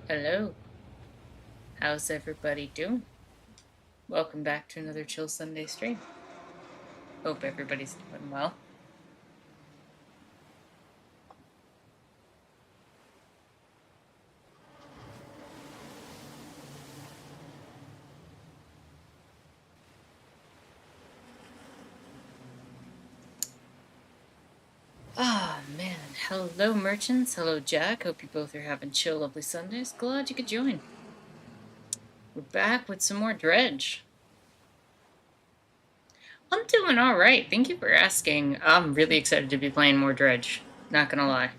Hello, how's everybody doing? Welcome back to another Chill Sunday stream. Hope everybody's doing well. Ah, man. Hello, merchants. Hello, Jack. Hope you both are having chill, lovely Sundays. Glad you could join. We're back with some more Dredge. I'm doing alright. Thank you for asking. I'm really excited to be playing more Dredge. Not gonna lie.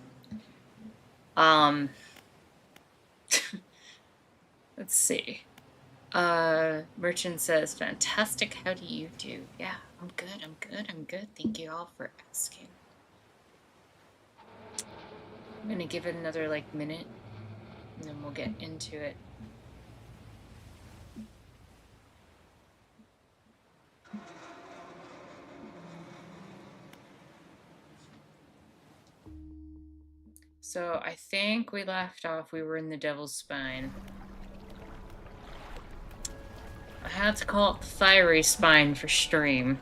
Let's see. Merchant says, fantastic. How do you do? Yeah, I'm good. Thank you all for asking. I'm gonna give it another minute and then we'll get into it. So I think we left off, we were in the Devil's Spine. I had to call it the Fiery Spine for stream,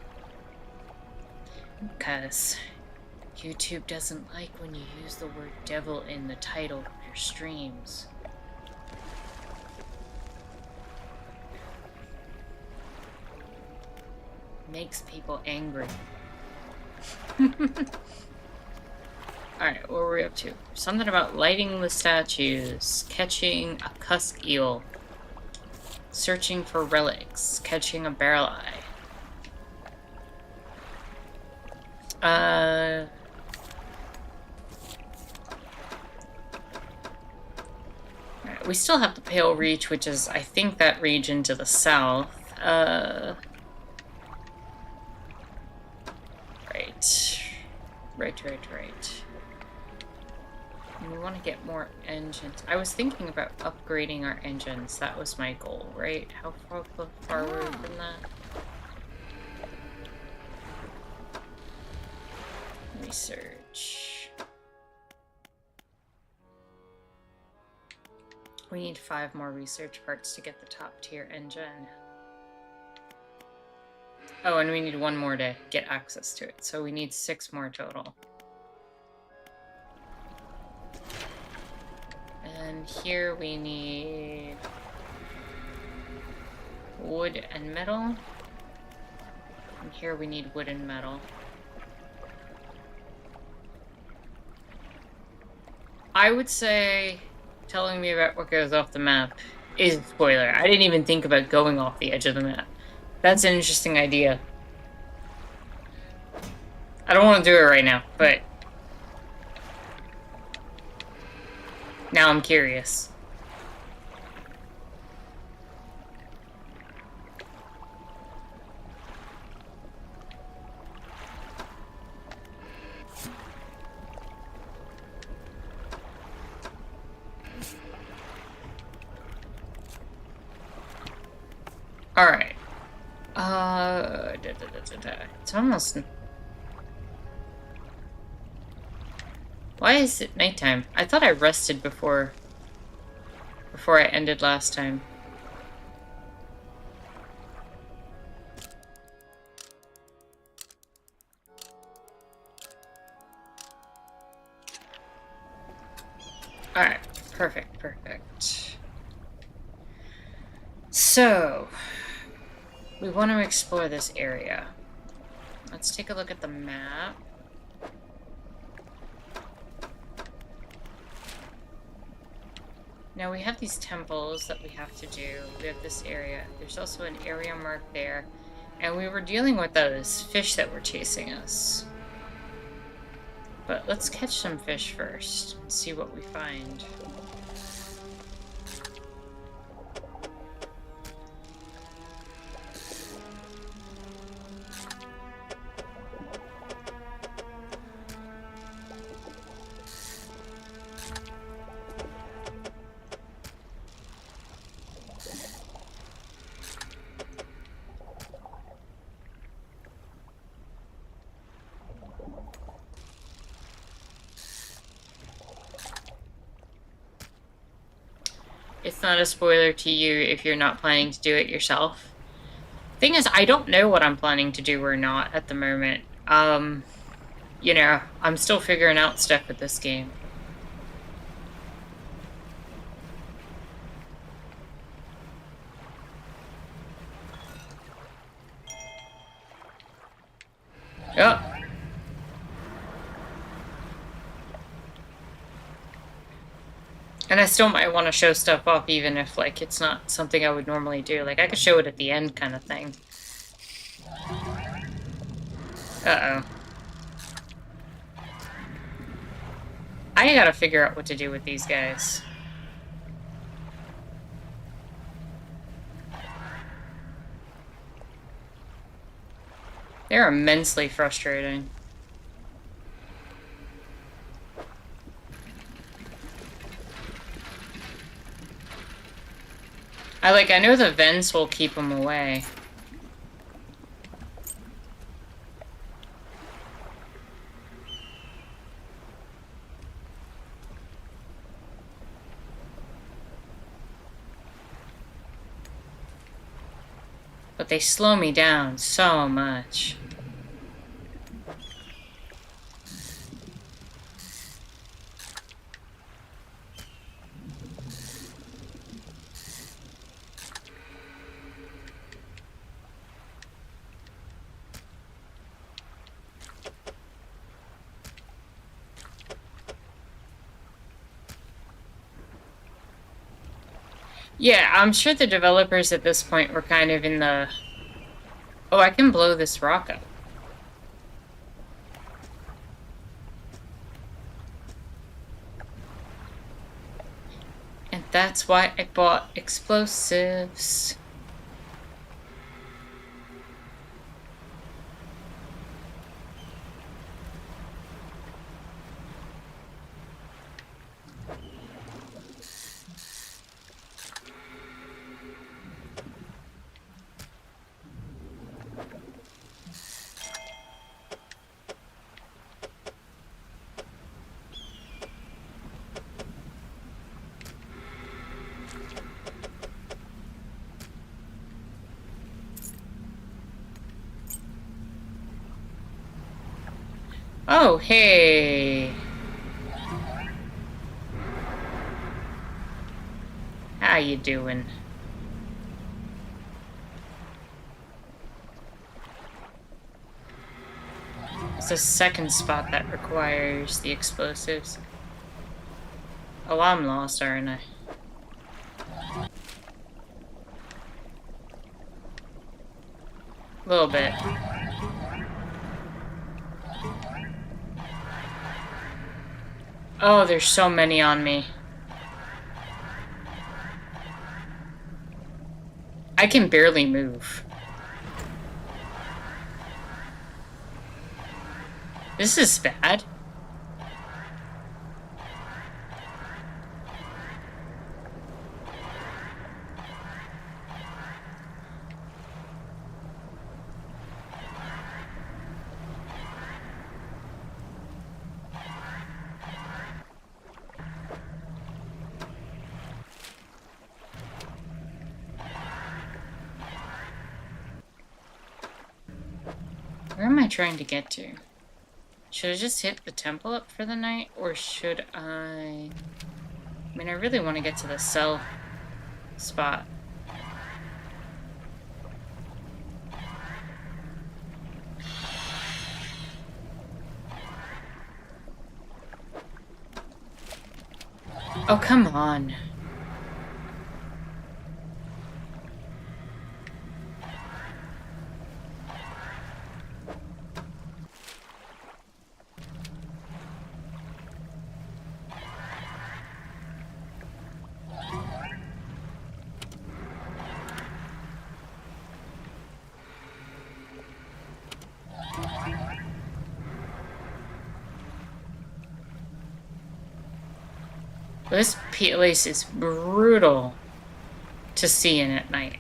because YouTube doesn't like when you use the word devil in the title of your streams. Makes people angry. Alright, what were we up to? Something about lighting the statues, catching a cusk eel, searching for relics, catching a barrel eye. We still have the Pale Reach, which is, I think, that region to the south. Right. We want to get more engines. I was thinking about upgrading our engines. That was my goal, right? How far were we from that? Research. We need 5 more research parts to get the top tier engine. Oh, and we need 1 more to get access to it. So we need 6 more total. And here we need wood and metal. And here we need wood and metal. I would say telling me about what goes off the map is a spoiler. I didn't even think about going off the edge of the map. That's an interesting idea. I don't want to do it right now, but now I'm curious. Alright. It's almost... Why is it nighttime? I thought I rested before I ended last time. Alright, perfect. So, we want to explore this area. Let's take a look at the map. Now we have these temples that we have to do. We have this area. There's also an area marked there. And we were dealing with those fish that were chasing us. But let's catch some fish first and see what we find. it's not a spoiler to you if you're not planning to do it yourself. Thing is, I don't know what I'm planning to do or not at the moment. You know, I'm still figuring out stuff with this game. Yep. And I still might want to show stuff off even if, like, it's not something I would normally do. Like, I could show it at the end kind of thing. Uh-oh. I gotta figure out what to do with these guys. They're immensely frustrating. I know the vents will keep them away. But they slow me down so much. Yeah, I'm sure the developers at this point were kind of in the... Oh, I can blow this rock up. And that's why I bought explosives. Oh, hey. How you doing? It's the second spot that requires the explosives. Oh, I'm lost, aren't I? A little bit. Oh, there's so many on me. I can barely move. This is bad. Where am I trying to get to? Should I just hit the temple up for the night, or should I... I mean, I really want to get to the cell spot. Oh, come on. This place is brutal to see in at night.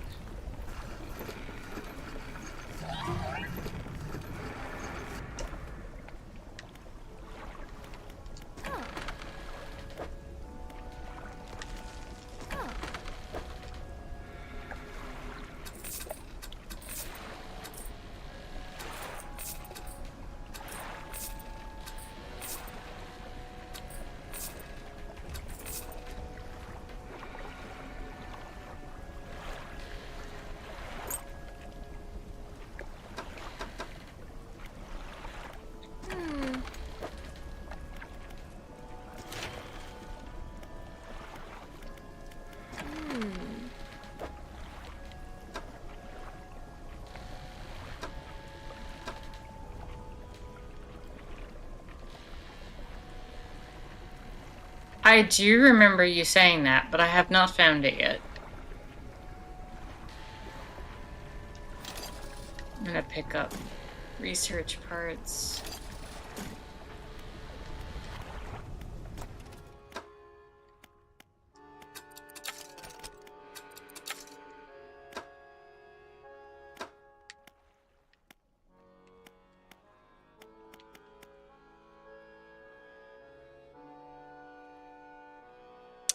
I do remember you saying that, but I have not found it yet. I'm gonna pick up research parts.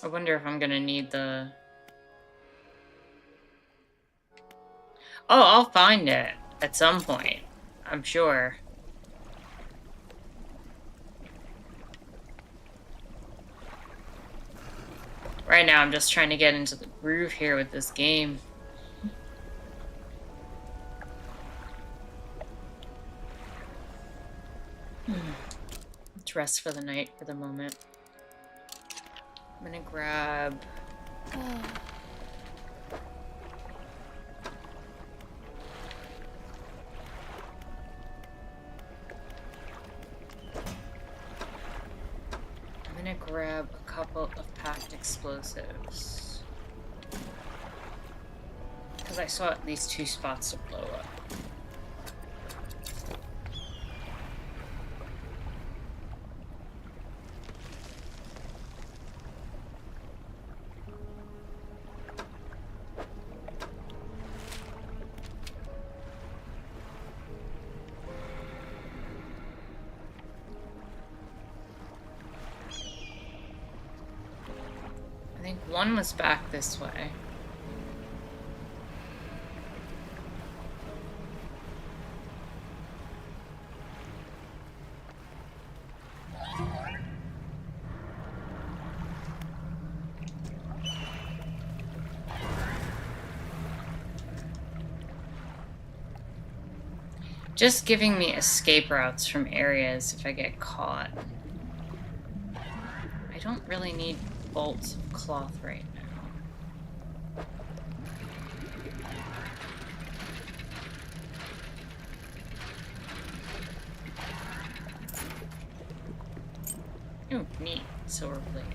I wonder if I'm gonna need the... Oh, I'll find it at some point, I'm sure. Right now, I'm just trying to get into the groove here with this game. Let's rest for the night for the moment. I'm gonna grab... I'm gonna grab a couple of packed explosives. Because I saw at least 2 spots to blow up. I think one was back this way. Just giving me escape routes from areas if I get caught. I don't really need bolts of cloth right now. Ooh, neat. Silver plate.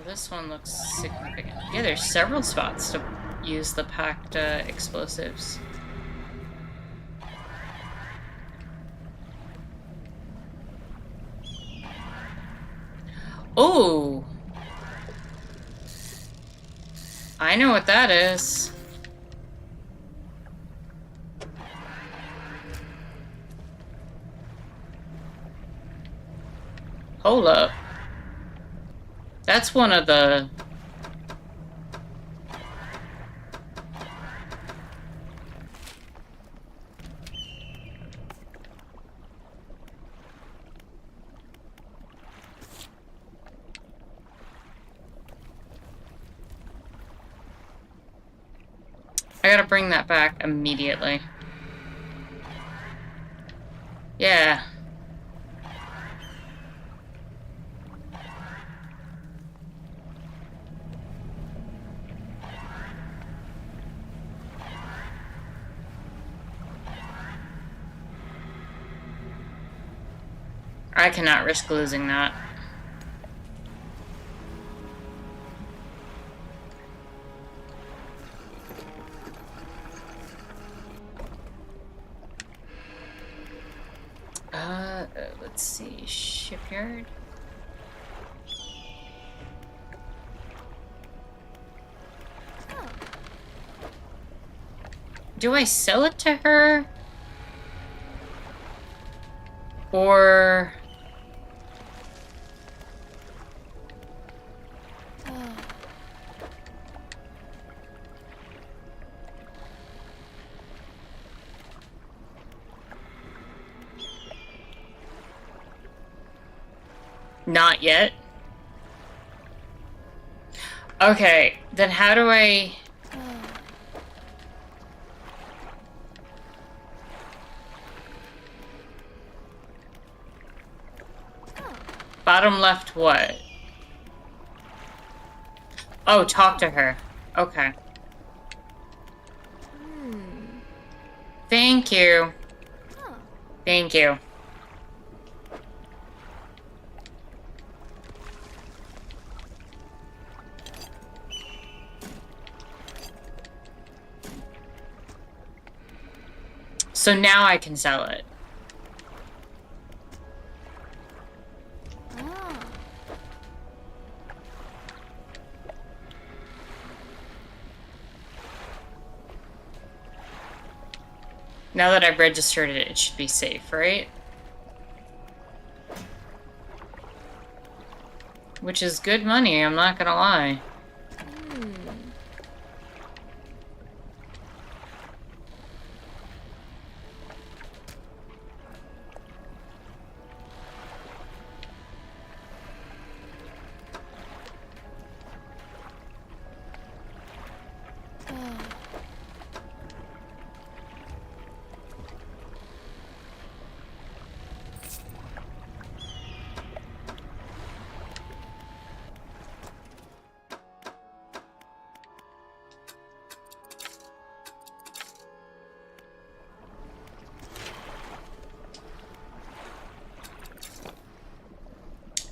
This one looks significant. Yeah, there's several spots to use the packed explosives. Oh! I know what that is. Hold up. That's one of the... I gotta bring that back immediately. Yeah. I cannot risk losing that. Let's see, shipyard. Do I sell it to her? Or... Not yet. Okay, then how do I... Bottom left what? Oh, talk to her. Okay. Thank you. Thank you. So now I can sell it. Now that I've registered it, it should be safe, right? Which is good money, I'm not gonna lie.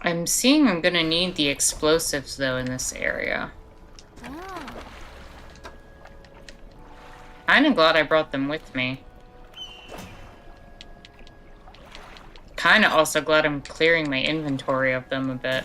I'm seeing I'm gonna need the explosives, though, in this area. Kinda glad I brought them with me. Kinda also glad I'm clearing my inventory of them a bit.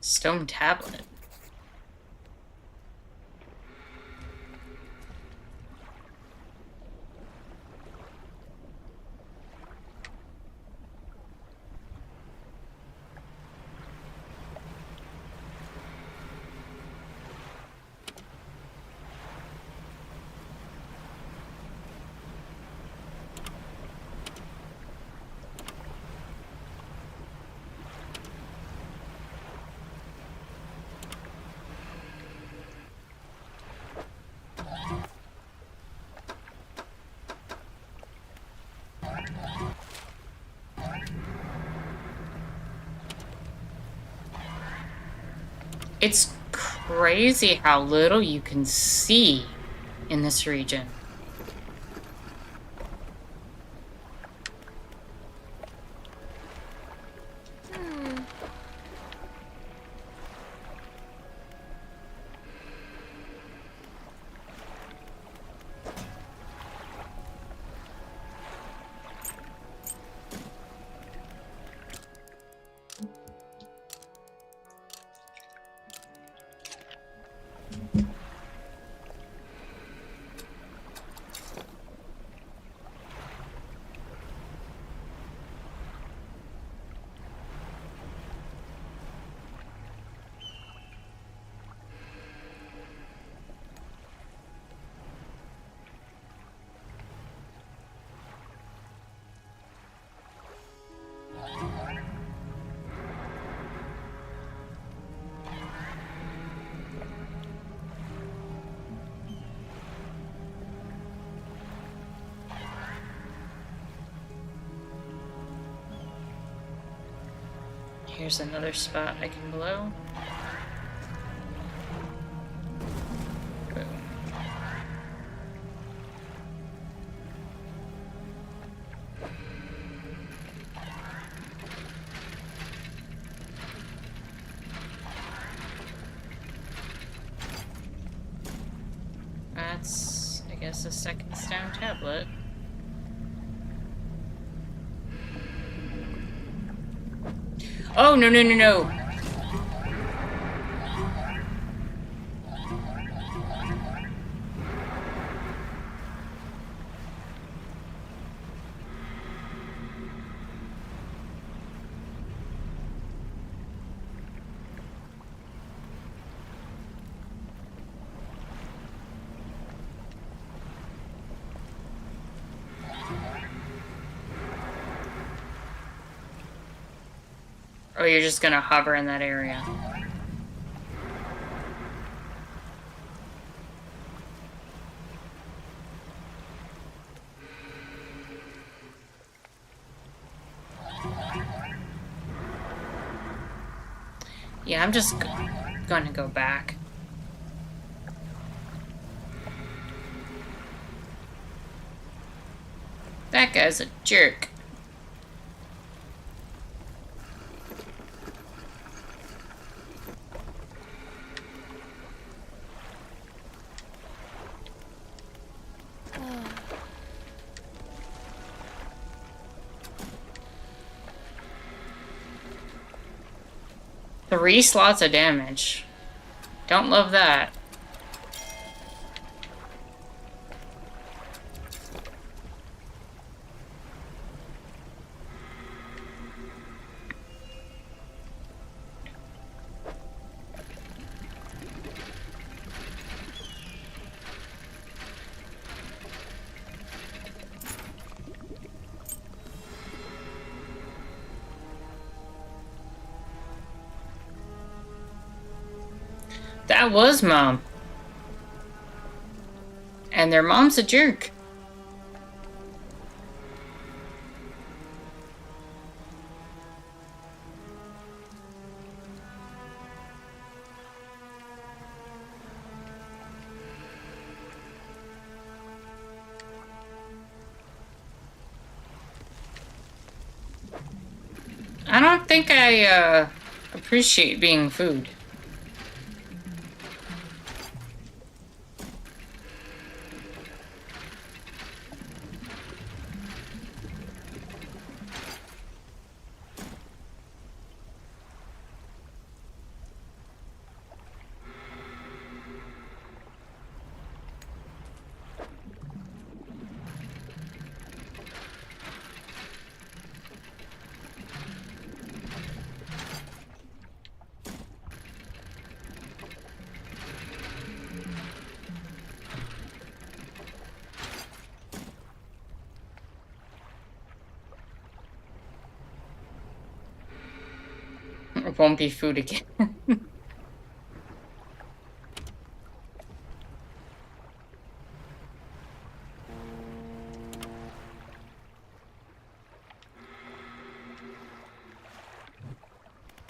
Stone tablet. It's crazy how little you can see in this region. Here's another spot I can blow. Boom. That's, I guess, a second stone tablet. Oh, no, no, no, no. Oh, you're just gonna hover in that area. Yeah, I'm just gonna go back. That guy's a jerk. Three slots of damage. Don't love that. That was Mom. And their mom's a jerk. I don't think I appreciate being food. It won't be food again.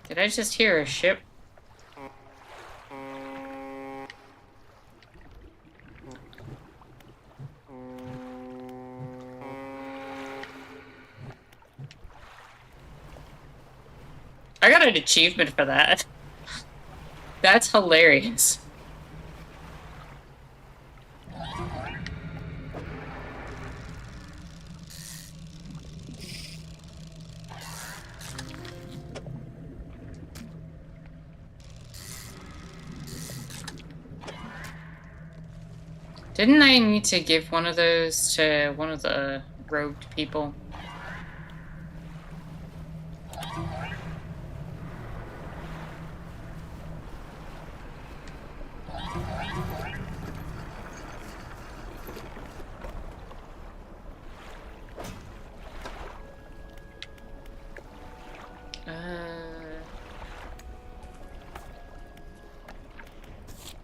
Did I just hear a ship? I got an achievement for that. That's hilarious. Didn't I need to give one of those to one of the rogued people?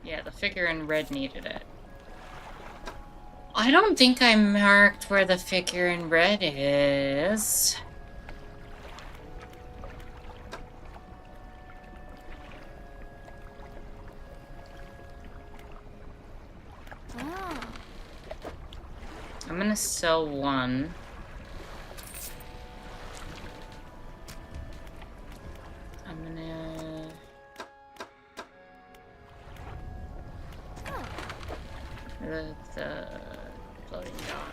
Yeah, the figure in red needed it. I don't think I marked where the figure in red is. gonna sell one. I'm gonna... The floating dock.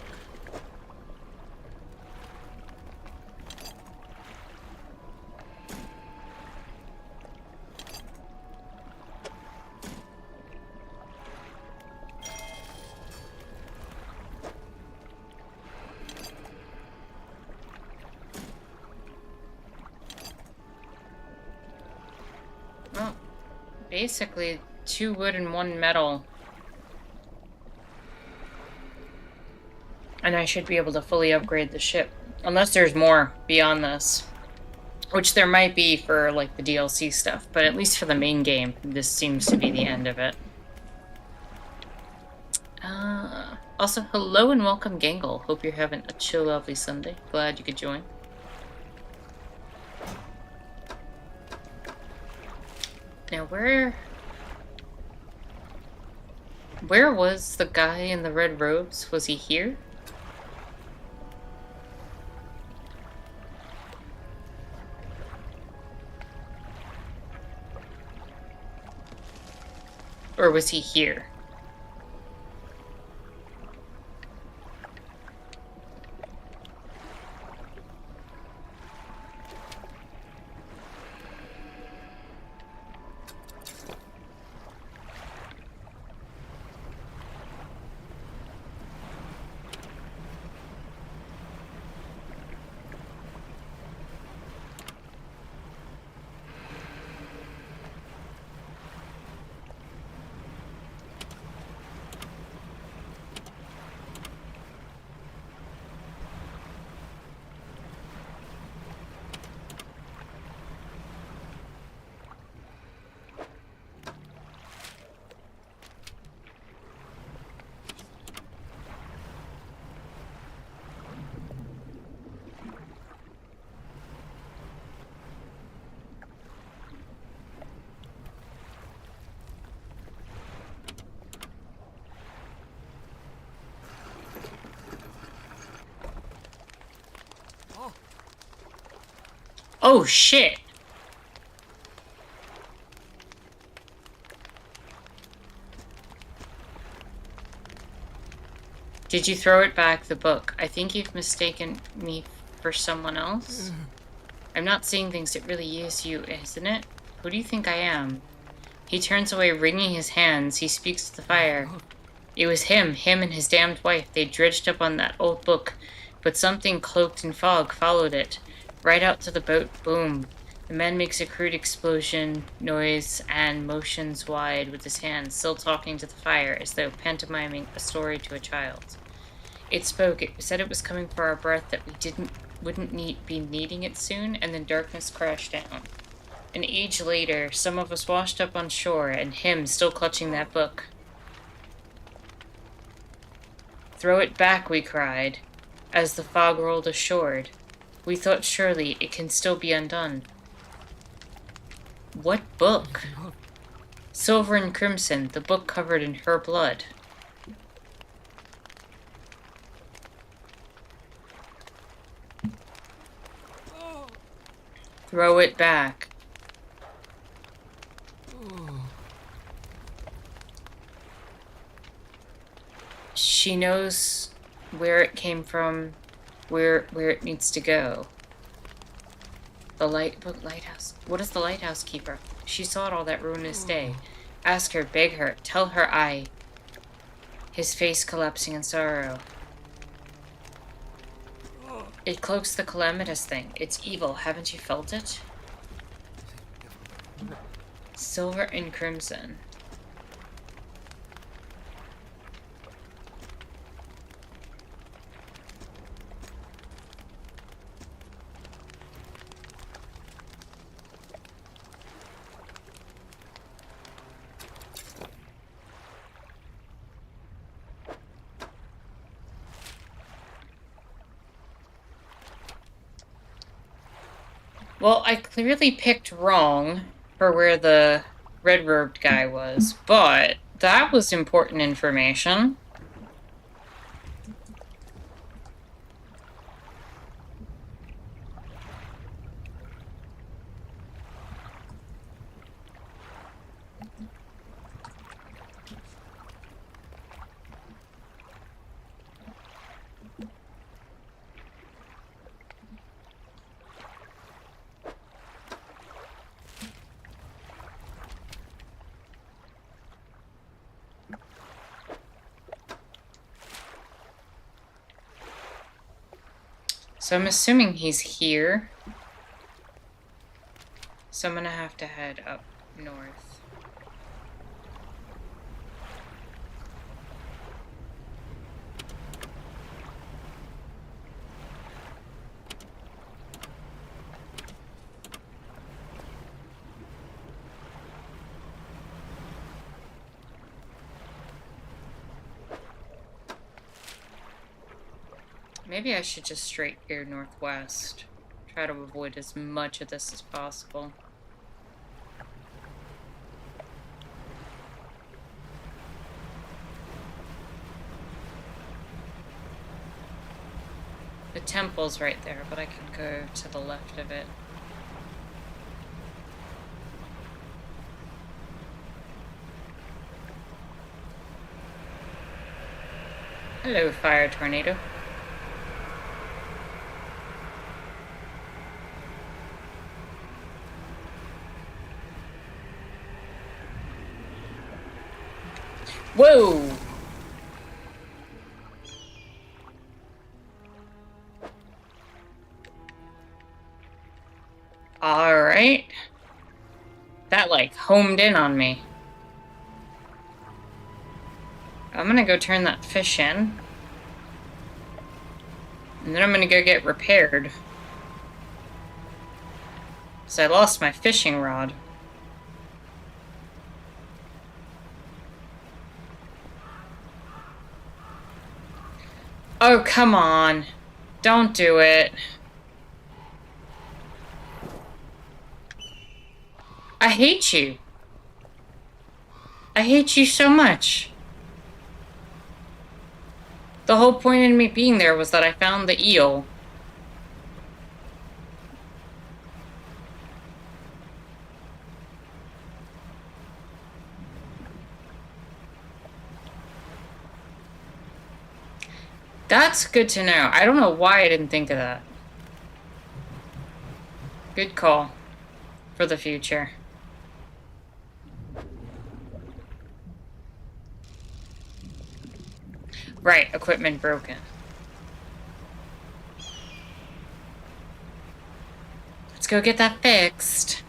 Well, basically 2 wood and 1 metal. And I should be able to fully upgrade the ship. Unless there's more beyond this. Which there might be for, like, the DLC stuff. But at least for the main game, this seems to be the end of it. Also, hello and welcome, Gangle. Hope you're having a chill, lovely Sunday. Glad you could join. Now, where was the guy in the red robes? Was he here? Or was he here? Oh, shit! Did you throw it back, the book? I think you've mistaken me for someone else. I'm not seeing things. It really is you, isn't it? Who do you think I am? He turns away, wringing his hands. He speaks to the fire. It was him and his damned wife. They dredged up on that old book, but something cloaked in fog followed it. Right out to the boat, boom. The man makes a crude explosion noise and motions wide with his hands, still talking to the fire, as though pantomiming a story to a child. It spoke. It said it was coming for our breath, that we wouldn't be needing it soon, and then darkness crashed down. An age later, some of us washed up on shore, and him still clutching that book. Throw it back, we cried, as the fog rolled ashore. We thought surely it can still be undone. What book? Silver and crimson, the book covered in her blood. Throw it back. She knows where it came from, where it needs to go. The lighthouse. What is the lighthouse keeper? She saw it all that ruinous day. Ask her, beg her, tell her I. His face collapsing in sorrow. It cloaks the calamitous thing. It's evil. Haven't you felt it? Silver and crimson. Well, I clearly picked wrong for where the red-robed guy was, but that was important information. So I'm assuming he's here. So I'm gonna have to head up north. Maybe I should just straight gear northwest. Try to avoid as much of this as possible. The temple's right there, but I can go to the left of it. Hello, fire tornado. Whoa! Alright. That, like, homed in on me. I'm gonna go turn that fish in. And then I'm gonna go get repaired. So I lost my fishing rod. Oh, come on. Don't do it. I hate you. I hate you so much. The whole point in me being there was that I found the eel. That's good to know. I don't know why I didn't think of that. Good call for the future. Right, equipment broken. Let's go get that fixed.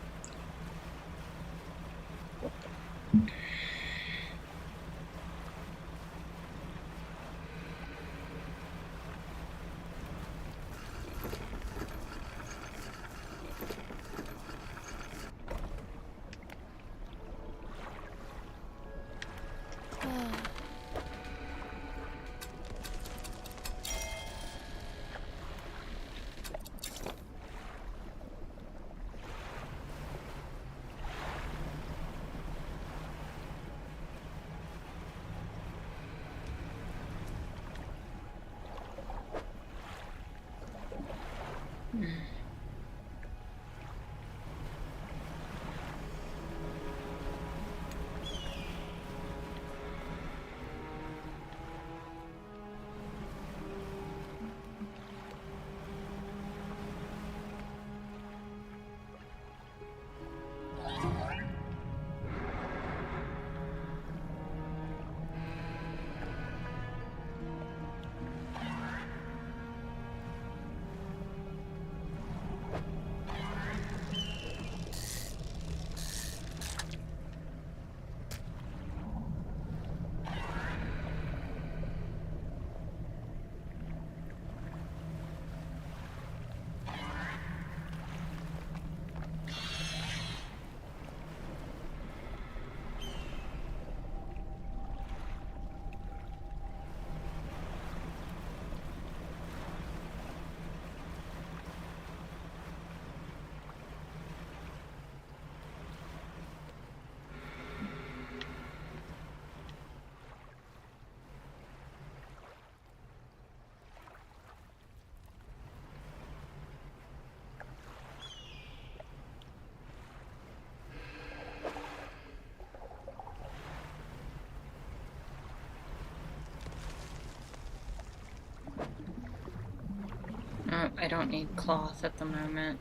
Oh, I don't need cloth at the moment.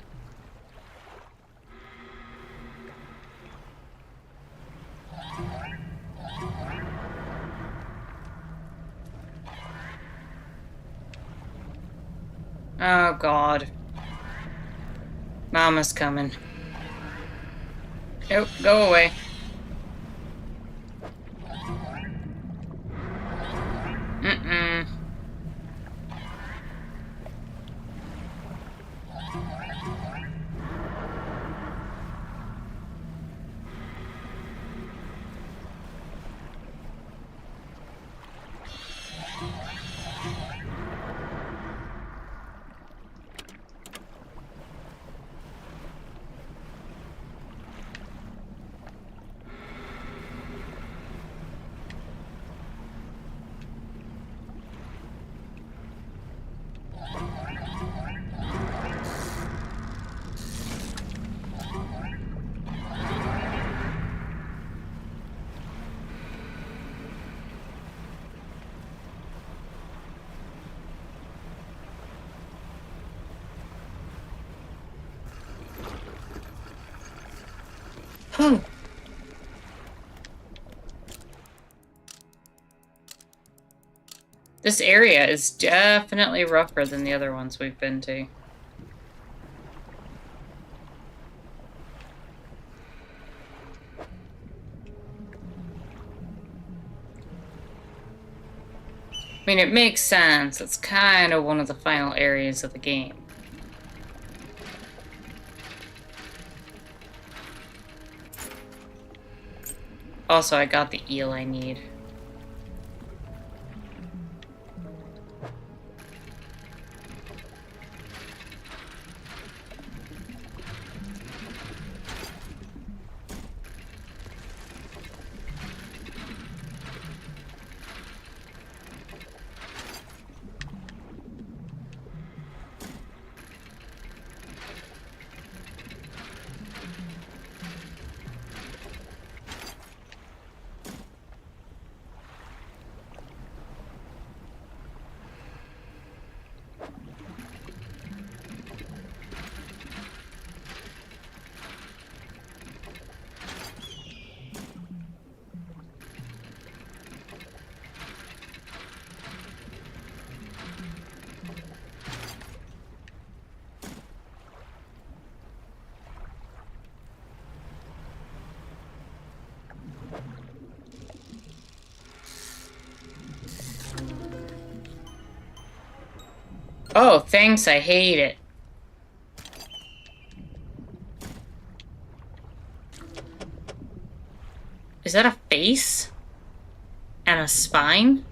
Oh, God. Mama's coming. Nope, go away. Mm-mm. This area is definitely rougher than the other ones we've been to. I mean, it makes sense. It's kind of one of the final areas of the game. Also, I got the eel I need. Oh, thanks, I hate it. Is that a face? And a spine?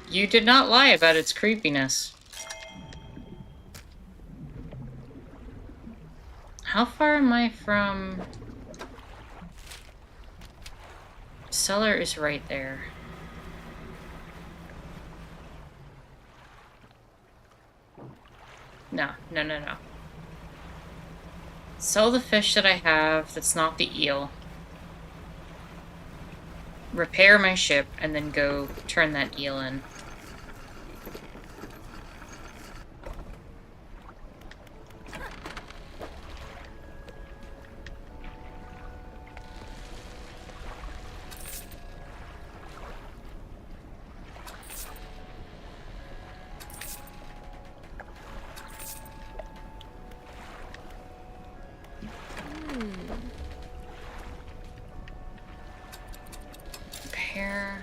You did not lie about its creepiness. How far am I from... Cellar is right there. No. Sell the fish that I have that's not the eel. Repair my ship, and then go turn that eel in. Repair.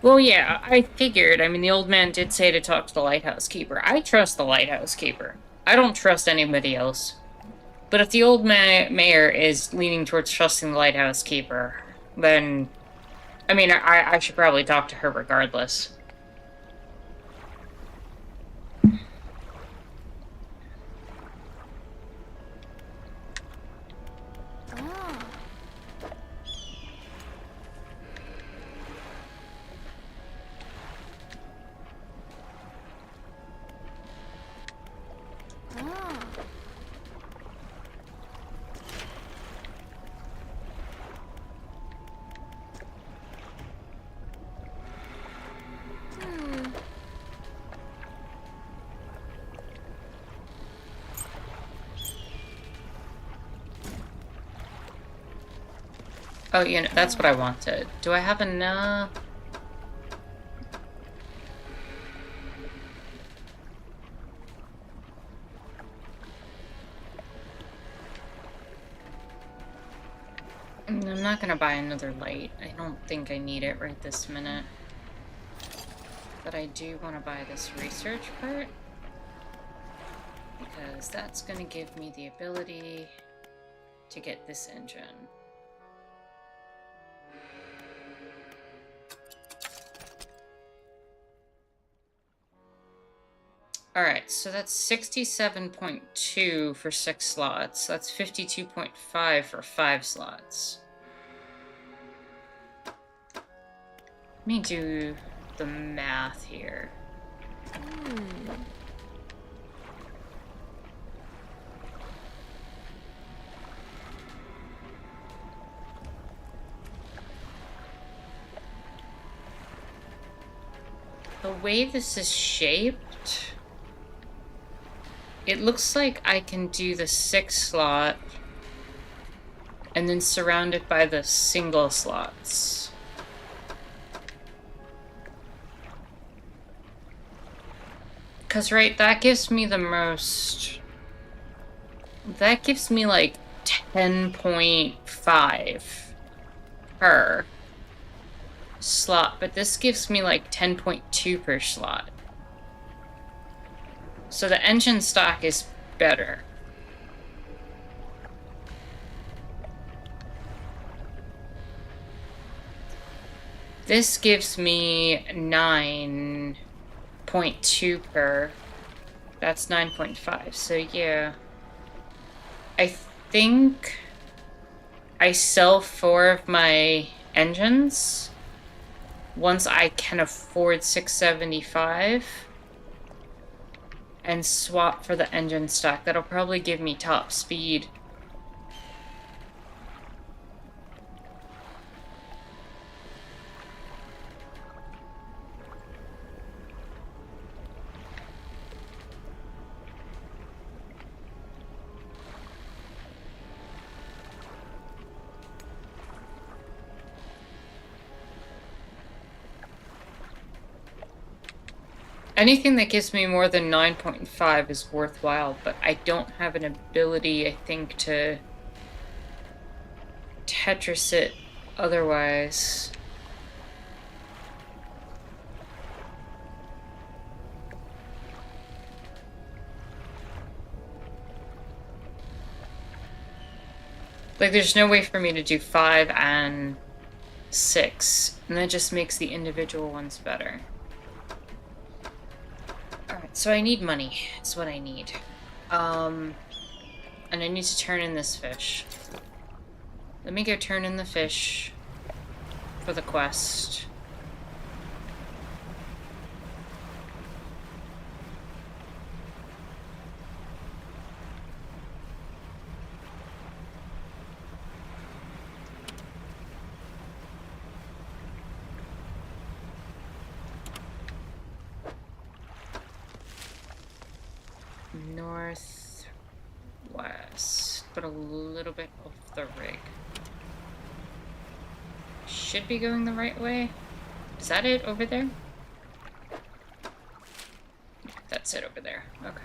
Well, yeah, I figured. I mean, the old man did say to talk to the lighthouse keeper. I trust the lighthouse keeper. I don't trust anybody else. But if the old mayor is leaning towards trusting the lighthouse keeper, then... I mean, I should probably talk to her regardless. Oh, you know, that's what I wanted. Do I have enough? I'm not gonna buy another light. I don't think I need it right this minute. But I do want to buy this research part. Because that's gonna give me the ability to get this engine. Alright, so that's 67.2 for 6 slots. That's 52.5 for 5 slots. Let me do the math here. The way this is shaped, it looks like I can do the 6 slot and then surround it by the single slots. Because, right, that gives me the most... That gives me, like, 10.5 per slot, but this gives me, like, 10.2 per slot. So the engine stock is better. This gives me 9.2 per. That's 9.5. So yeah. I think I sell 4 of my engines once I can afford 675 and swap for the engine stock. That'll probably give me top speed. Anything that gives me more than 9.5 is worthwhile, but I don't have an ability, I think, to Tetris it otherwise. Like, there's no way for me to do 5 and 6, and that just makes the individual ones better. Alright, so I need money. It's what I need. And I need to turn in this fish. Let me go turn in the fish for the quest. Northwest, but a little bit off the rig. Should be going the right way. Is that it over there? That's it over there. Okay.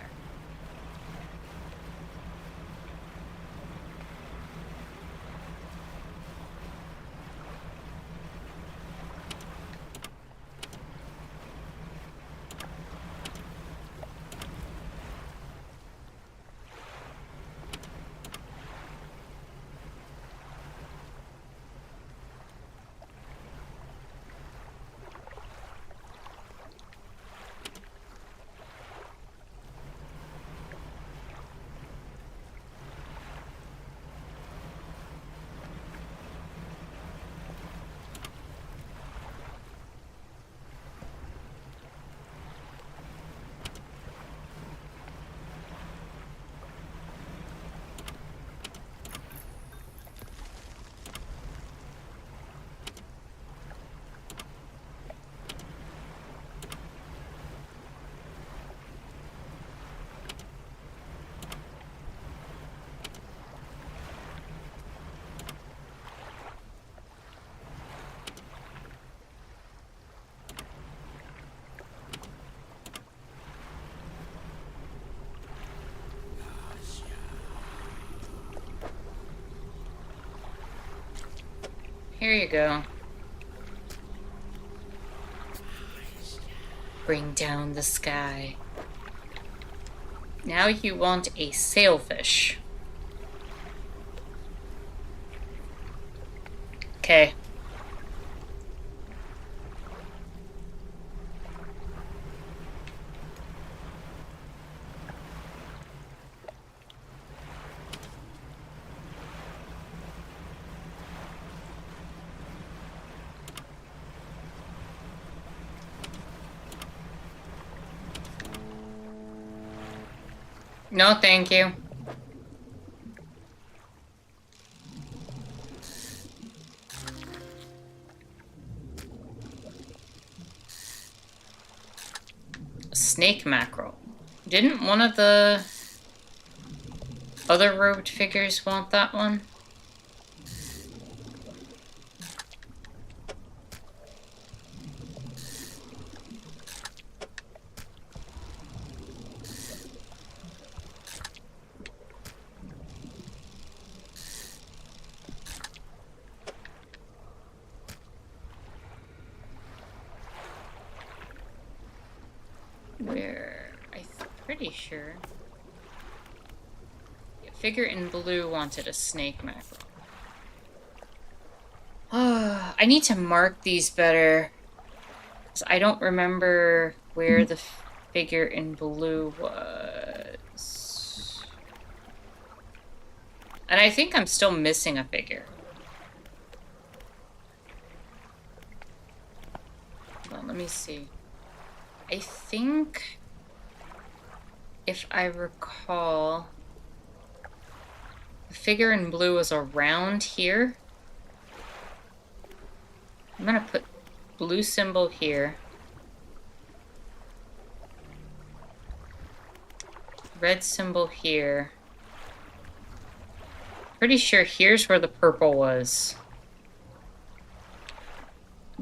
Here you go. Bring down the sky. Now you want a sailfish. Okay. No, thank you. Snake mackerel. Didn't one of the other robed figures want that one? Where? I'm pretty sure. Figure in blue wanted a snake mackerel. I need to mark these better. I don't remember where the figure in blue was. And I think I'm still missing a figure. Well, let me see. I think, if I recall, the figure in blue was around here. I'm gonna put blue symbol here. Red symbol here. Pretty sure here's where the purple was.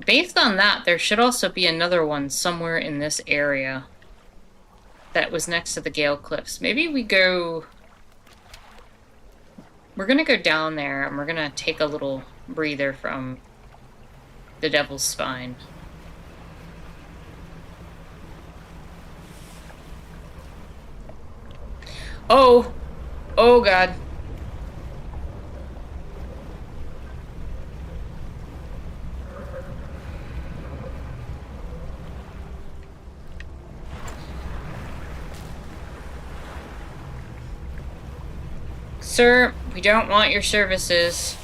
Based on that, there should also be another one somewhere in this area that was next to the Gale Cliffs. Maybe we go... We're gonna go down there, and we're gonna take a little breather from the Devil's Spine. Oh! Oh, God. Sir, we don't want your services.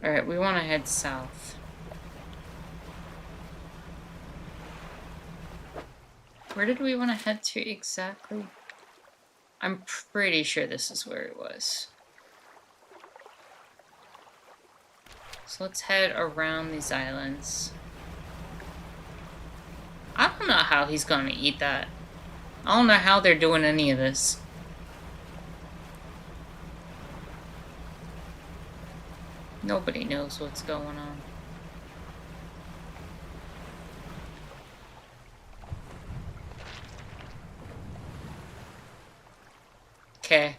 Alright, we want to head south. Where did we want to head to exactly? I'm pretty sure this is where it was. So let's head around these islands. I don't know how he's going to eat that. I don't know how they're doing any of this. Nobody knows what's going on. Okay.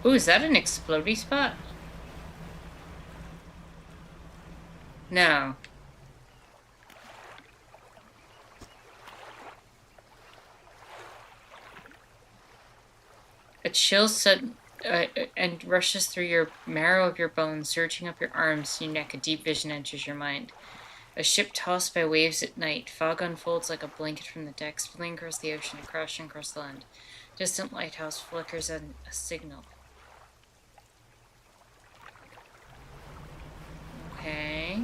Ooh, is that an explodey spot? No. A chill and rushes through your marrow of your bones, surging up your arms and your neck. A deep vision enters your mind. A ship tossed by waves at night. Fog unfolds like a blanket from the deck, spilling across the ocean and crashing across the land. Distant lighthouse flickers a signal. Okay.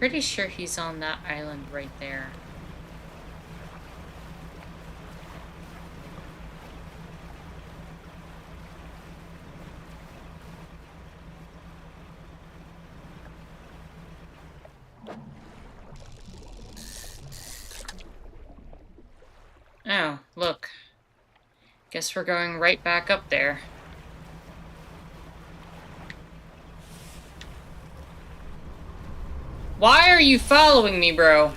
Pretty sure he's on that island right there. Oh, look. Guess we're going right back up there. Why are you following me, bro?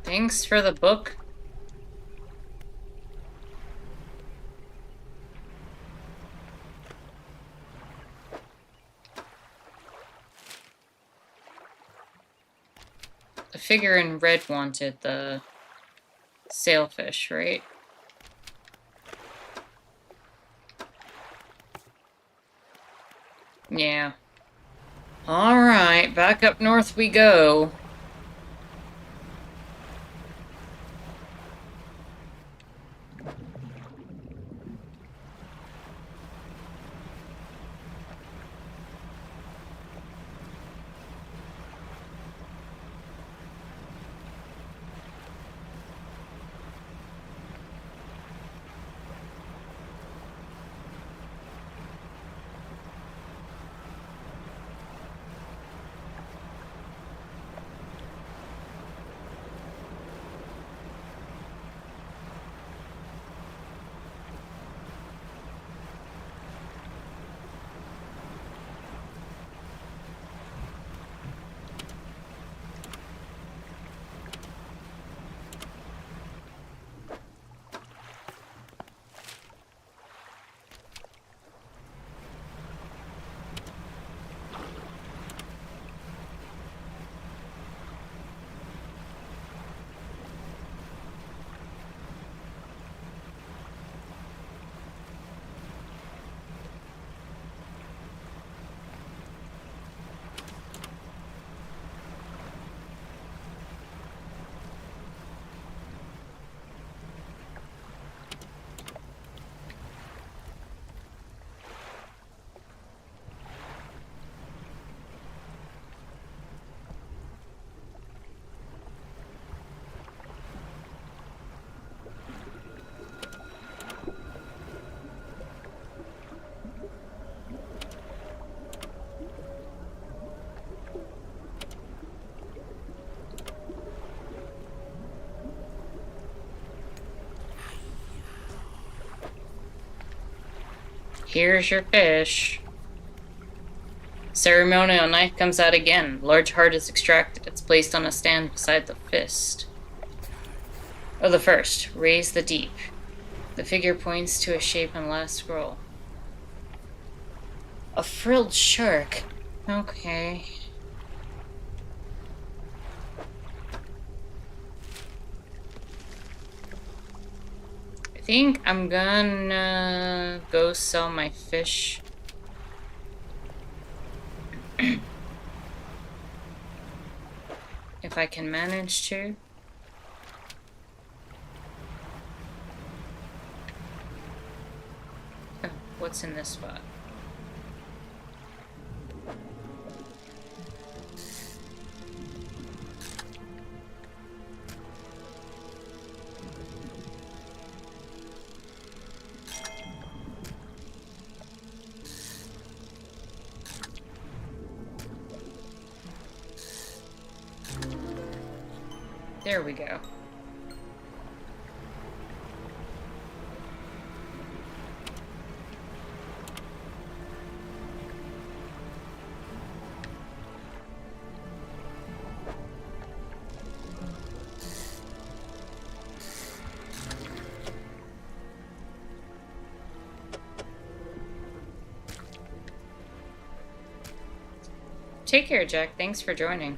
Thanks for the book. The figure in red wanted the sailfish, right? Yeah. Alright, back up north we go. Here's your fish. Ceremonial knife comes out again. Large heart is extracted. It's placed on a stand beside the fist. Oh, the first. Raise the deep. The figure points to a shape on the last scroll. A frilled shark. Okay. I think I'm gonna go sell my fish. If I can manage to. Oh, what's in this spot? There we go. Take care, Jack. Thanks for joining.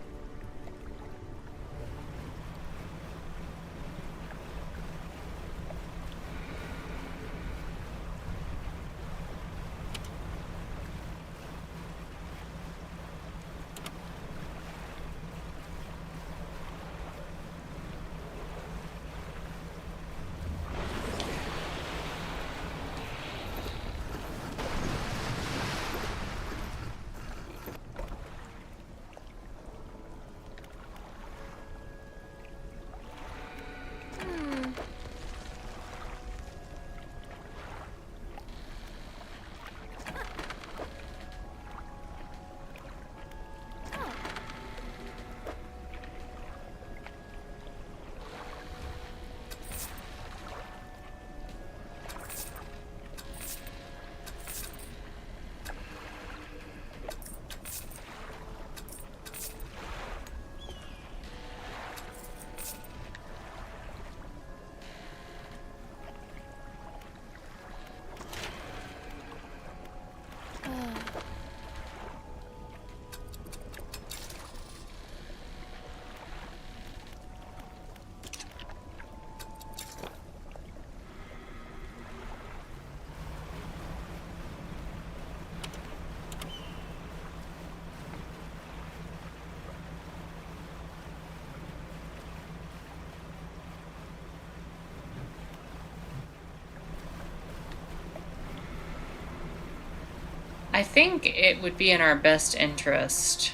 I think it would be in our best interest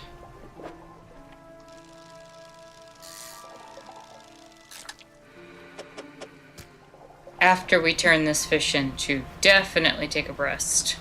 after we turn this fish in to definitely take a rest.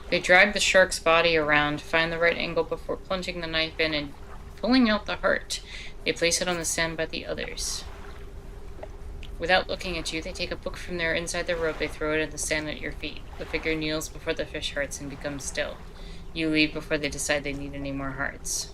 They drag the shark's body around, find the right angle before plunging the knife in and pulling out the heart. They place it on the sand by the others. Without looking at you, they take a book from there inside the rope. They throw it in the sand at your feet. The figure kneels before the fish hearts and becomes still. You leave before they decide they need any more hearts.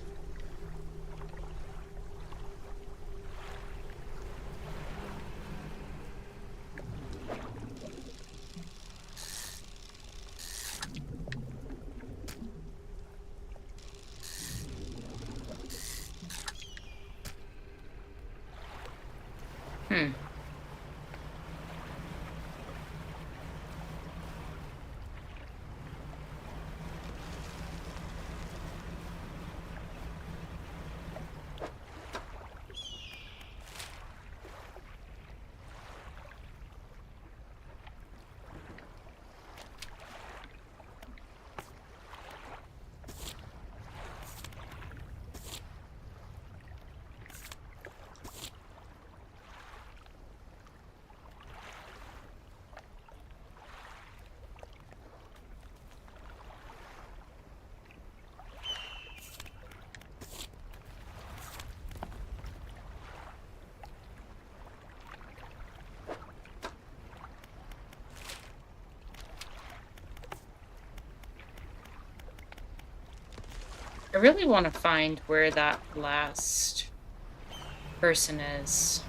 I really want to find where that last person is.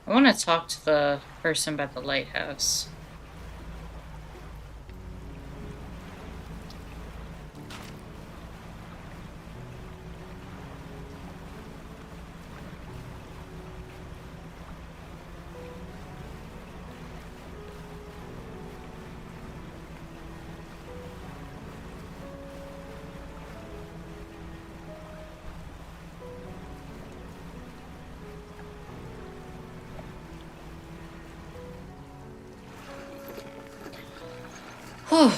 I want to talk to the person by the lighthouse. Whew.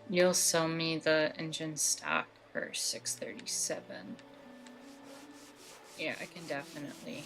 You'll sell me the engine stock for $637. Yeah, I can definitely.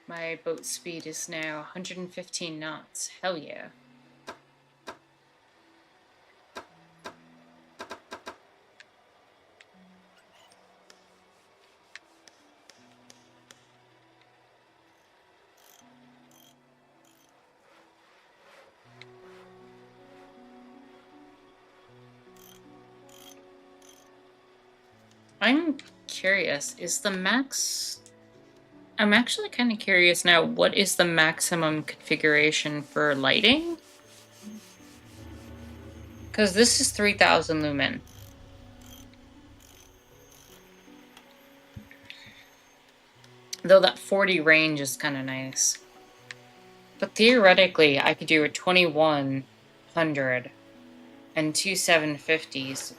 My boat speed is now 115 knots. Hell yeah. I'm curious, is the max... I'm actually kind of curious now, what is the maximum configuration for lighting? Because this is 3,000 lumen. Though that 40 range is kind of nice. But theoretically, I could do a 2100 and two 750s.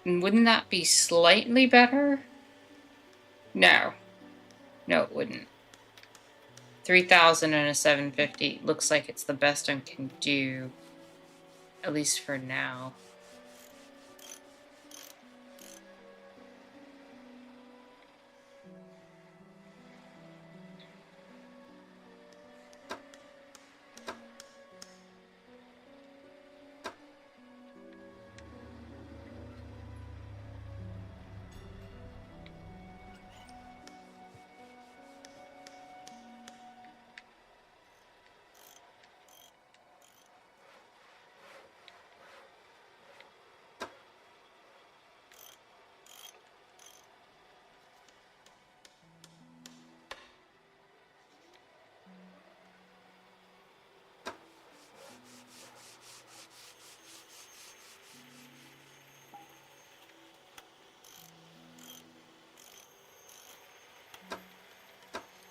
Wouldn't that be slightly better? No. No, it wouldn't. 3,000 and a 750 looks like it's the best I can do, at least for now.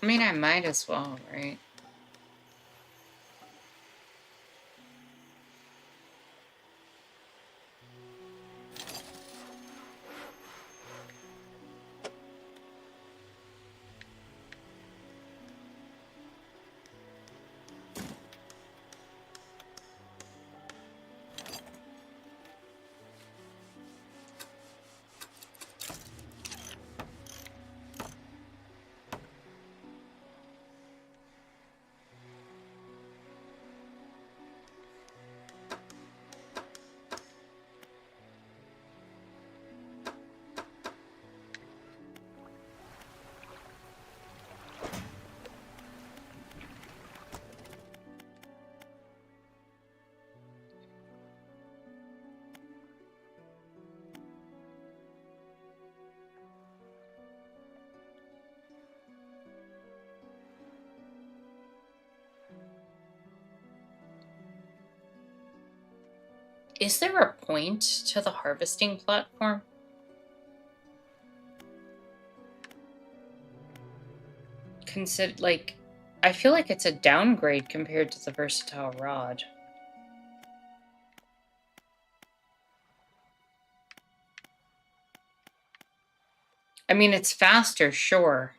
I mean, I might as well, right? Is there a point to the harvesting platform? Like, I feel like it's a downgrade compared to the versatile rod. I mean, it's faster, sure.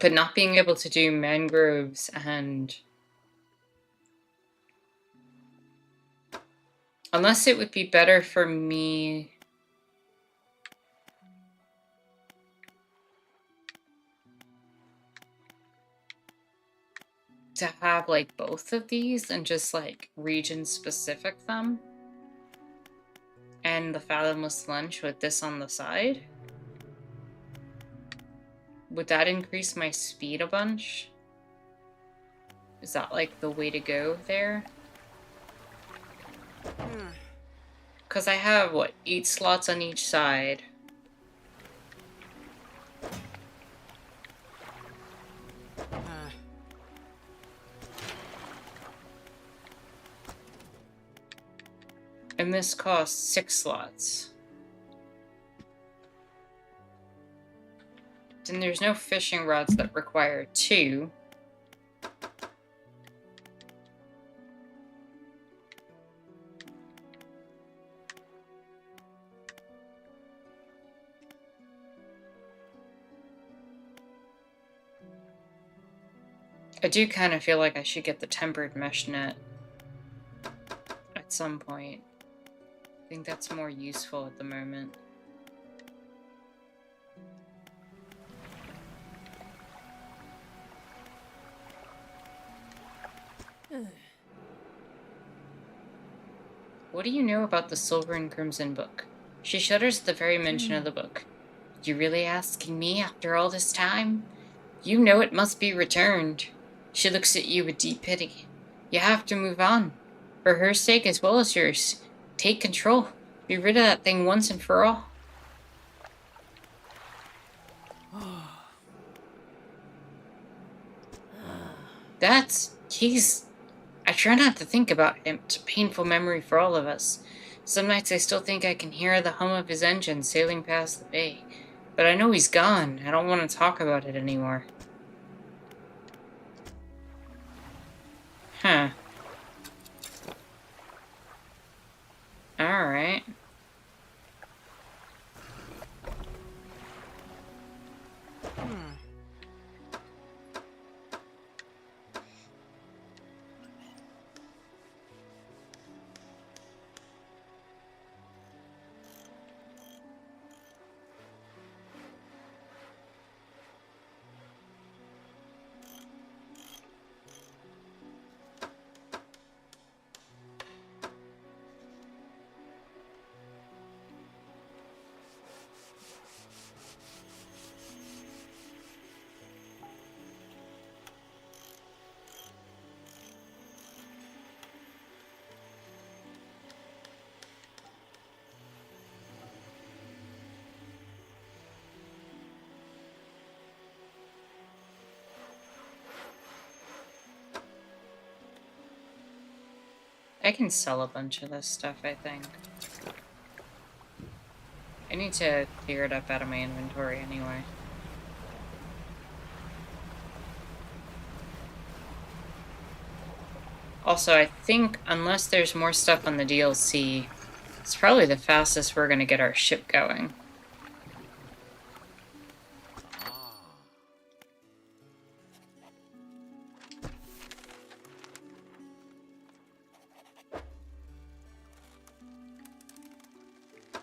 But not being able to do mangroves and... Unless it would be better for me... to have, like, both of these and just, like, region-specific them. And the Fathomless Lunch with this on the side. Would that increase my speed a bunch? Is that, like, the way to go there? Because I have, what, 8 slots on each side. And this costs 6 slots. And there's no fishing rods that require 2. I do kind of feel like I should get the tempered mesh net at some point. think that's more useful at the moment. What do you know about the Silver and Crimson book? She shudders at the very mention of the book. You really asking me after all this time? You know it must be returned. She looks at you with deep pity. You have to move on. For her sake as well as yours. Take control. Be rid of that thing once and for all. I try not to think about him. It's a painful memory for all of us. Some nights I still think I can hear the hum of his engine sailing past the bay. But I know he's gone. I don't want to talk about it anymore. Huh. Alright. I can sell a bunch of this stuff, I think. I need to clear it up out of my inventory anyway. Also, I think, unless there's more stuff on the DLC, it's probably the fastest we're gonna get our ship going.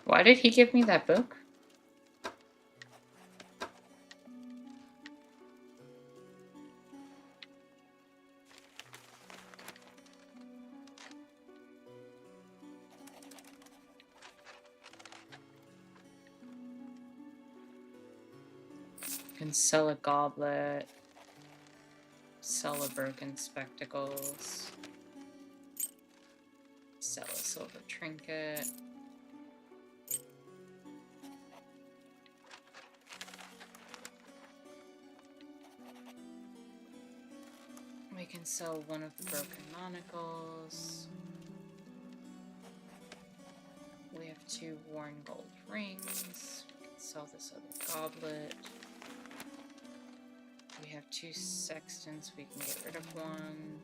Why did he give me that book? Can sell a goblet. Sell a broken spectacles. Sell a silver trinket. We can sell one of the broken monocles. We have 2 worn gold rings. We can sell this other goblet. We have 2 sextants. We can get rid of one.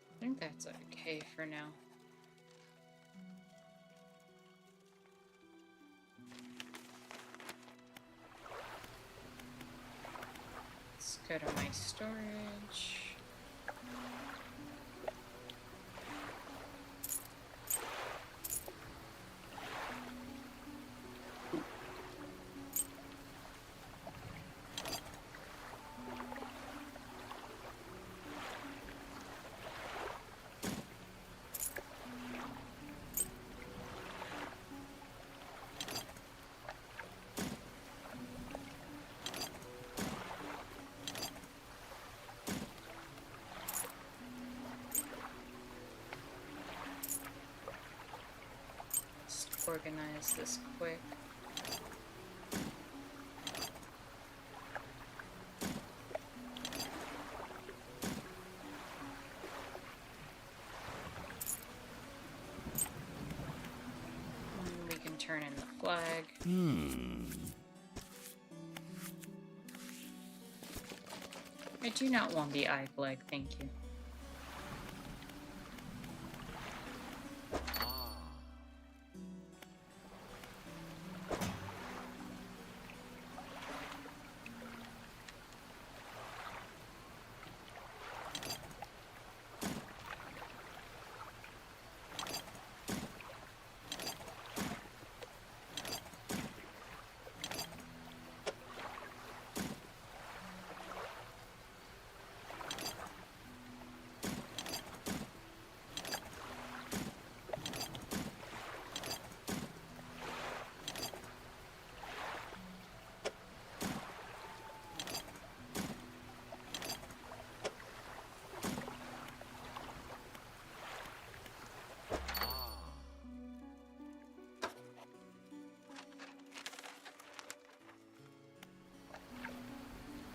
I think that's okay for now. Let's go to my storage. Organize this quick. We can turn in the flag. I do not want the eye flag, thank you.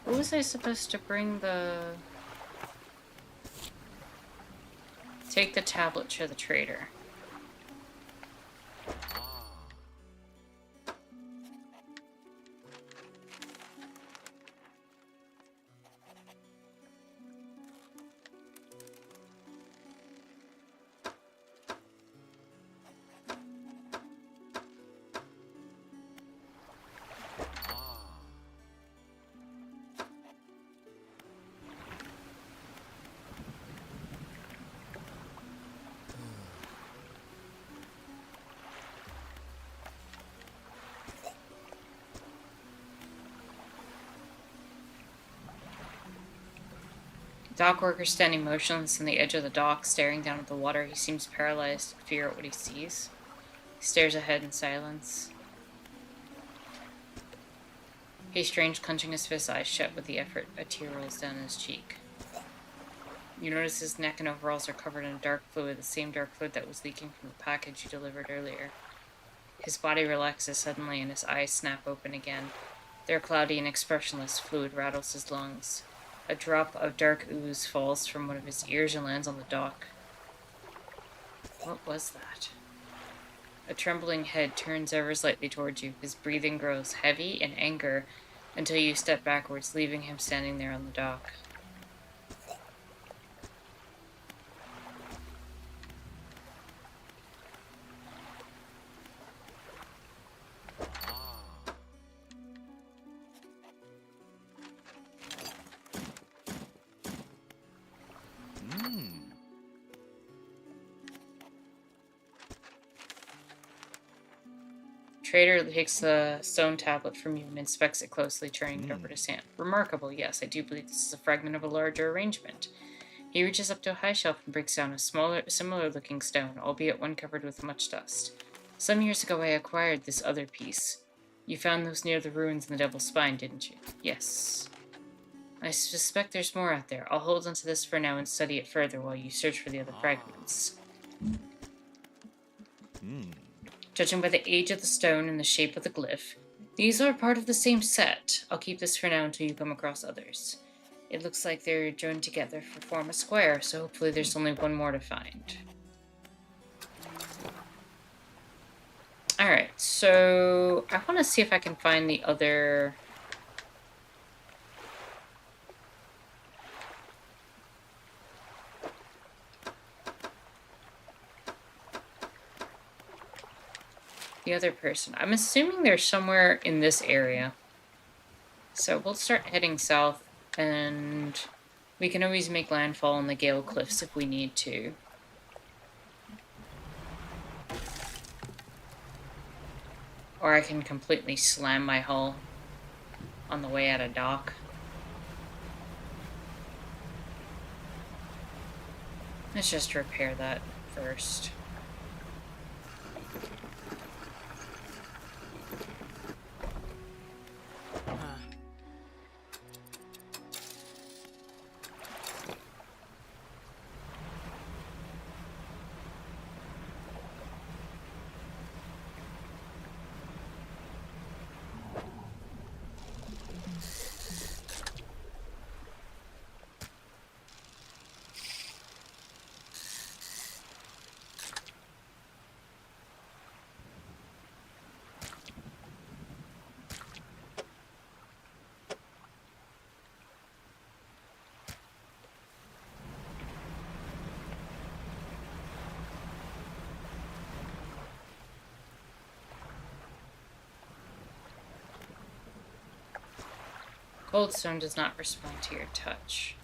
What was I supposed to bring the... Take the tablet to the trader. Dock worker standing motionless on the edge of the dock, staring down at the water. He seems paralyzed to figure out what he sees. He stares ahead in silence. He's strange, clenching his fist, eyes shut with the effort. A tear rolls down his cheek. You notice his neck and overalls are covered in a dark fluid, the same dark fluid that was leaking from the package you delivered earlier. His body relaxes suddenly and his eyes snap open again. They're cloudy and expressionless. Fluid rattles his lungs. A drop of dark ooze falls from one of his ears and lands on the dock. What was that? A trembling head turns ever slightly towards you. His breathing grows heavy in anger until you step backwards, leaving him standing there on the dock. Trader takes the stone tablet from you and inspects it closely, turning it over to his hand. Remarkable, yes, I do believe this is a fragment of a larger arrangement. He reaches up to a high shelf and breaks down a similar-looking stone, albeit one covered with much dust. Some years ago I acquired this other piece. You found those near the ruins in the Devil's Spine, didn't you? Yes. I suspect there's more out there. I'll hold onto this for now and study it further while you search for the other fragments. Judging by the age of the stone and the shape of the glyph, these are part of the same set. I'll keep this for now until you come across others. It looks like they're joined together to form a square, so hopefully there's only one more to find. Alright, so I want to see if I can find the other... the other person. I'm assuming they're somewhere in this area. So we'll start heading south, and we can always make landfall on the Gale Cliffs if we need to. Or I can completely slam my hull on the way out of dock. Let's just repair that first. Cold stone does not respond to your touch.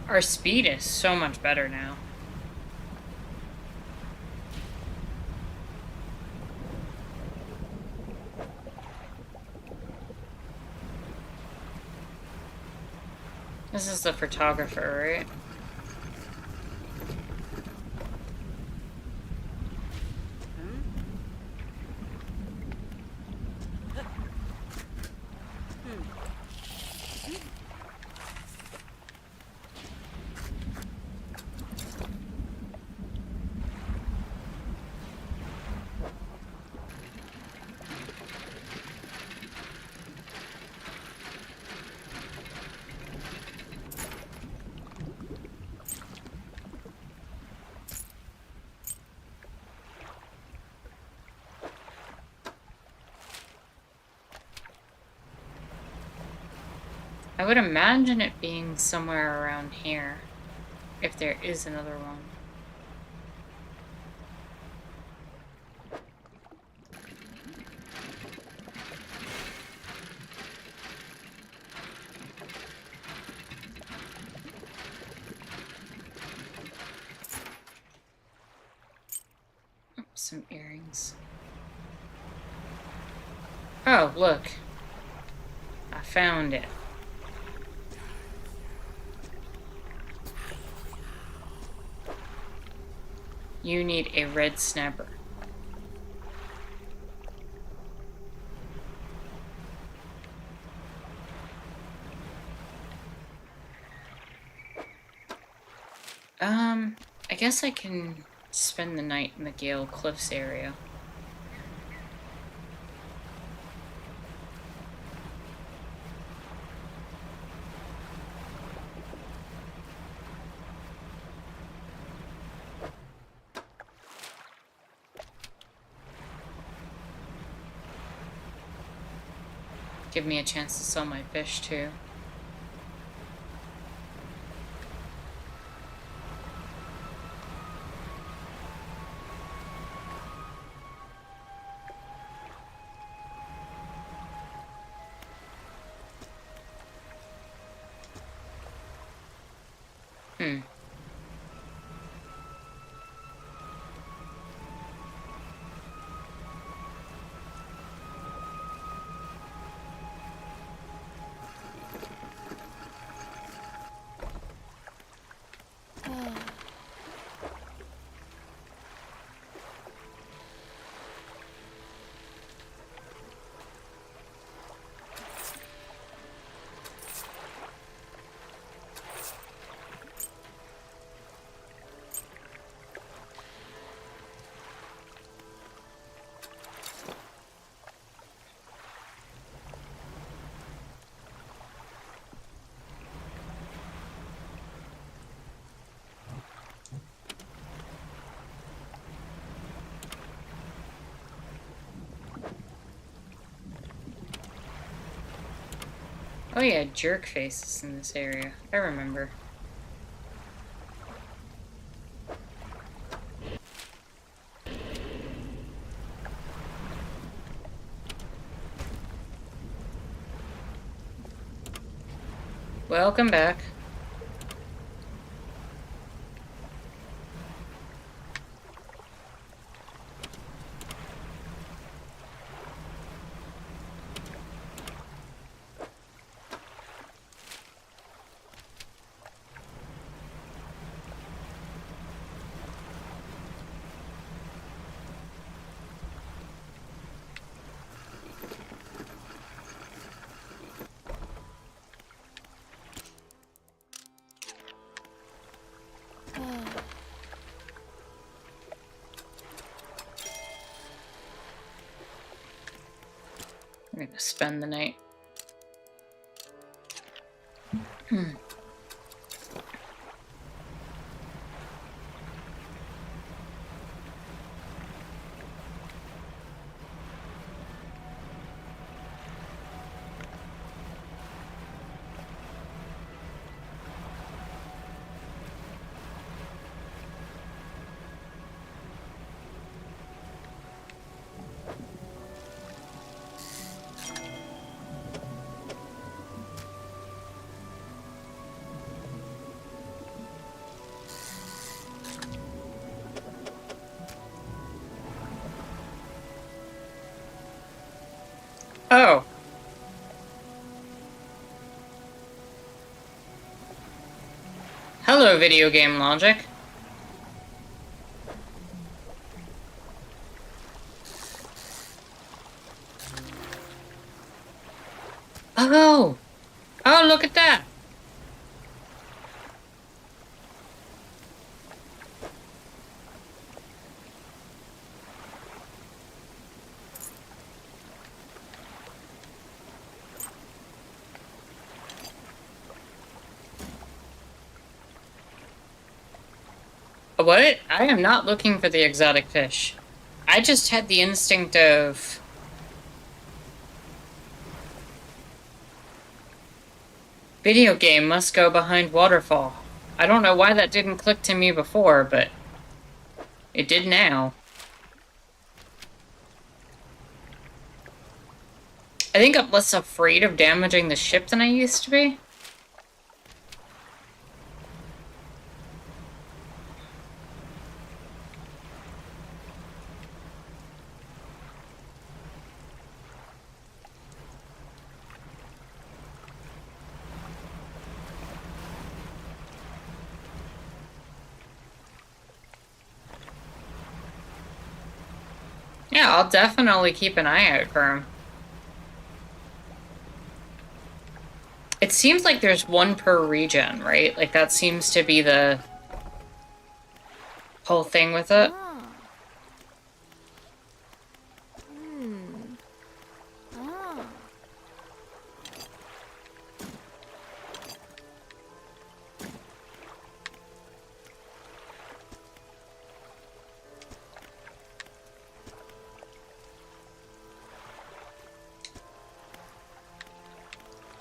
Our speed is so much better now. This is the photographer, right? I would imagine it being somewhere around here, if there is another one. Oh, some earrings. Oh, look. I found it. You need a red snapper. I guess I can spend the night in the Gale Cliffs area. Give me a chance to sell my fish, too. Oh yeah, jerk faces in this area. I remember. Welcome back. I'm gonna spend the night. Oh. Hello, video game logic. Oh! Oh, look at that! What? I am not looking for the exotic fish. I just had the instinct of... Video game must go behind waterfall. I don't know why that didn't click to me before, but... it did now. I think I'm less afraid of damaging the ship than I used to be. Yeah, I'll definitely keep an eye out for him. It seems like there's one per region, right? Like, that seems to be the whole thing with it.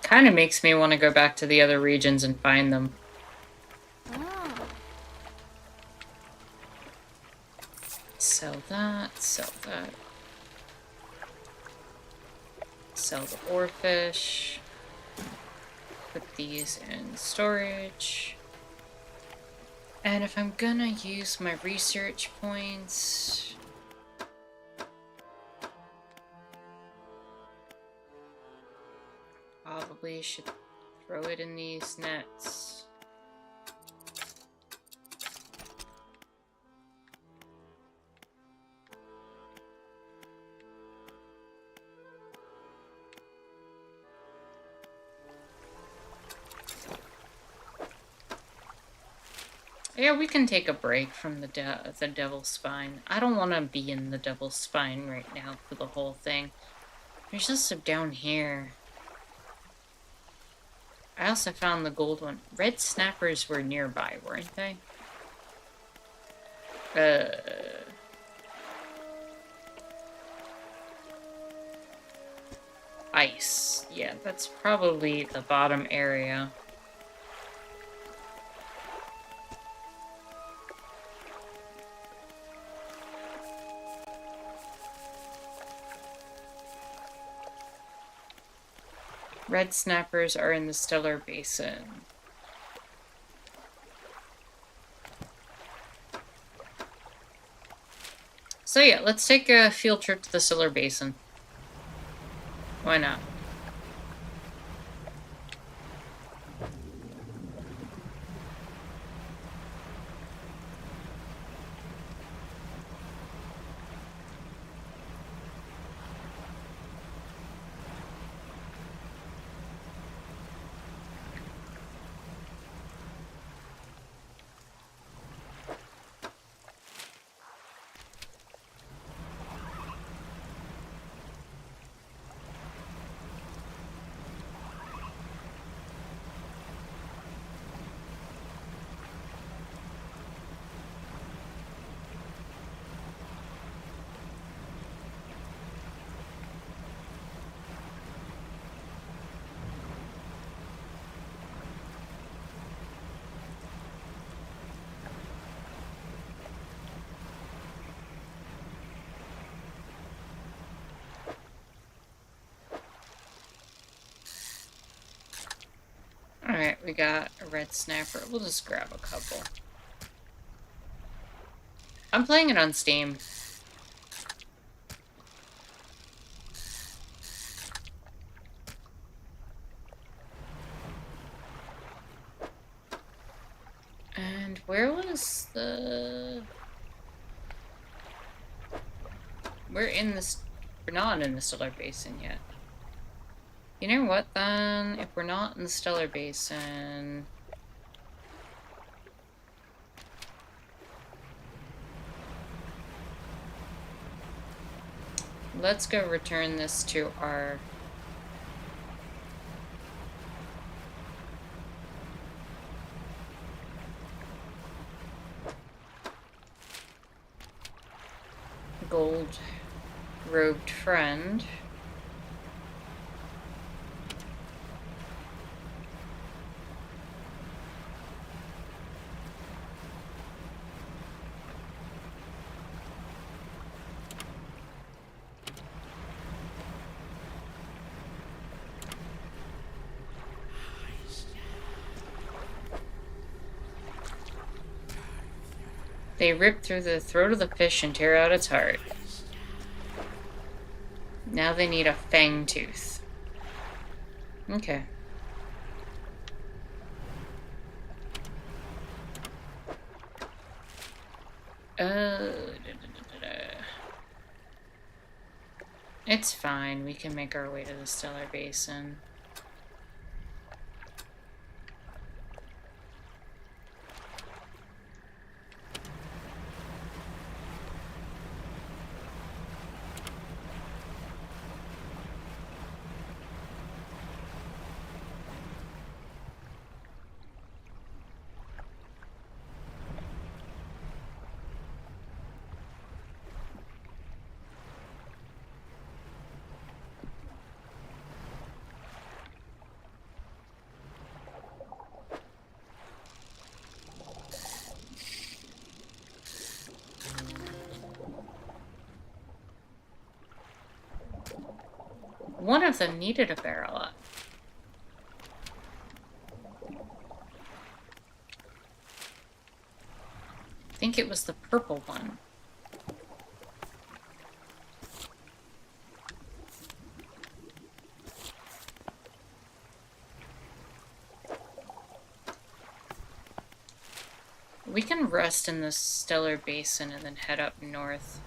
Kind of makes me want to go back to the other regions and find them. Sell that, sell that. Sell the oarfish. Put these in storage. And if I'm gonna use my research points... probably should throw it in these nets. Yeah, we can take a break from the Devil's Spine. I don't want to be in the Devil's Spine right now for the whole thing. There's just some down here. I also found the gold one. Red snappers were nearby, weren't they? Ice. Yeah, that's probably the bottom area. Red snappers are in the Stellar Basin. So yeah, let's take a field trip to the Stellar Basin. Why not? We got a red snapper. We'll just grab a couple. I'm playing it on Steam. And where was the... We're not in the Stellar Basin yet. You know what, then? If we're not in the Stellar Basin... Let's go return this to our... gold-robed friend. They rip through the throat of the fish and tear out its heart. Now they need a fang tooth. Okay. It's fine. We can make our way to the Stellar Basin. One of them needed a barrel up. I think it was the purple one. We can rest in the Stellar Basin and then head up north.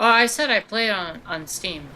Oh, I said I played on Steam.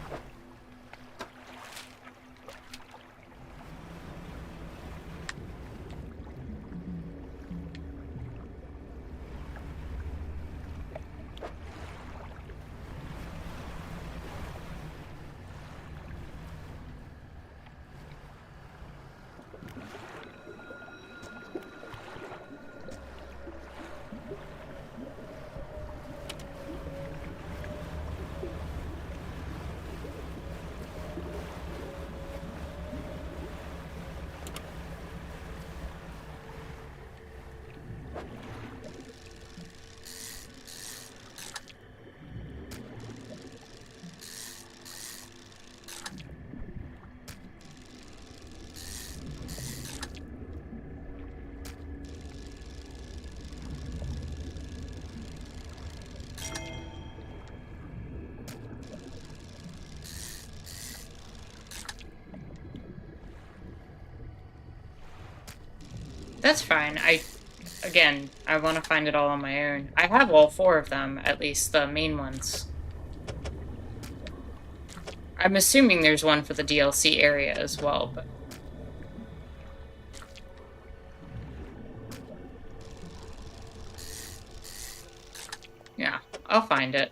That's fine. Again, I want to find it all on my own. I have all 4 of them, at least the main ones. I'm assuming there's one for the DLC area as well, but... yeah, I'll find it.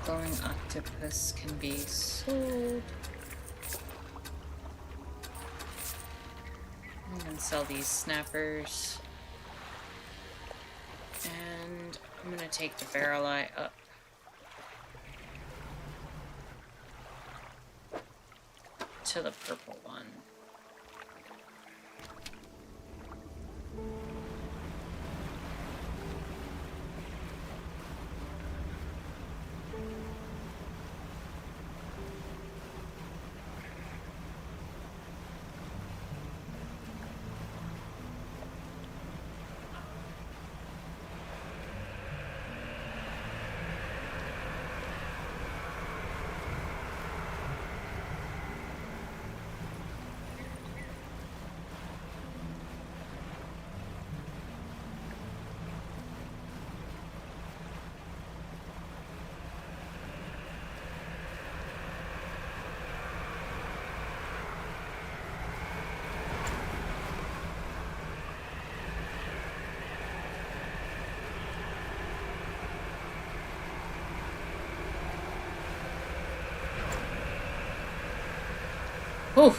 glowing octopus can be sold. I'm gonna sell these snappers. And I'm gonna take the barrel eye up. To the purple one. Whew.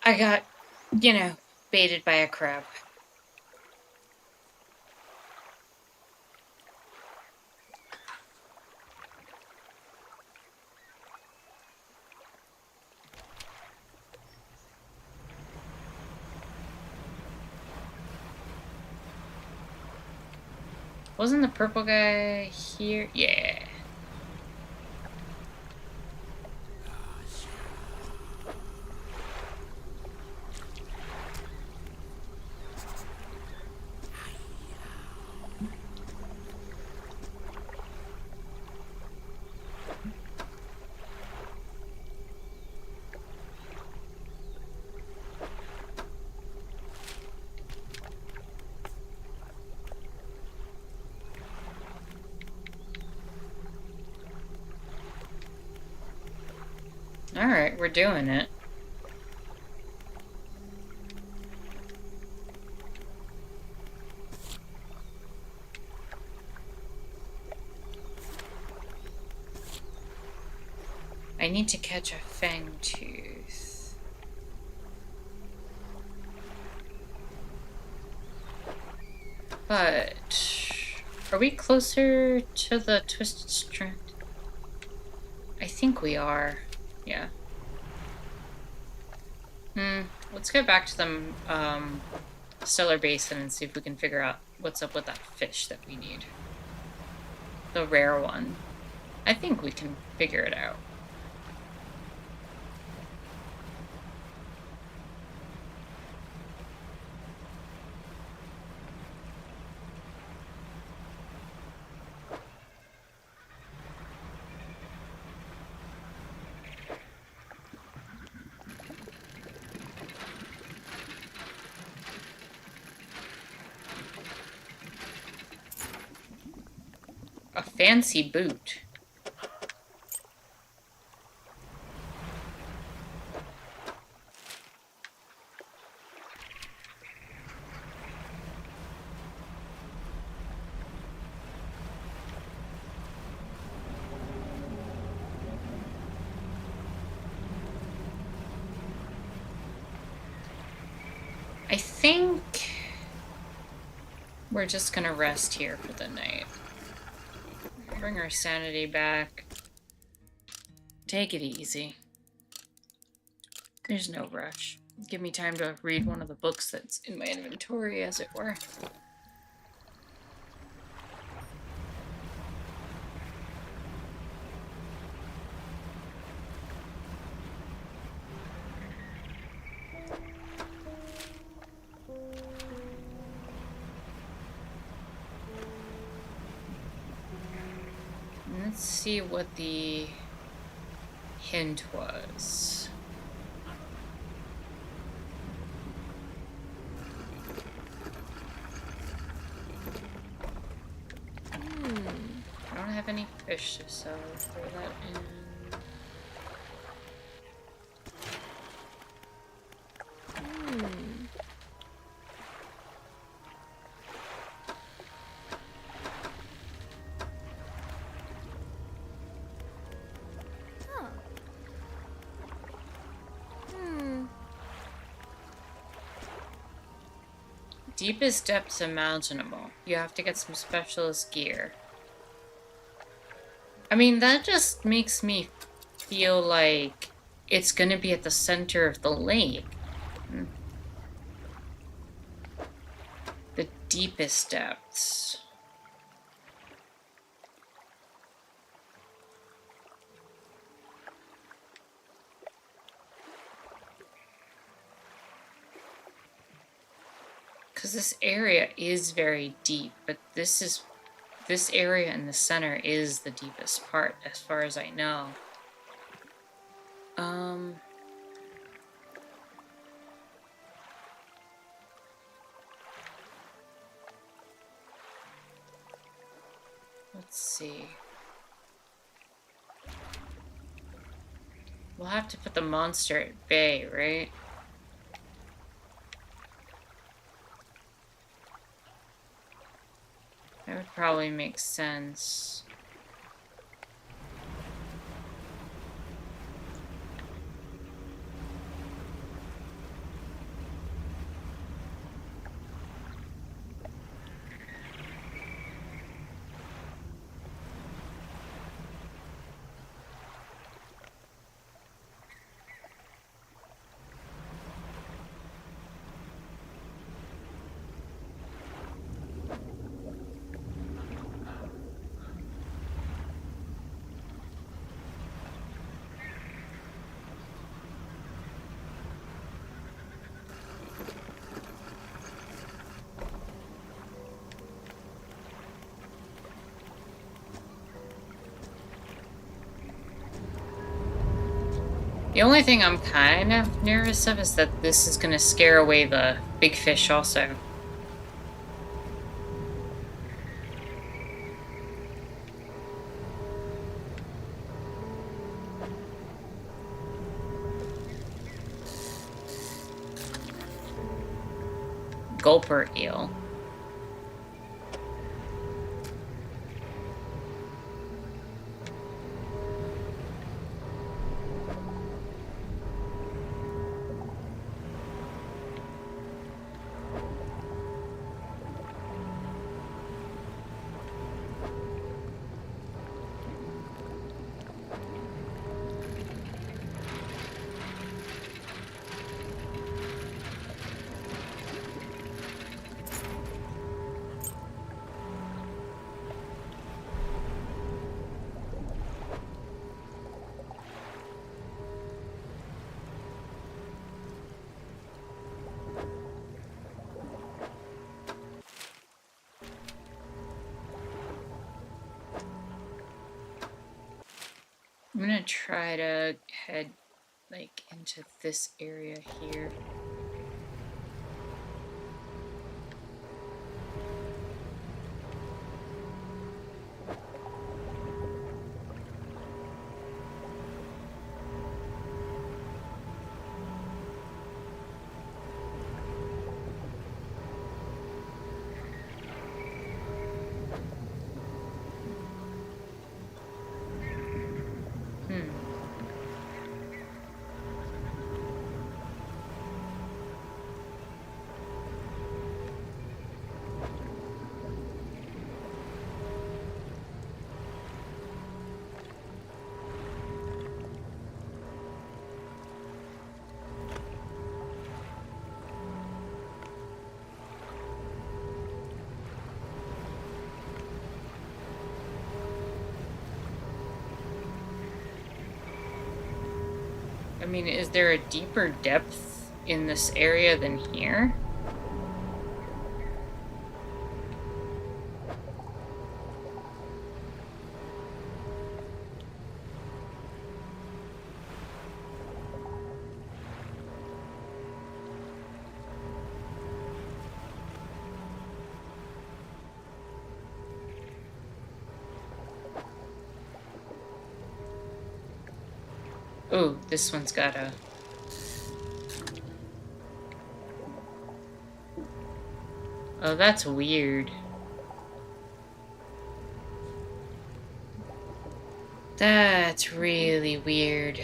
I got, baited by a crab. Wasn't the purple guy here? Yeah. Alright, we're doing it. I need to catch a fangtooth. But are we closer to the Twisted Strand? I think we are. Yeah. Let's go back to the Stellar Basin and see if we can figure out what's up with that fish that we need. The rare one. I think we can figure it out. A fancy boot. I think we're just gonna rest here for the night. Bring our sanity back. Take it easy. There's no rush. Give me time to read one of the books that's in my inventory, as it were. Let's see what the hint was. fish, so throw that in. Deepest depths imaginable. You have to get some specialist gear. I mean, that just makes me feel like it's gonna be at the center of the lake. The deepest depths. Because this area is very deep, but this area in the center is the deepest part, as far as I know. Let's see. We'll have to put the monster at bay, right? That would probably make sense. The only thing I'm kind of nervous of is that this is going to scare away the big fish also. Gulper eel. I'm gonna try to head, like, into this area here. I mean, is there a deeper depth in this area than here? Oh, this one's got a... Oh, that's weird. That's really weird.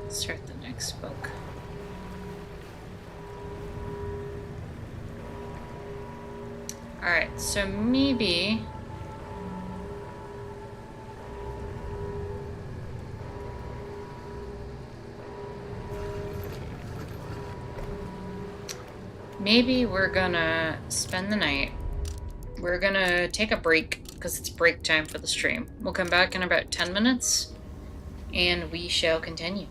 Start the next book. Alright, so maybe... Maybe we're gonna spend the night. We're gonna take a break, because it's break time for the stream. We'll come back in about 10 minutes, and we shall continue.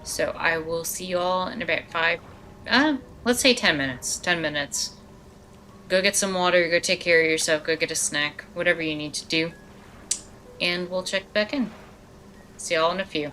So I will see you all in about let's say 10 minutes. 10 minutes. Go get some water, go take care of yourself, go get a snack, whatever you need to do. And we'll check back in. See y'all in a few.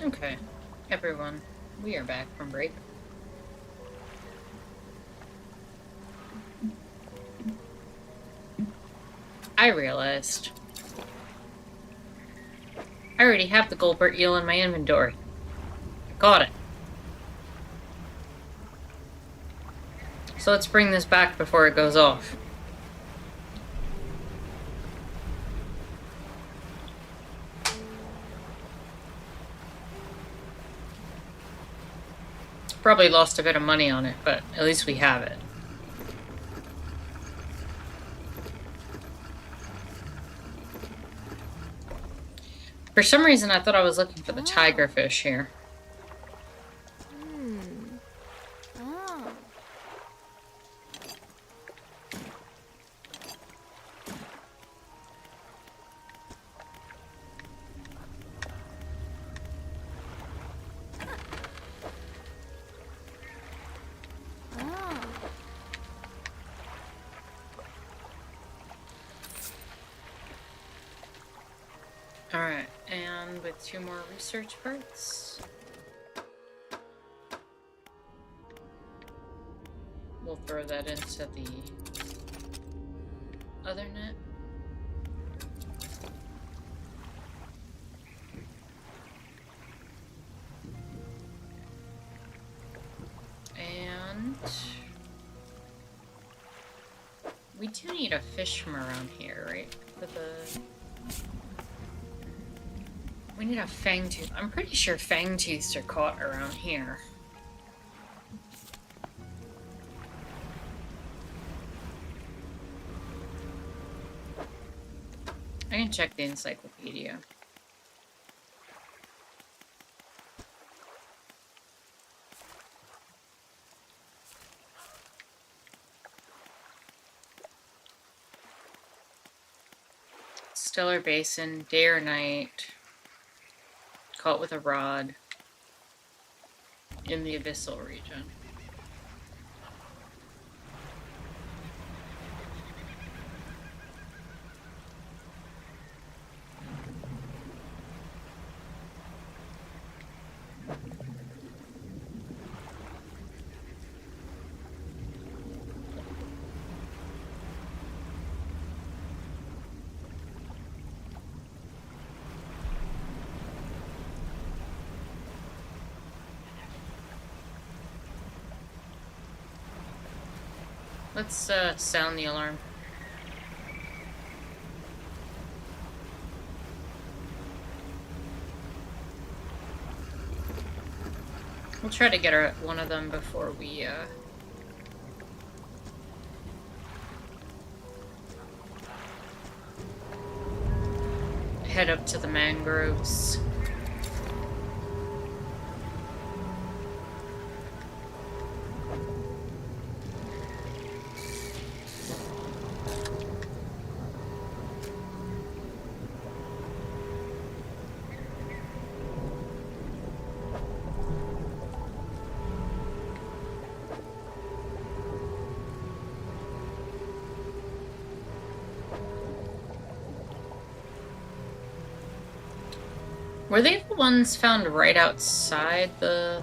Okay, everyone, we are back from break. I realized I already have the Goldbert eel in my inventory. I got it. So let's bring this back before it goes off. Probably lost a bit of money on it, but at least we have it. For some reason, I thought I was looking for the tigerfish here. Alright, and with 2 more research parts, we'll throw that into the other net. And we do need a fish from around here, right? For the... We need a fangtooth. I'm pretty sure fangtooths are caught around here. I can check the encyclopedia. Stellar Basin, day or night. Caught with a rod. In the abyssal region. Let's sound the alarm. We'll try to get one of them before we head up to the mangroves. Were they the ones found right outside the...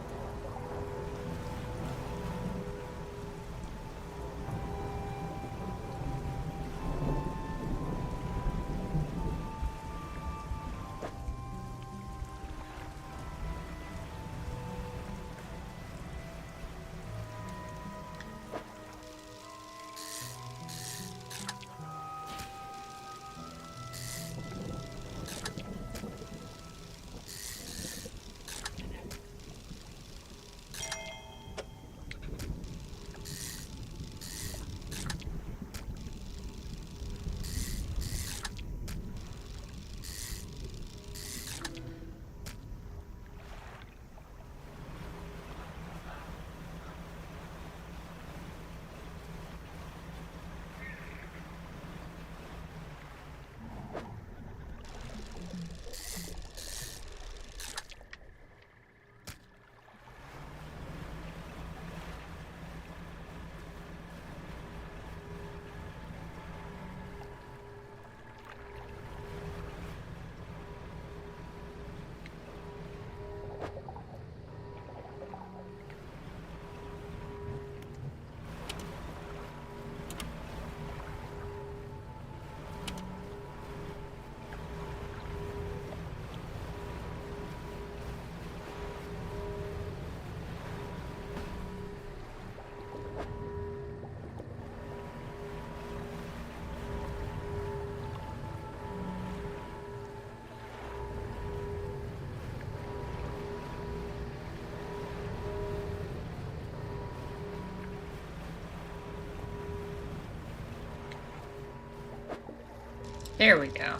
There we go.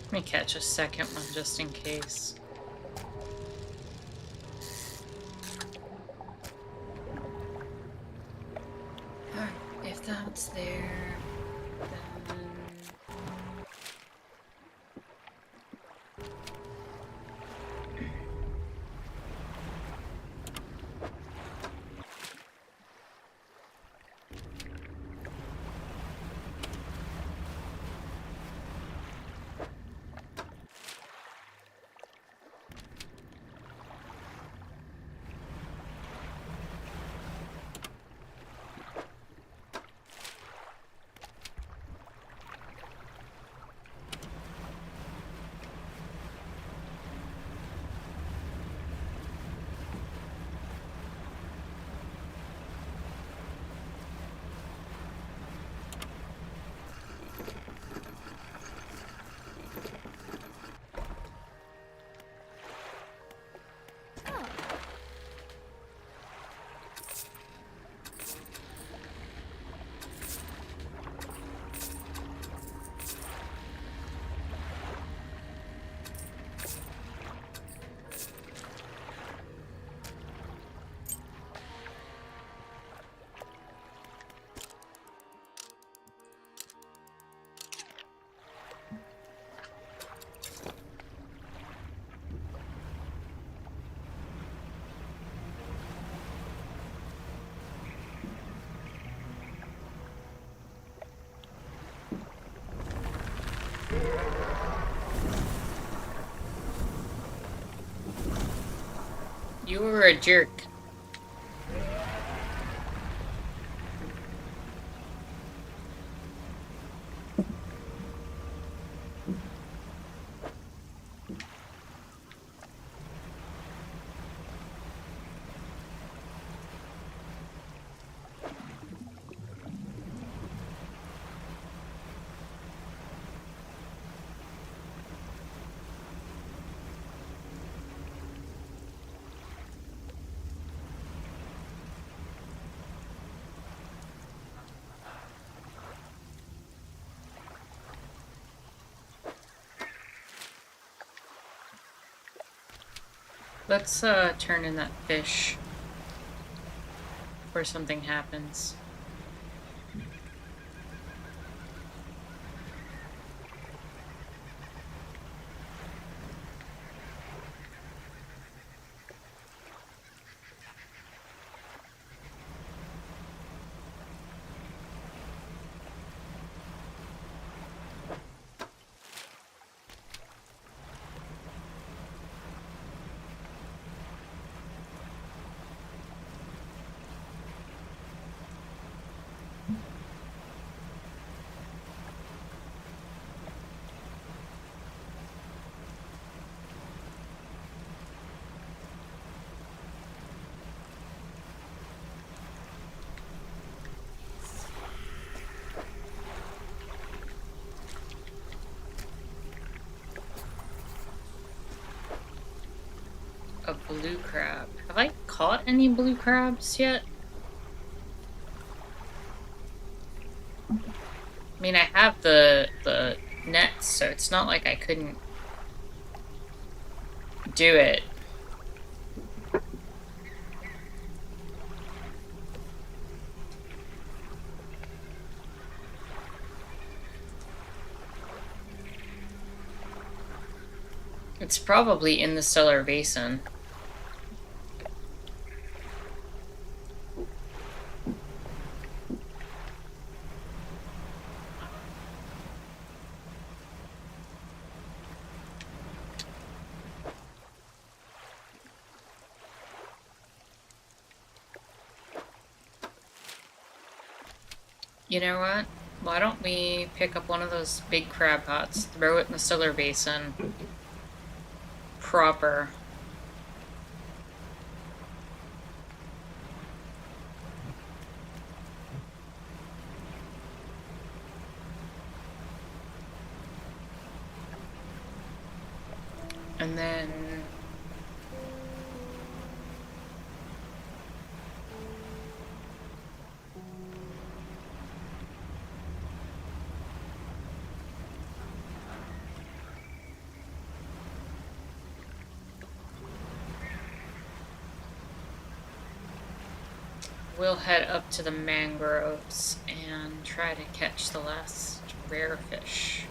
Let me catch a second one just in case. Alright, if that's there, then... You were a jerk. Let's turn in that fish before something happens. A blue crab. Have I caught any blue crabs yet? I mean, I have the nets, so it's not like I couldn't do it. It's probably in the stellar basin. You know what? Why don't we pick up one of those big crab pots, throw it in the stellar basin proper. And then we'll head up to the mangroves and try to catch the last rare fish.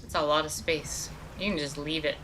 It's a lot of space. You can just leave it.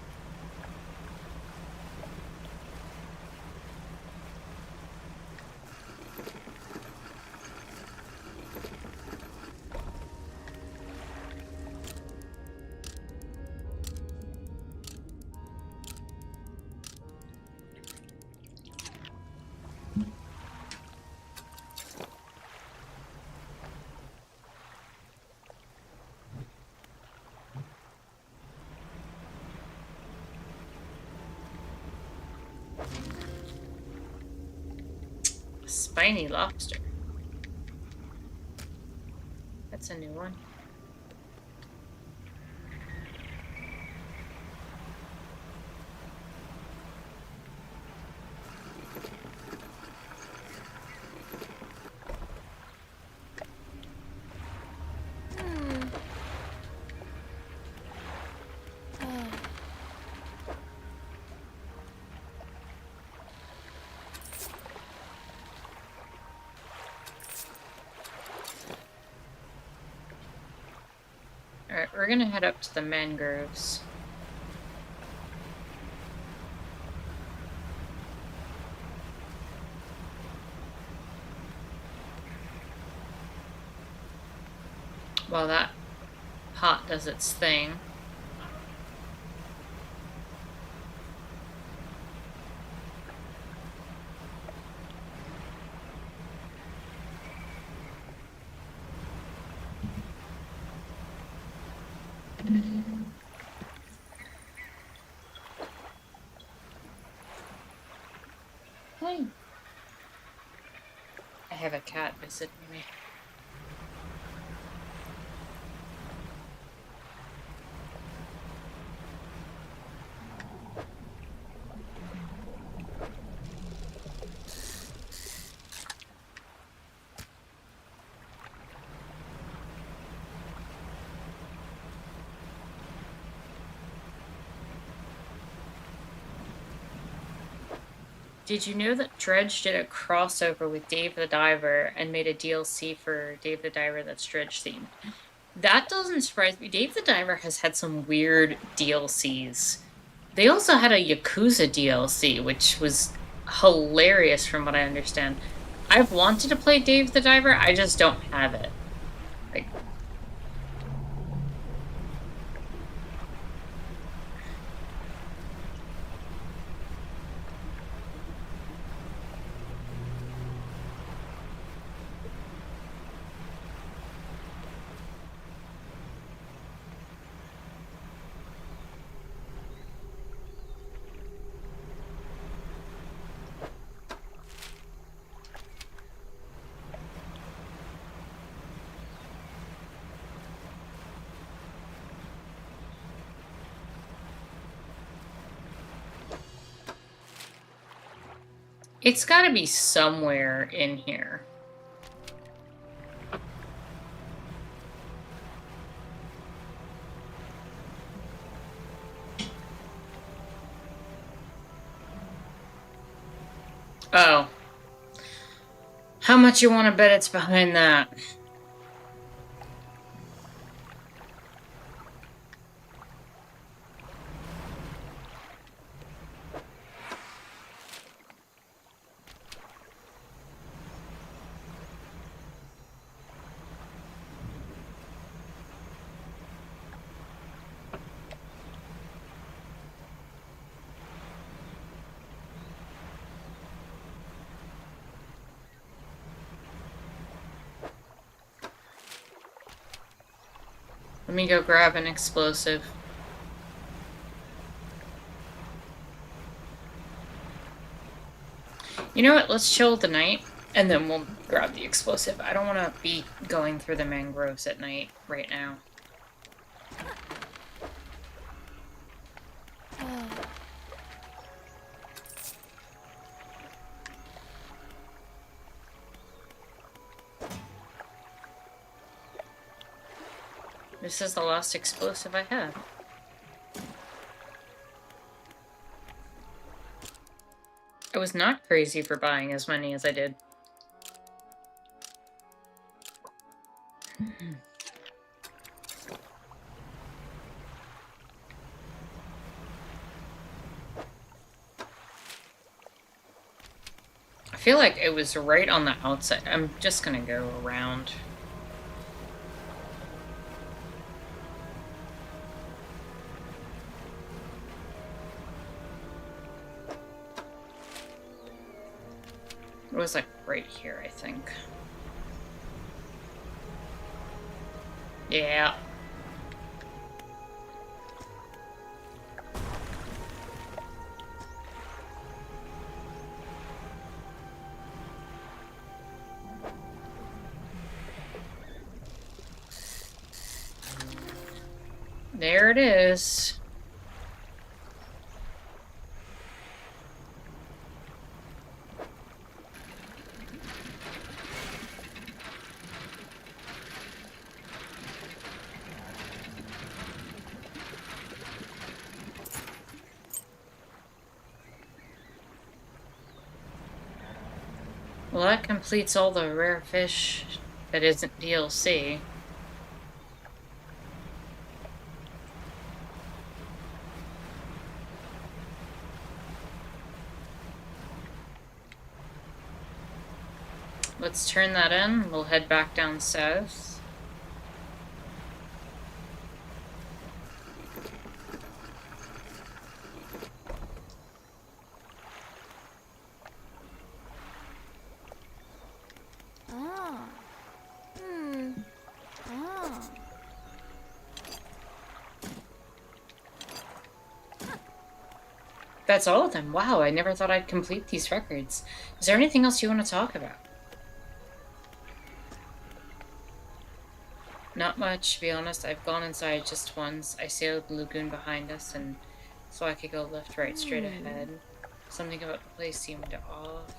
Spiny lobster. That's a new one. Alright, we're gonna head up to the mangroves. While that pot does its thing. Hey. I have a cat visiting me. Did you know that Dredge did a crossover with Dave the Diver and made a DLC for Dave the Diver that's Dredge themed? That doesn't surprise me. Dave the Diver has had some weird DLCs. They also had a Yakuza DLC, which was hilarious from what I understand. I've wanted to play Dave the Diver, I just don't have it. Like, it's gotta be somewhere in here. Oh. How much you want to bet it's behind that? Let me go grab an explosive. You know what? Let's chill the night, and then we'll grab the explosive. I don't want to be going through the mangroves at night right now. This is the last explosive I have. I was not crazy for buying as many as I did. I feel like it was right on the outside. I'm just gonna go around. It was like right here, I think. Yeah. There it is. Well, that completes all the rare fish that isn't DLC. Let's turn that in. We'll head back down south. That's all of them. Wow, I never thought I'd complete these records. Is there anything else you want to talk about? Not much, to be honest. I've gone inside just once. I sailed the lagoon behind us, and so I could go left, right, straight ahead. Something about the place seemed off.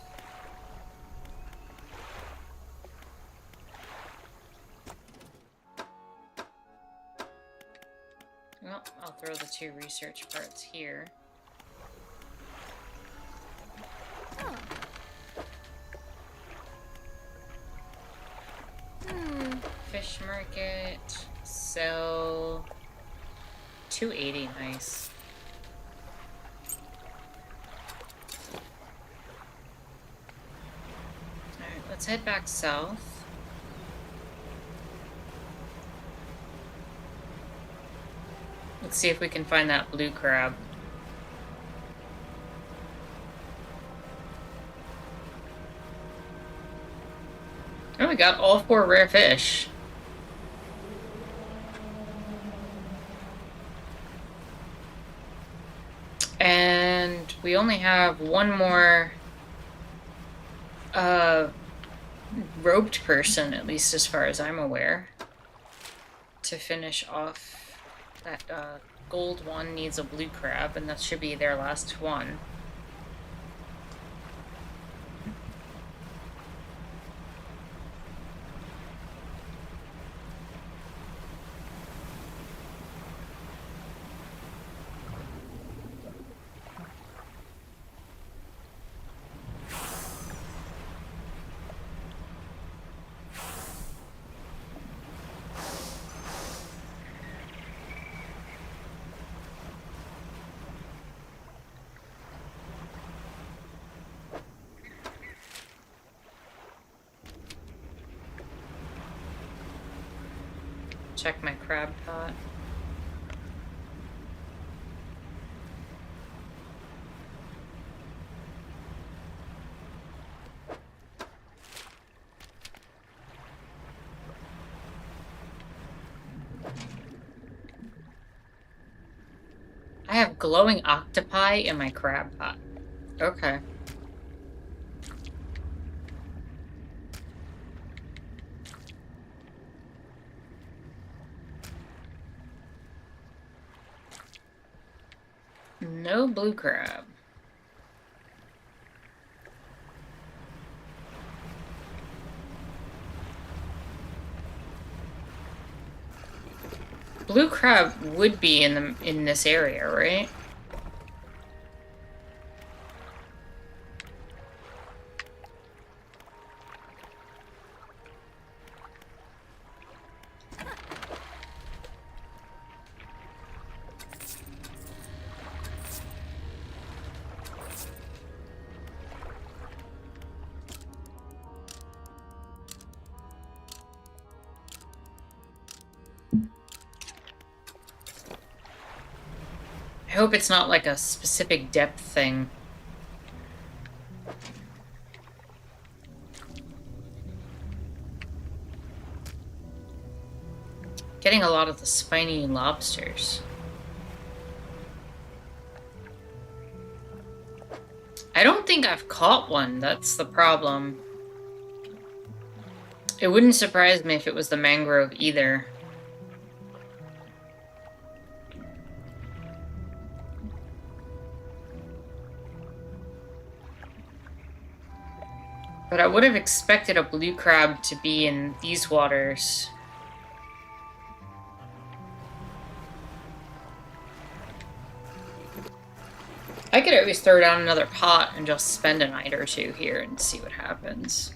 Well, I'll throw the 2 research parts here. Fish market, sell 280, nice. Alright, let's head back south. Let's see if we can find that blue crab. Oh, we got all 4 rare fish. And we only have one more roped person, at least as far as I'm aware, to finish off. That gold one needs a blue crab, and that should be their last one. Check my crab pot. have glowing octopi in my crab pot. Okay. No blue crab. Blue crab would be in this area, right? I hope it's not like a specific depth thing. Getting a lot of the spiny lobsters. I don't think I've caught one, that's the problem. It wouldn't surprise me if it was the mangrove either. But I would have expected a blue crab to be in these waters. I could always throw down another pot and just spend a night or two here and see what happens.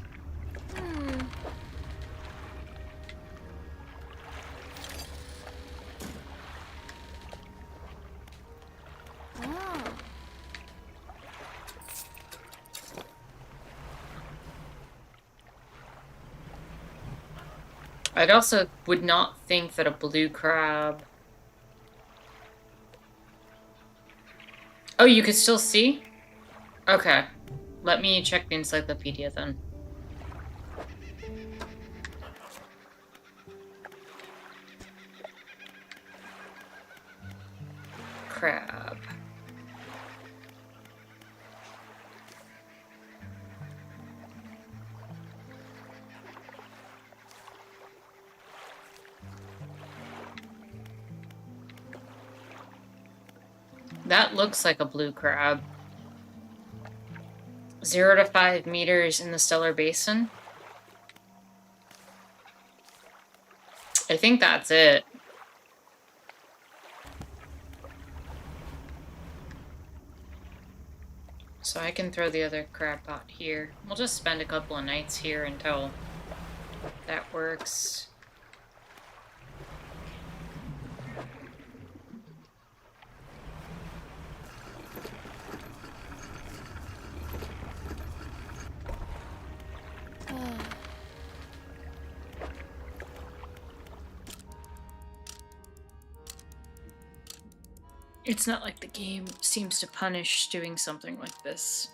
I also would not think that a blue crab... Oh, you could still see? Okay. Let me check the encyclopedia then. Crab. That looks like a blue crab. 0 to 5 meters in the stellar basin. I think that's it. So I can throw the other crab pot here. We'll just spend a couple of nights here until that works. It's not like the game seems to punish doing something like this.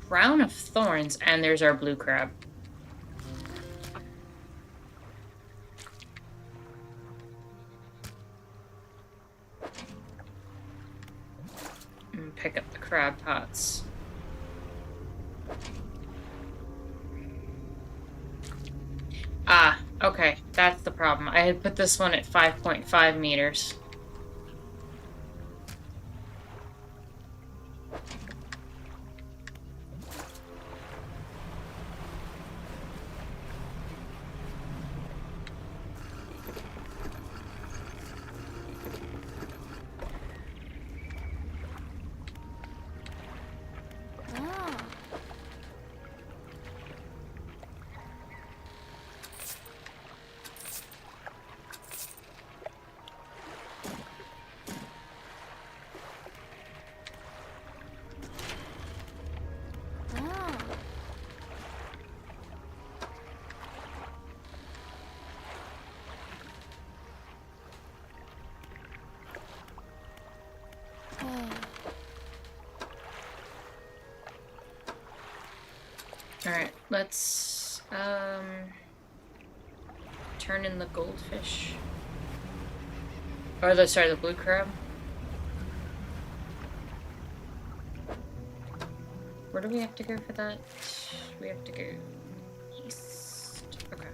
Crown of Thorns, and there's our blue crab. Pick up the crab pots. Ah, okay, that's the problem. I had put this one at 5.5 meters. Alright, let's, turn in the goldfish. Or the blue crab. Where do we have to go for that? We have to go east. Okay.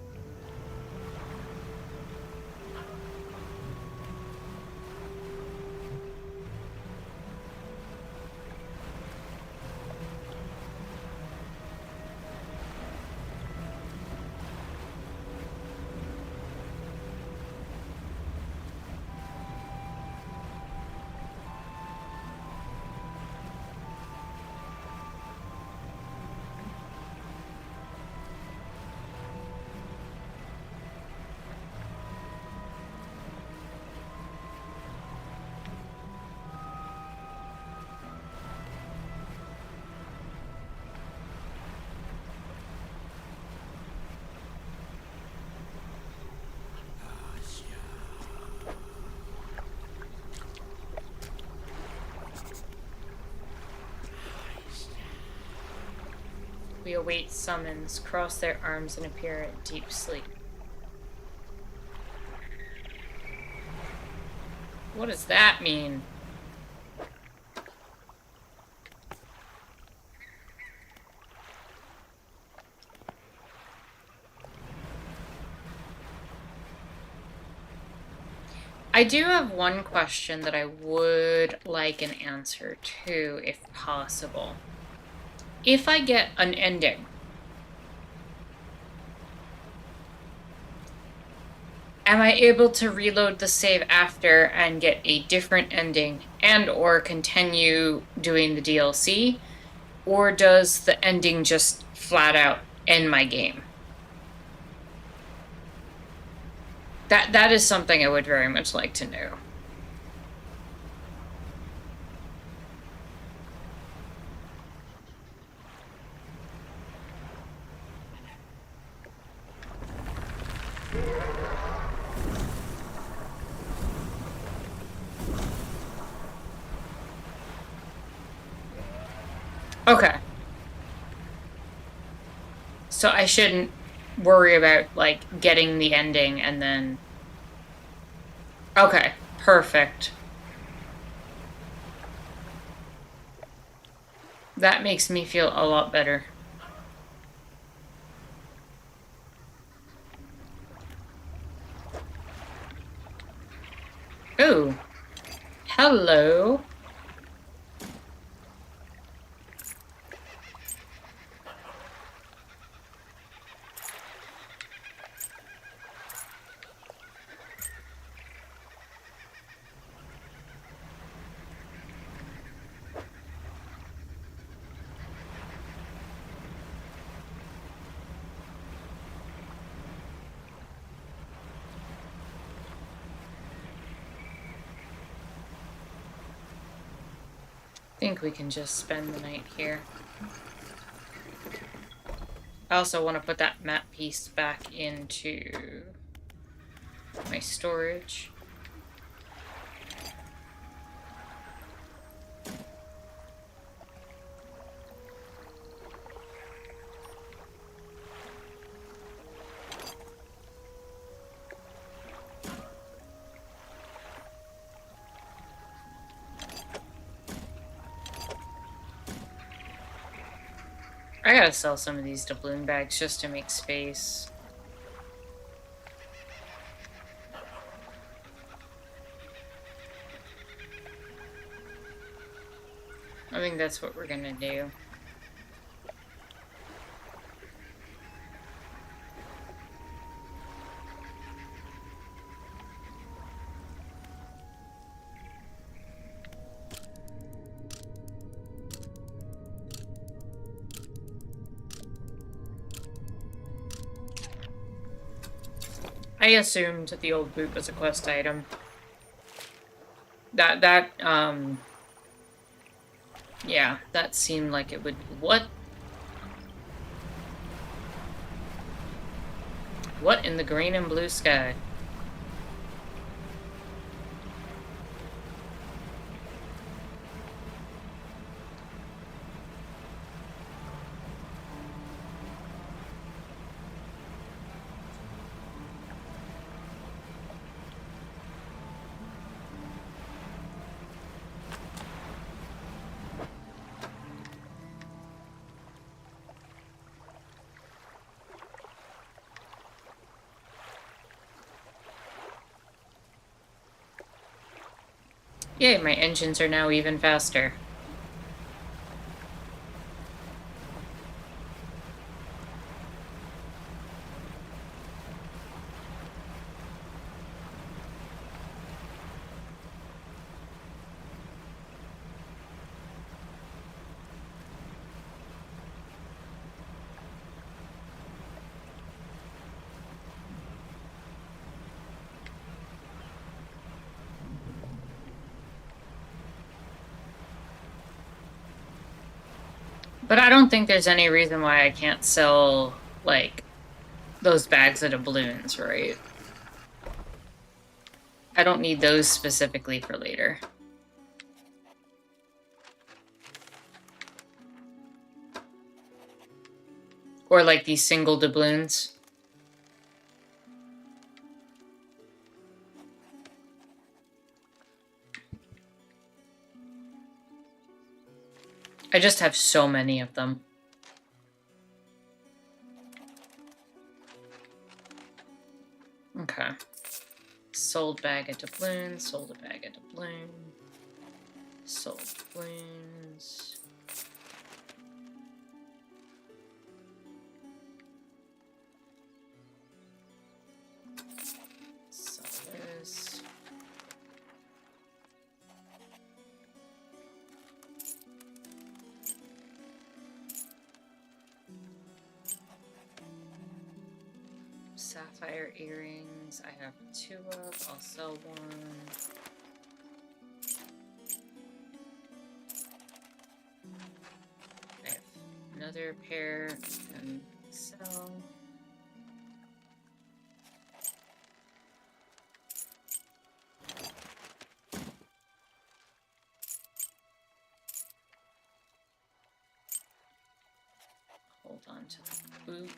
We await summons, cross their arms, and appear in deep sleep. What does that mean? I do have one question that I would like an answer to, if possible. If I get an ending, am I able to reload the save after and get a different ending and or continue doing the DLC? Or does the ending just flat out end my game? That is something I would very much like to know. Okay. So I shouldn't worry about, like, getting the ending and then... Okay, perfect. That makes me feel a lot better. Ooh. Hello. I think we can just spend the night here. I also want to put that map piece back into my storage. I gotta sell some of these doubloon bags just to make space. I think that's what we're gonna do. I assumed that the old boot was a quest item. Yeah, that seemed like it would... What? What in the green and blue sky? Yay, my engines are now even faster. But I don't think there's any reason why I can't sell, like, those bags of doubloons, right? I don't need those specifically for later. Or, like, these single doubloons. I just have so many of them. Okay. Sold bag of doubloons, sold a bag of doubloons, sold doubloons. Sell this. Sapphire earrings, I have 2 of, I'll sell 1. I have another pair and sell. Hold on to the boot.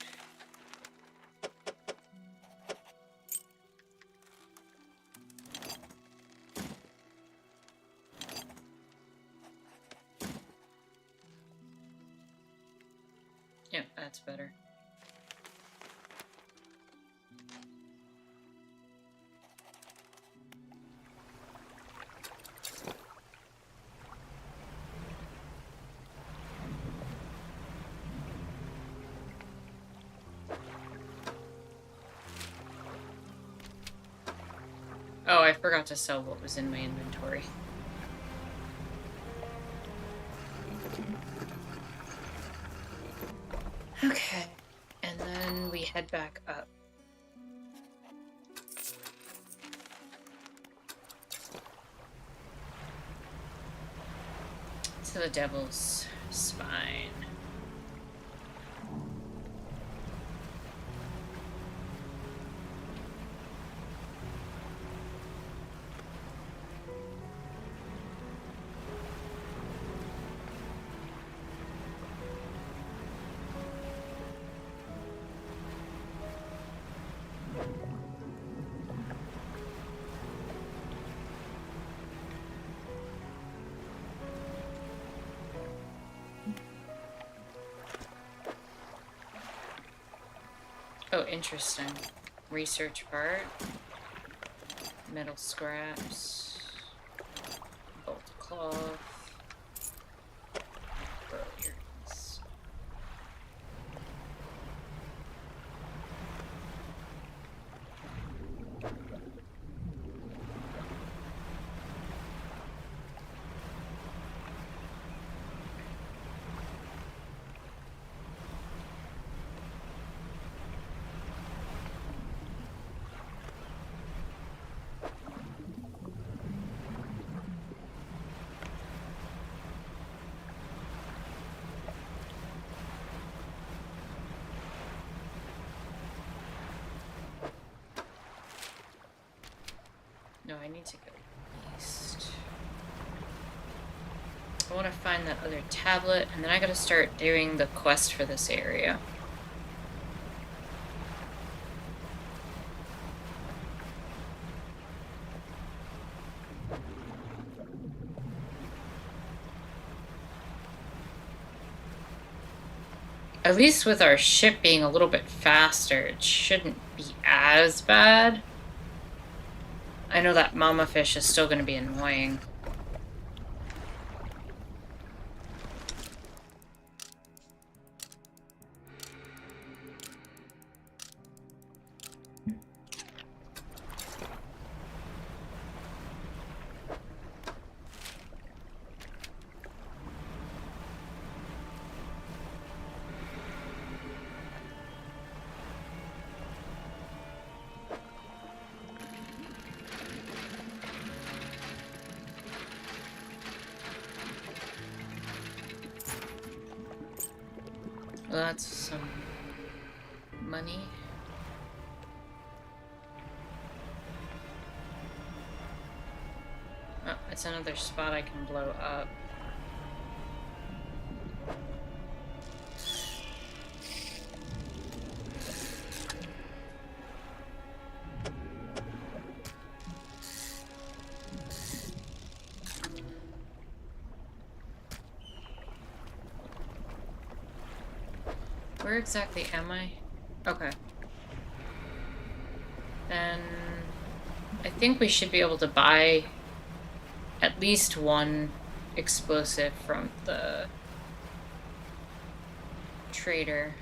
Yep, that's better. Oh, I forgot to sell what was in my inventory. Okay, and then we head back up. To the Devil's Spine. Oh, interesting. Research part. Metal scraps. Bolt cloth. Pearl earrings. No, I need to go east. I want to find that other tablet, and then I gotta start doing the quest for this area. At least with our ship being a little bit faster, it shouldn't be as bad. I know that mama fish is still going to be annoying. That's some money. Oh, it's another spot I can blow up. Where exactly am I? Okay. Then I think we should be able to buy at least one explosive from the trader.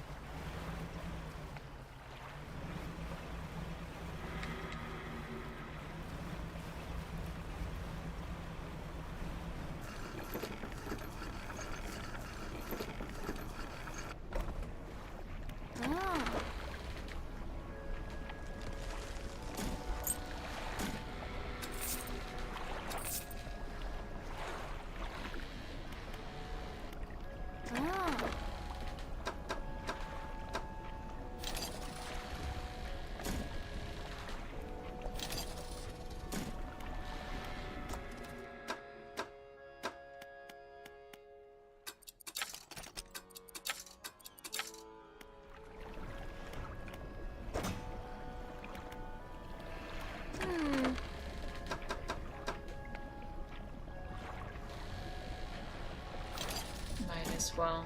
Might as well.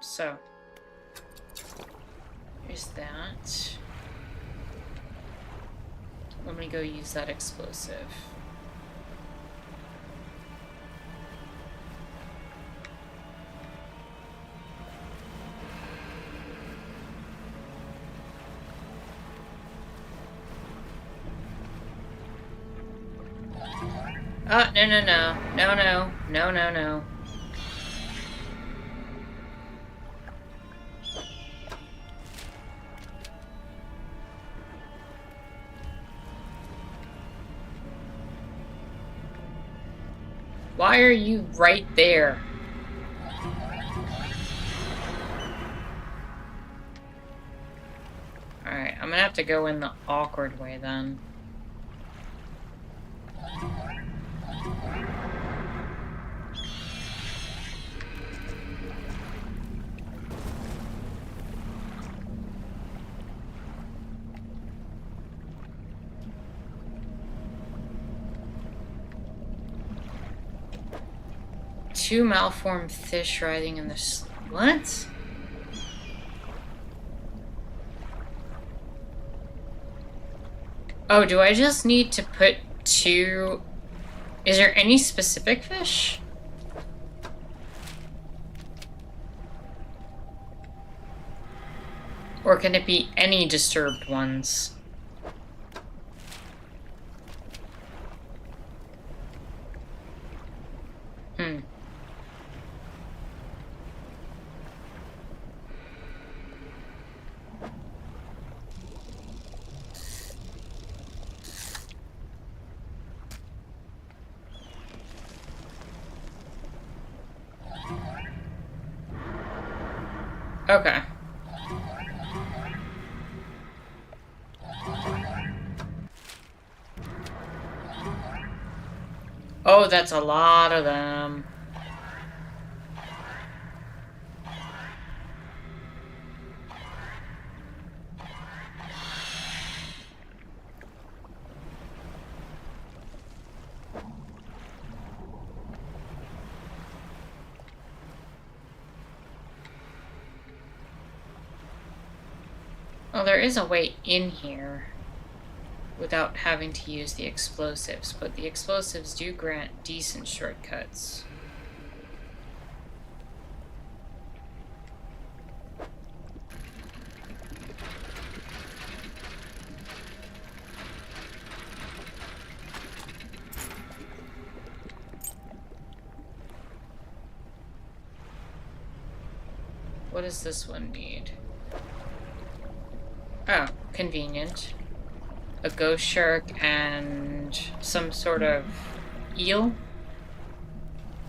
So, here's that. Let me go use that explosive. Oh, no, no, no. No, no. No, no, no. Why are you right there? Alright, I'm gonna have to go in the awkward way then. Two malformed fish riding in the... What? Oh, do I just need to put two... Is there any specific fish? Or can it be any disturbed ones? Hmm. Okay. Oh, that's a lot of them. Well, there is a way in here without having to use the explosives, but the explosives do grant decent shortcuts. What does this one need? Oh, convenient. A ghost shark and some sort of eel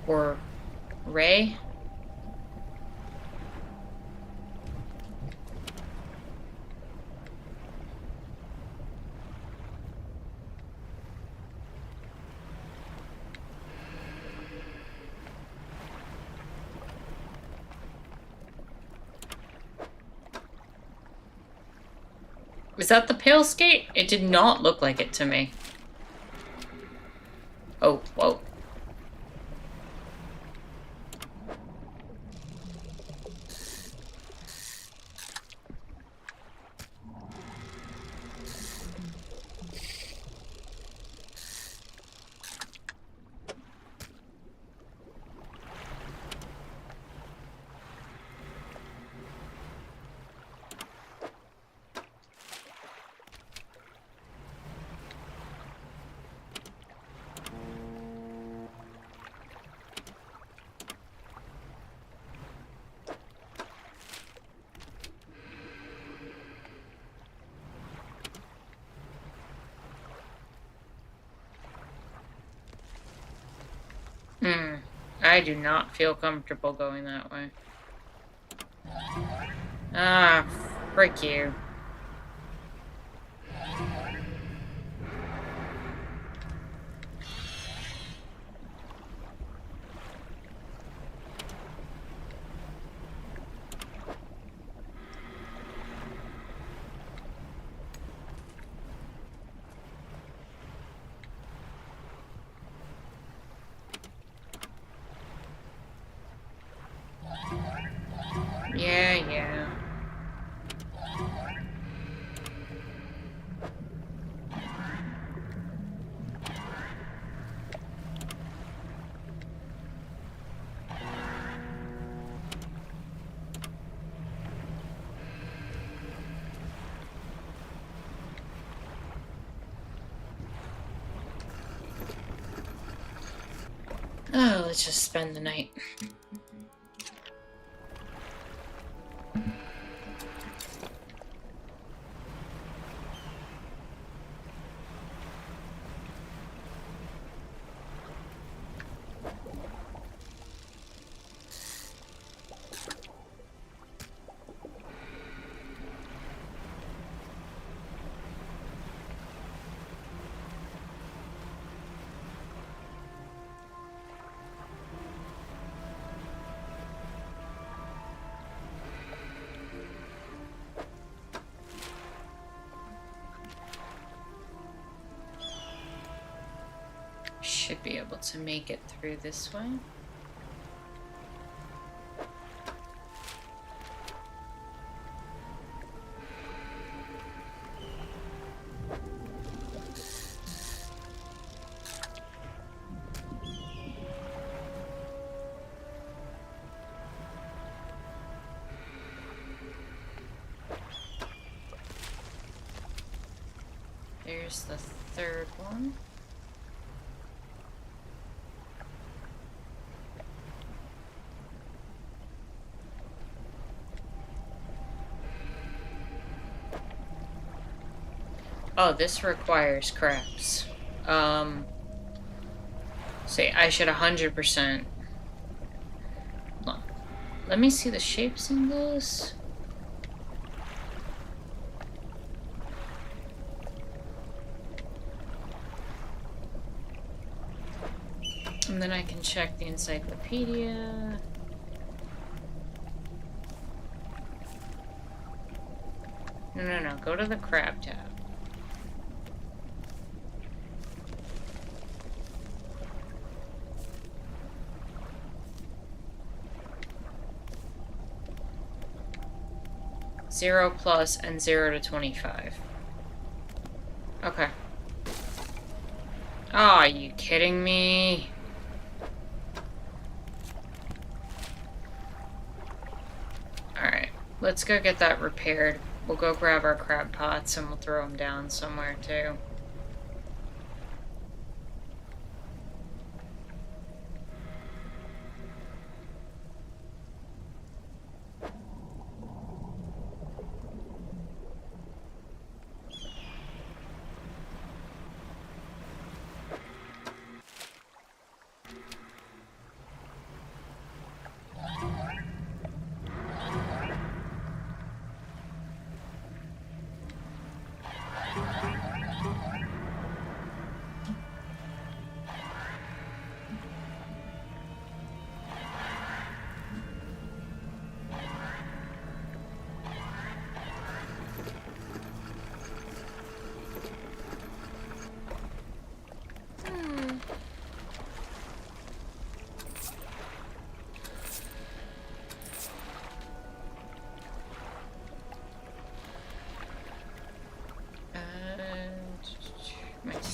or ray. Is that the pale skate? It did not look like it to me. Oh, whoa. I do not feel comfortable going that way. Ah, frick you. Yeah. Oh, let's just spend the night. Should be able to make it through this way. There's the third one. Oh, this requires crabs. Say I should 100%. Let me see the shapes in this. And then I can check the encyclopedia. No. Go to the crab tab. Zero plus and 0 to 25. Okay. Oh, are you kidding me? Alright, let's go get that repaired. We'll go grab our crab pots and we'll throw them down somewhere too.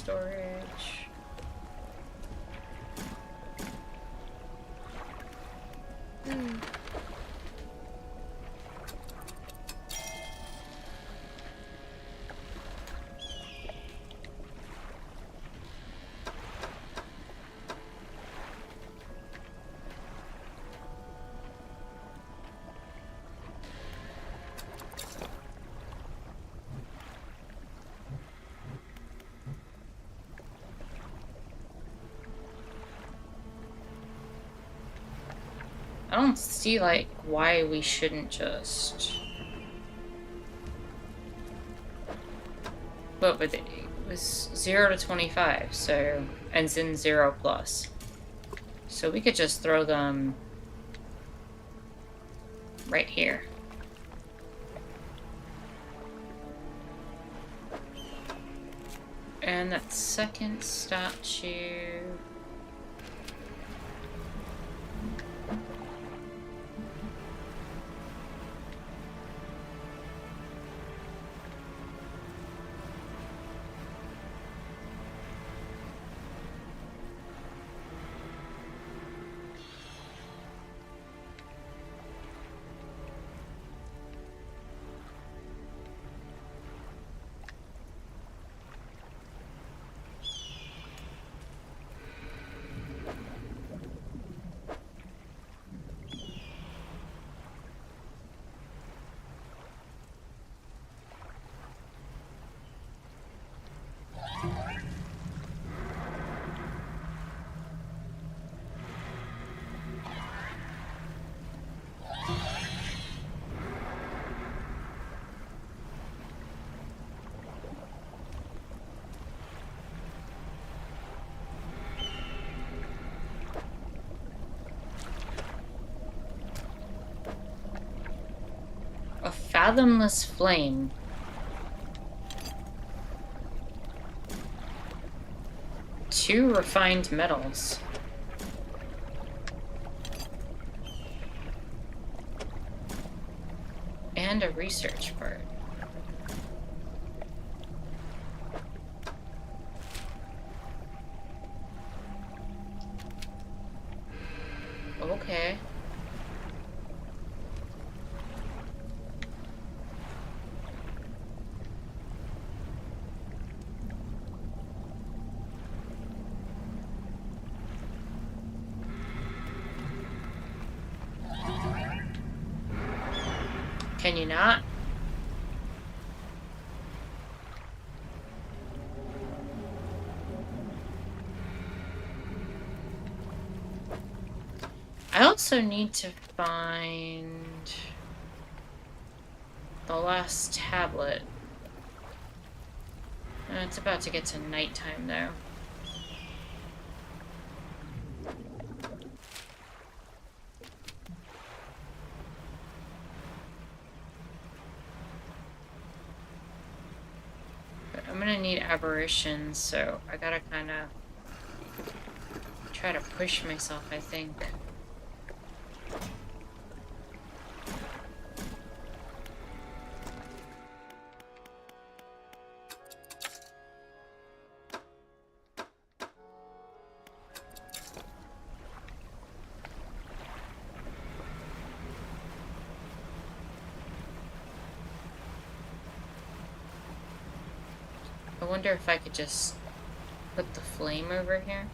storage. I don't see, like, why we shouldn't just... But it was 0 to 25, so... And then 0 plus. So we could just throw them... right here. And that second statue... A fathomless flame. Two refined metals. And a research part. Okay. Can you not? I also need to find the last tablet. It's about to get to nighttime though. I'm gonna need aberrations, so I gotta kind of try to push myself, I think. I wonder if I could just put the flame over here.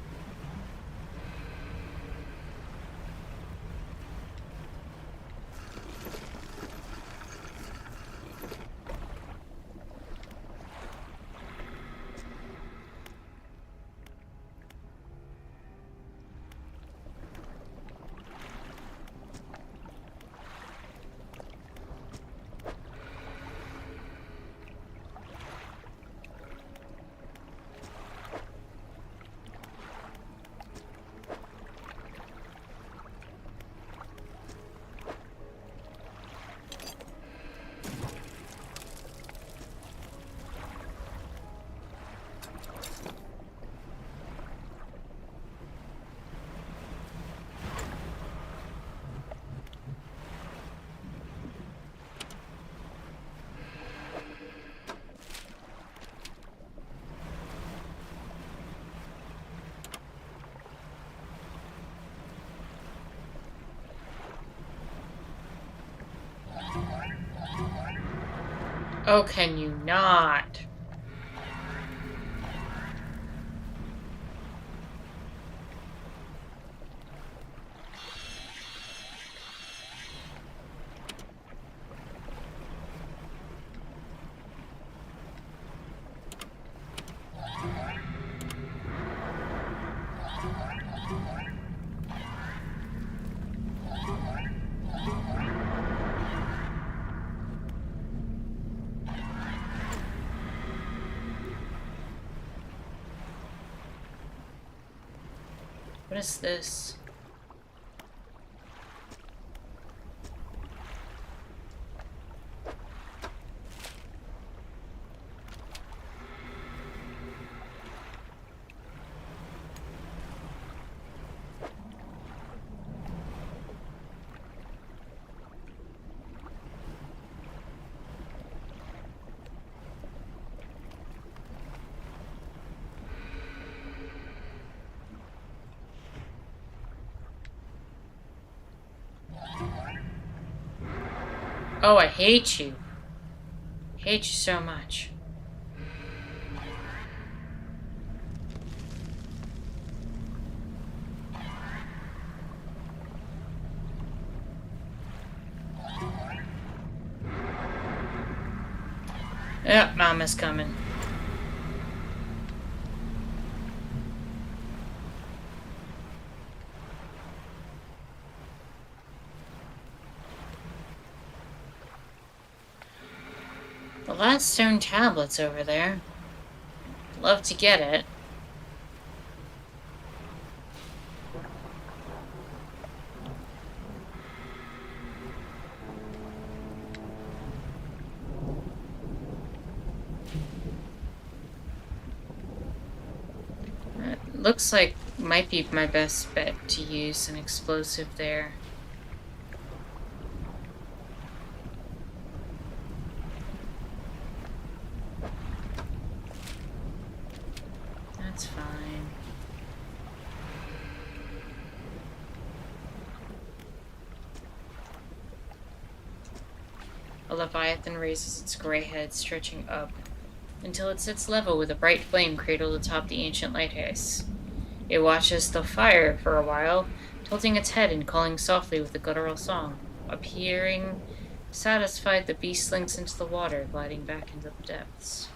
Oh, can you not? What is this? Oh, I hate you. Hate you so much. Yep, Mama's coming. The last stone tablet's over there. Love to get it. Looks like might be my best bet to use an explosive there. That's fine. A leviathan raises its gray head, stretching up, until it sits level with a bright flame cradled atop the ancient lighthouse. It watches the fire for a while, tilting its head and calling softly with a guttural song. Appearing satisfied, the beast slinks into the water, gliding back into the depths.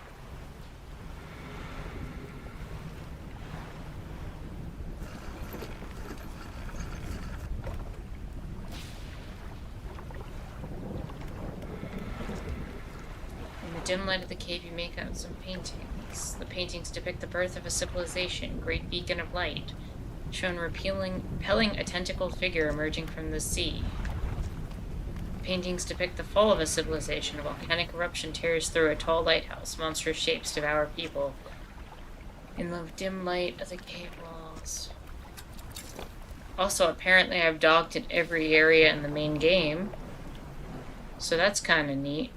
In the dim light of the cave, you make out some paintings. The paintings depict the birth of a civilization, great beacon of light, shown repelling a tentacled figure emerging from the sea. The paintings depict the fall of a civilization. A volcanic eruption tears through a tall lighthouse. Monstrous shapes devour people in the dim light of the cave walls. Also, apparently I've docked at every area in the main game, so that's kind of neat.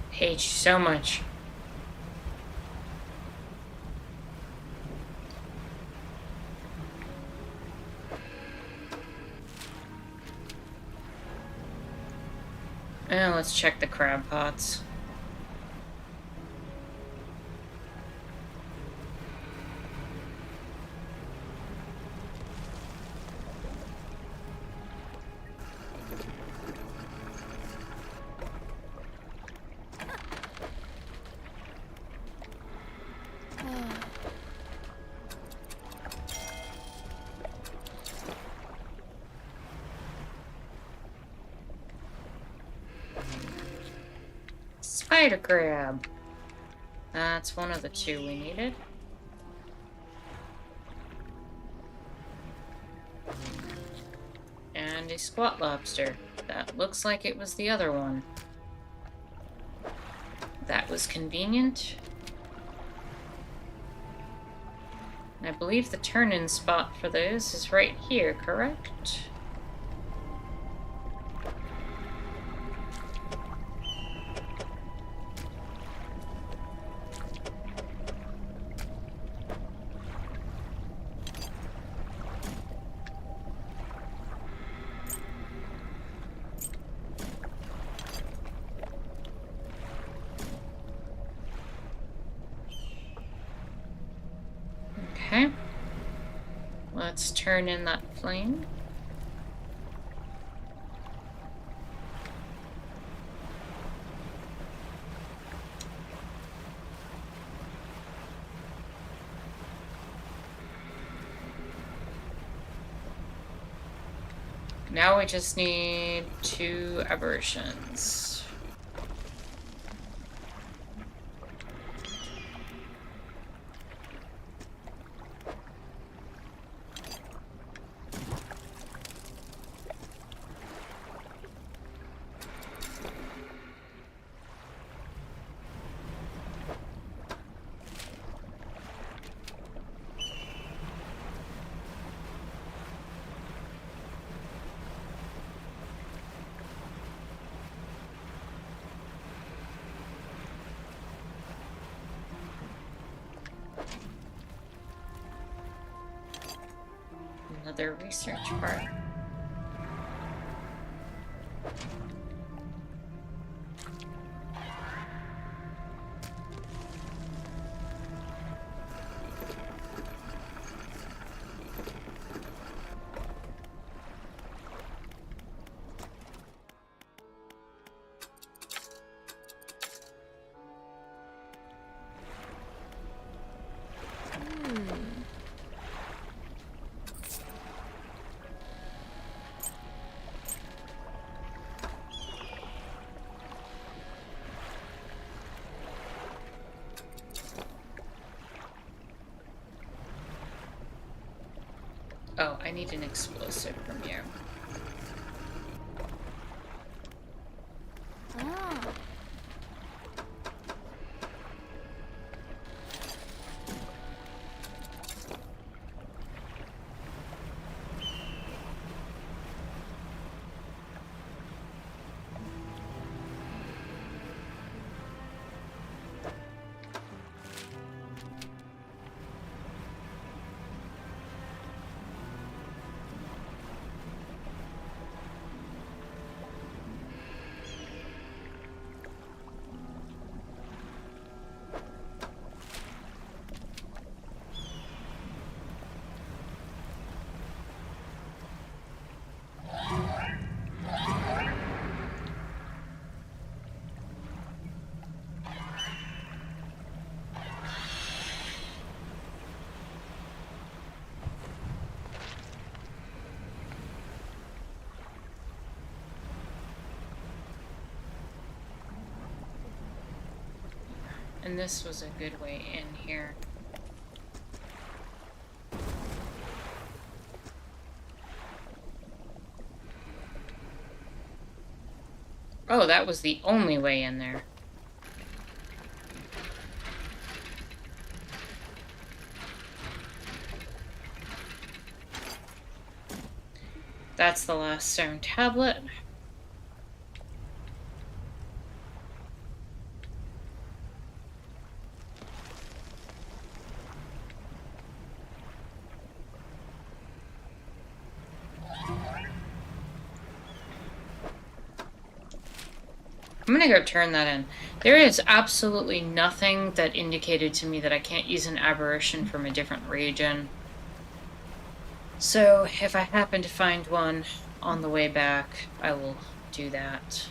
Hate you so much. Now let's check the crab pots. Spider crab. That's one of the two we needed. And a squat lobster. That looks like it was the other one. That was convenient. And I believe the turn-in spot for those is right here, correct? Okay. Let's turn in that flame. Now we just need 2 aberrations. Another research part. Oh, I need an explosive from you. Oh. And this was a good way in here. Oh, that was the only way in there. That's the last stone tablet. I'm gonna go turn that in. There is absolutely nothing that indicated to me that I can't use an aberration from a different region. So if I happen to find one on the way back, I will do that.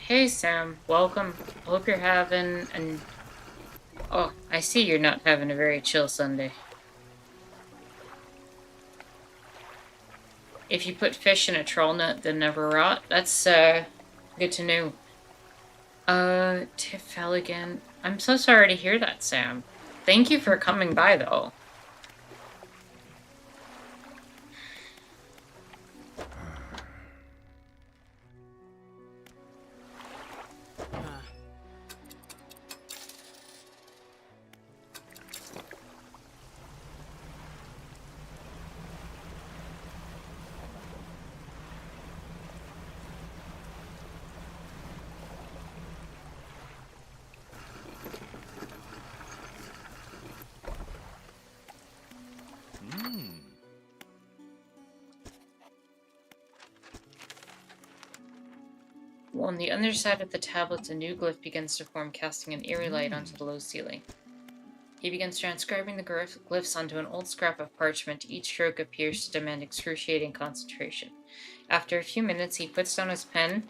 Hey, Sam. Welcome. Hope you're having an... Oh, I see you're not having a very chill Sunday. If you put fish in a trawl net, they'll never rot. That's, good to know. Tiff fell again. I'm so sorry to hear that, Sam. Thank you for coming by, though. Well, on the underside of the tablets, a new glyph begins to form, casting an eerie light onto the low ceiling. He begins transcribing the glyphs onto an old scrap of parchment. Each stroke appears to demand excruciating concentration. After a few minutes, he puts down his pen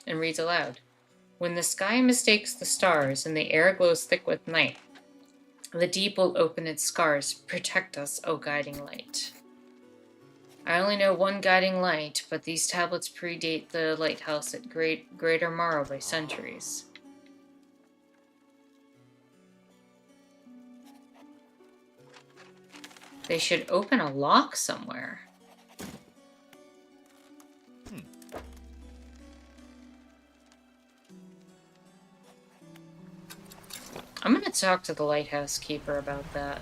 and reads aloud. When the sky mistakes the stars and the air glows thick with night, the deep will open its scars. Protect us, O guiding light. I only know one guiding light, but these tablets predate the lighthouse at Greater Morrow by centuries. They should open a lock somewhere. I'm gonna talk to the lighthouse keeper about that.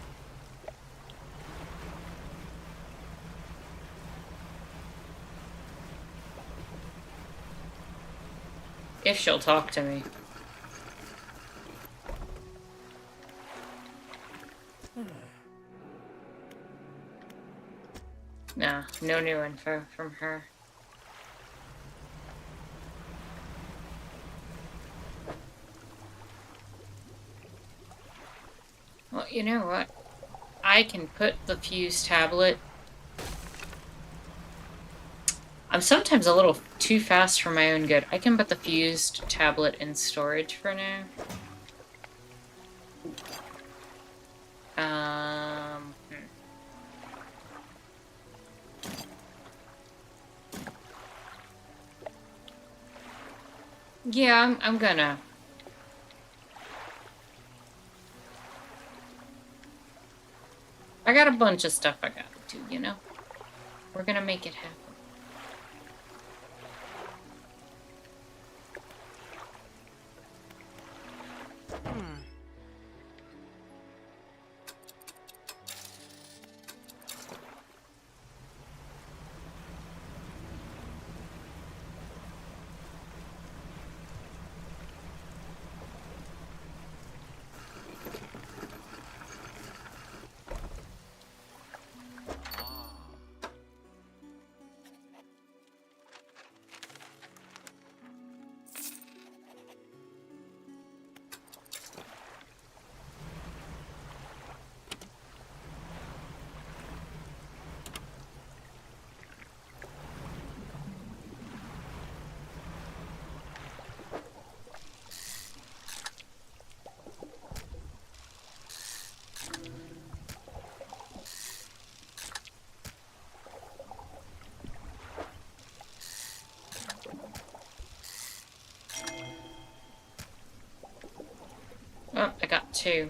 If she'll talk to me. Nah, no new info from her. Well, you know what? I can put the fused tablet... I'm sometimes a little too fast for my own good. I can put the fused tablet in storage for now. Yeah, I'm gonna. I got a bunch of stuff I gotta do, you know? We're gonna make it happen. Oh, I got 2.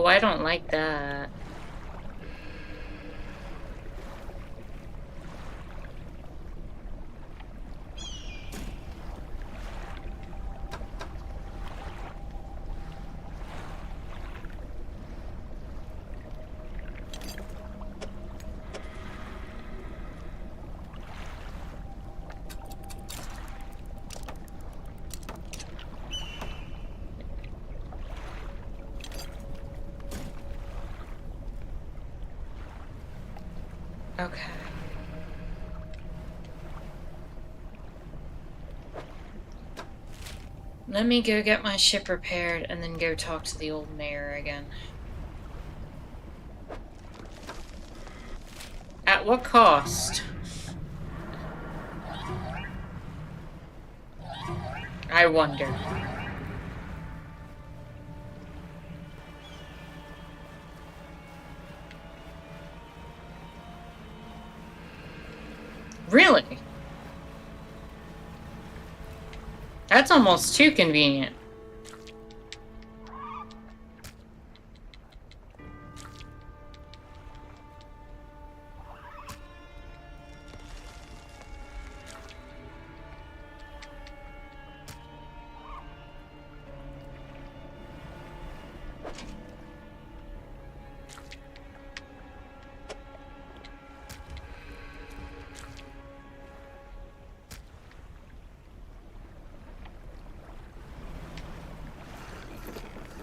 Oh, I don't like that. Okay. Let me go get my ship repaired and then go talk to the old mayor again. At what cost? I wonder. Really? That's almost too convenient.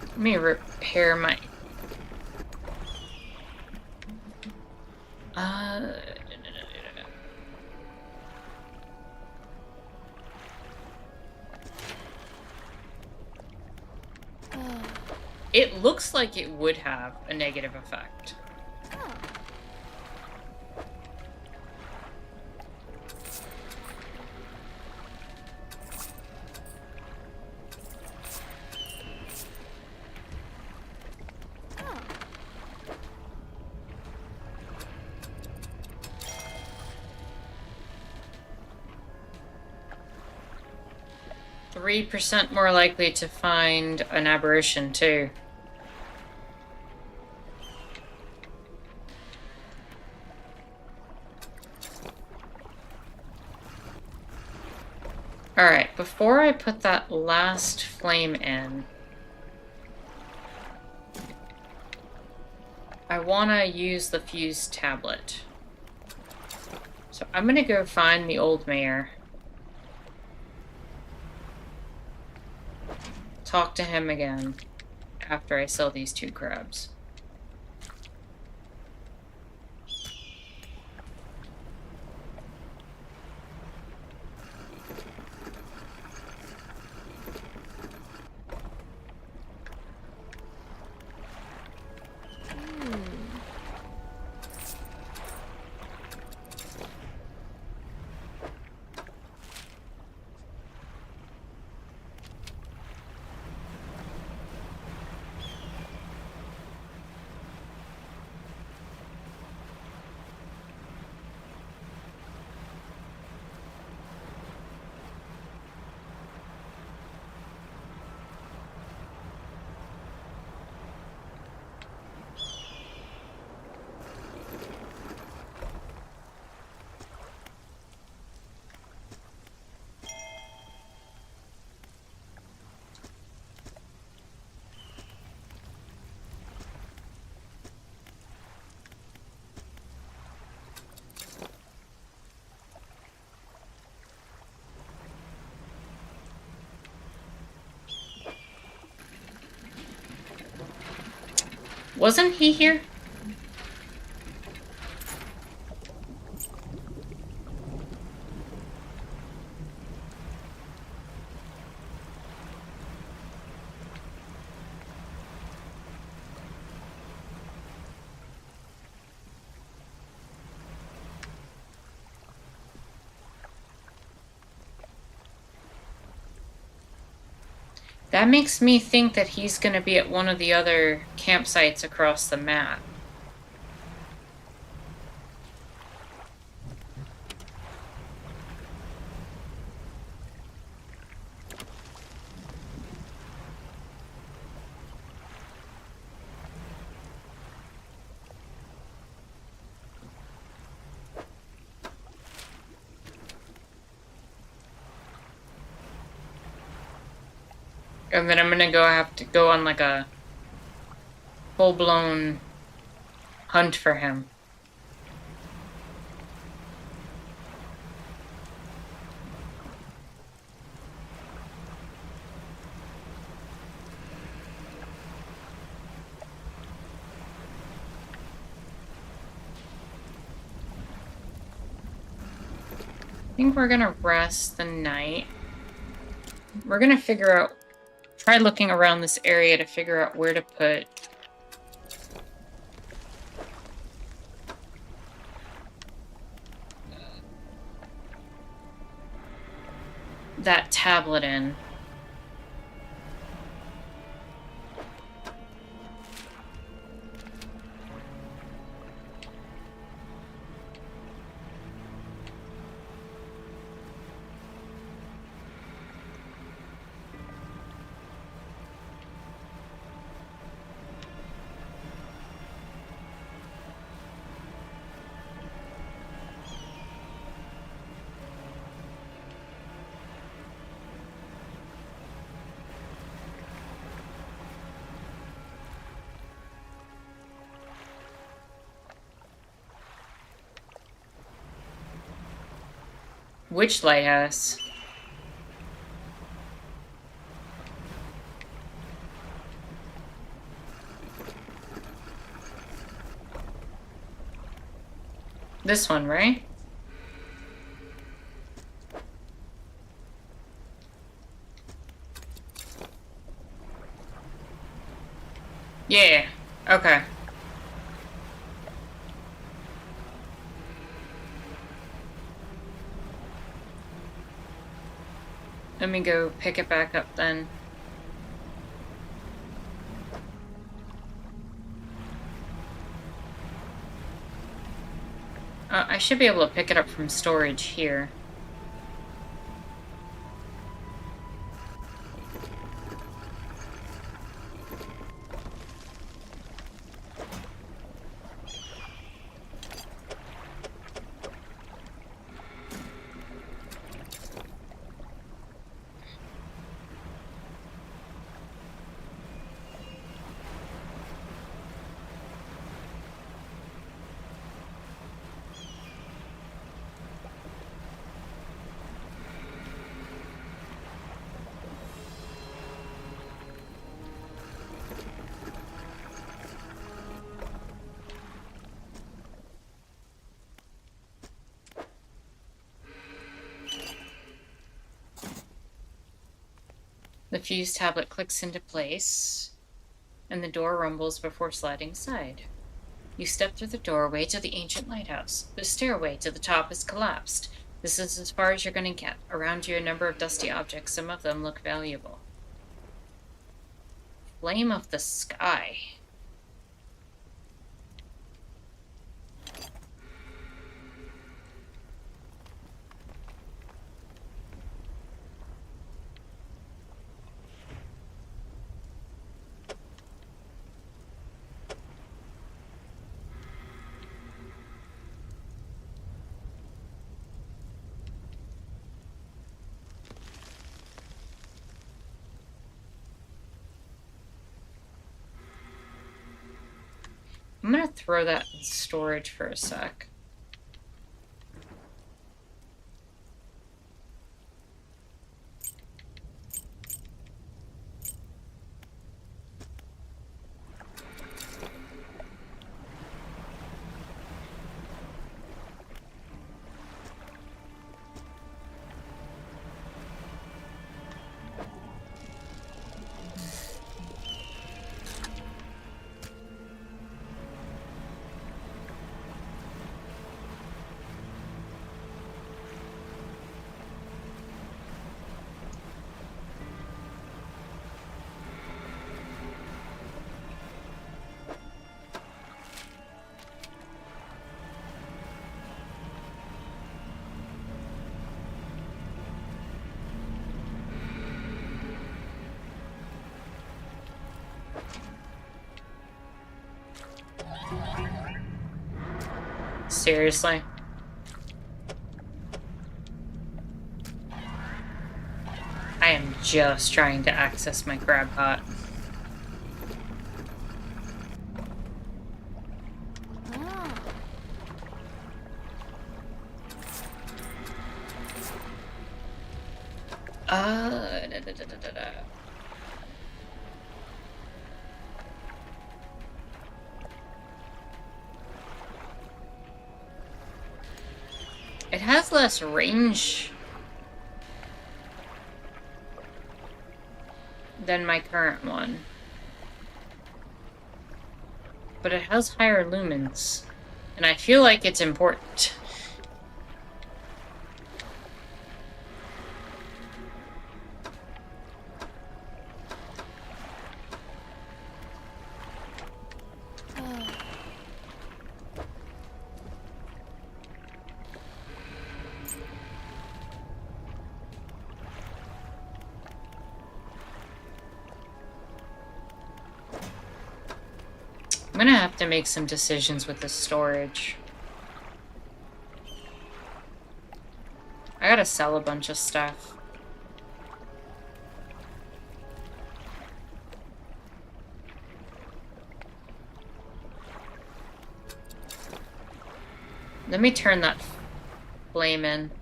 Let me repair my... It looks like it would have a negative effect. Oh. 3% more likely to find an aberration, too. Alright, before I put that last flame in, I want to use the fuse tablet. So I'm going to go find the old mayor. Talk to him again after I sell these 2 crabs. Wasn't he here? That makes me think that he's going to be at one of the other campsites across the map. And then I'm gonna have to go on like a full-blown hunt for him. I think we're gonna rest the night. We're gonna figure out, try looking around this area to figure out where to put that tablet in. Which lighthouse? This one, right? Yeah. Okay. Let me go pick it back up then. I should be able to pick it up from storage here. The fuse tablet clicks into place, and the door rumbles before sliding aside. You step through the doorway to the ancient lighthouse. The stairway to the top is collapsed. This is as far as you're going to get. Around you, a number of dusty objects. Some of them look valuable. Flame of the sky. I'm gonna throw that in storage for a sec. Seriously? I am just trying to access my crab pot. Oh. Da. It has less range than my current one. But it has higher lumens. And I feel like it's important. I'm gonna have to make some decisions with the storage. I gotta sell a bunch of stuff. Let me turn that flame in.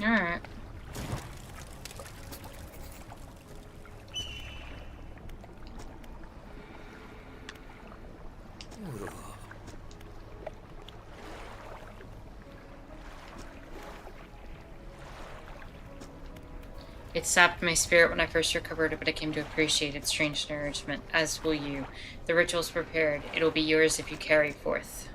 Alright. It sapped my spirit when I first recovered it, but I came to appreciate its strange nourishment, as will you. The ritual's prepared. It'll be yours if you carry forth.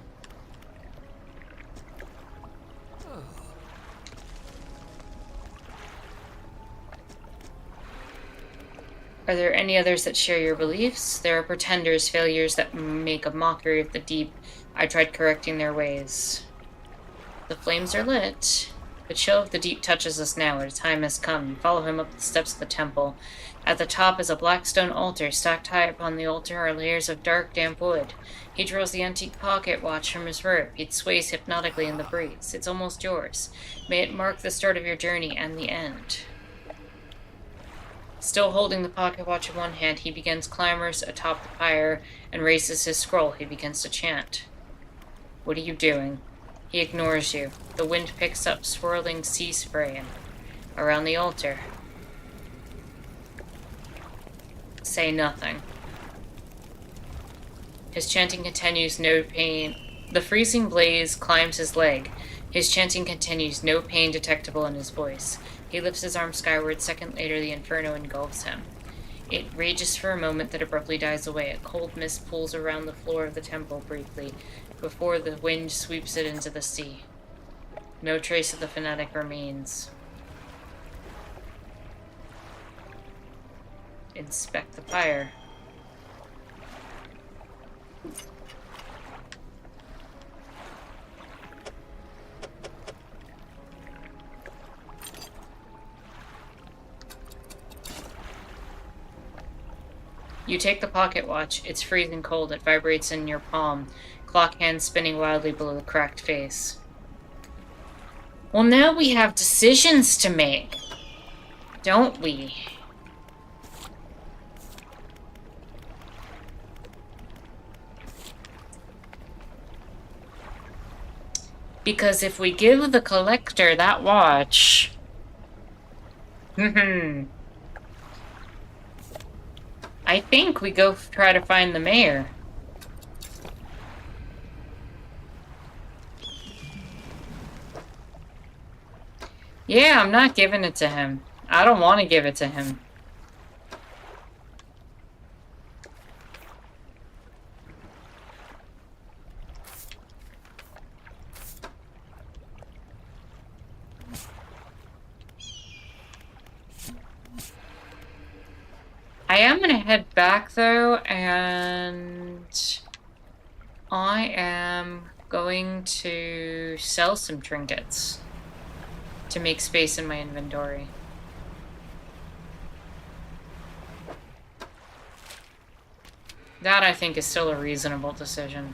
Are there any others that share your beliefs? There are pretenders, failures that make a mockery of the deep. I tried correcting their ways. The flames are lit. The chill of the deep touches us now. Our time has come. Follow him up the steps of the temple. At the top is a black stone altar. Stacked high upon the altar are layers of dark, damp wood. He draws the antique pocket watch from his robe. It sways hypnotically in the breeze. It's almost yours. May it mark the start of your journey and the end. Still holding the pocket watch in one hand, he begins climbers atop the pyre and raises his scroll. He begins to chant. What are you doing? He ignores you. The wind picks up swirling sea spray around the altar. Say nothing. His chanting continues, no pain. The freezing blaze climbs his leg. His chanting continues, no pain detectable in his voice. He lifts his arm skyward. Second later, the inferno engulfs him. It rages for a moment that abruptly dies away. A cold mist pulls around the floor of the temple briefly, before the wind sweeps it into the sea. No trace of the fanatic remains. Inspect the pyre. You take the pocket watch. It's freezing cold. It vibrates in your palm. Clock hands spinning wildly below the cracked face. Well, now we have decisions to make, don't we? Because if we give the collector that watch... I think we go try to find the mayor. Yeah, I'm not giving it to him. I don't want to give it to him. I am gonna head back though, and I am going to sell some trinkets to make space in my inventory. That, I think, is still a reasonable decision.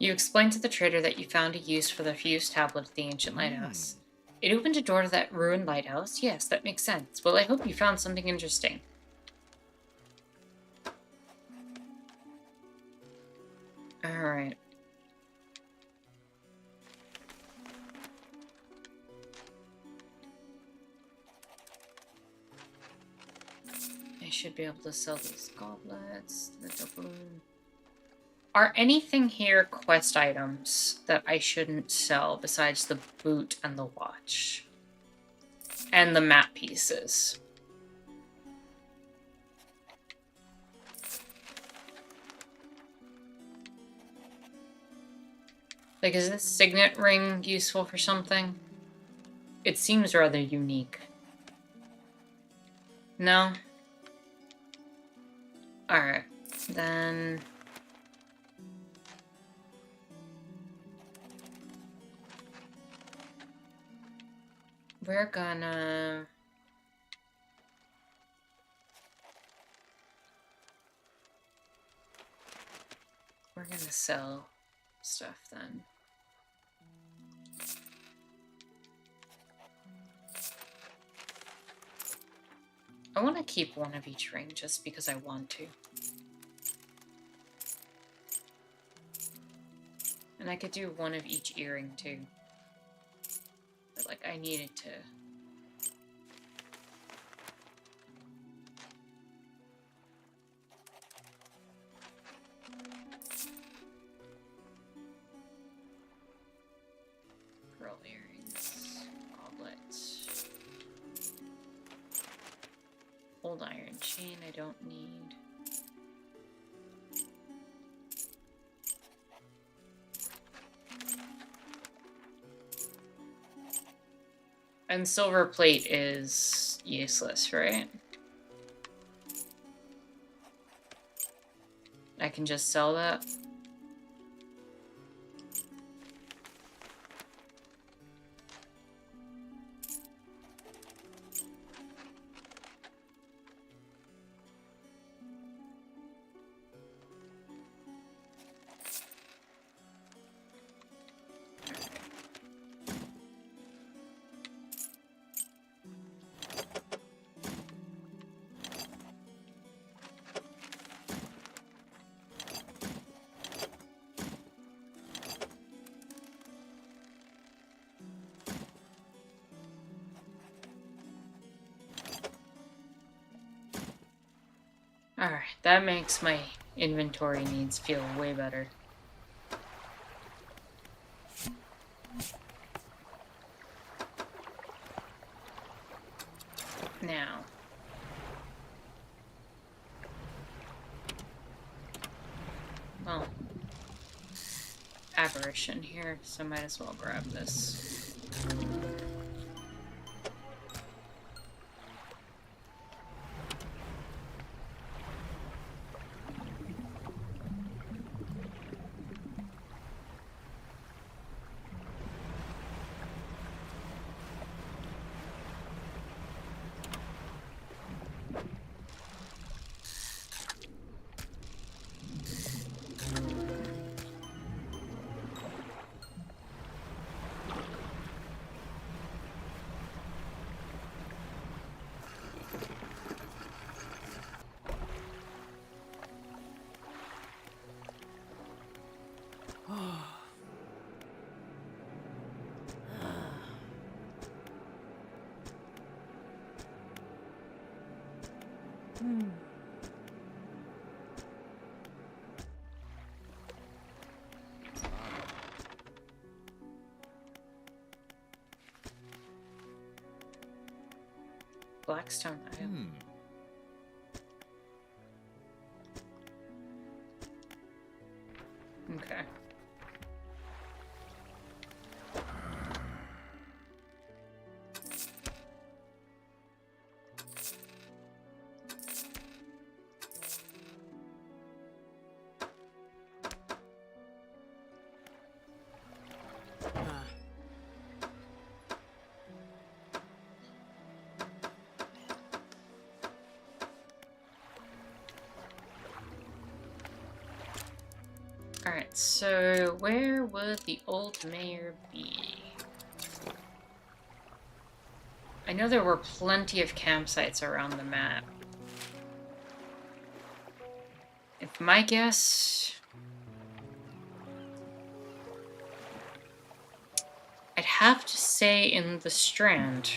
You explained to the trader that you found a use for the fused tablet at the ancient lighthouse. It opened a door to that ruined lighthouse? Yes, that makes sense. Well, I hope you found something interesting. Alright. I should be able to sell these goblets, the doubloon. Are anything here quest items that I shouldn't sell besides the boot and the watch? And the map pieces? Like, is this signet ring useful for something? It seems rather unique. No? Alright, then... We're gonna... We're gonna sell stuff then. I want to keep one of each ring just because I want to. And I could do one of each earring too. But like I needed to. Pearl earrings, goblets. Old iron chain I don't need. And silver plate is useless, right? I can just sell that. Alright, that makes my inventory needs feel way better. Now. Well. Apparition here, so might as well grab this. Blackstone Island. Okay. Alright, so where would the old mayor be? I know there were plenty of campsites around the map. If my guess... I'd have to say in the Strand.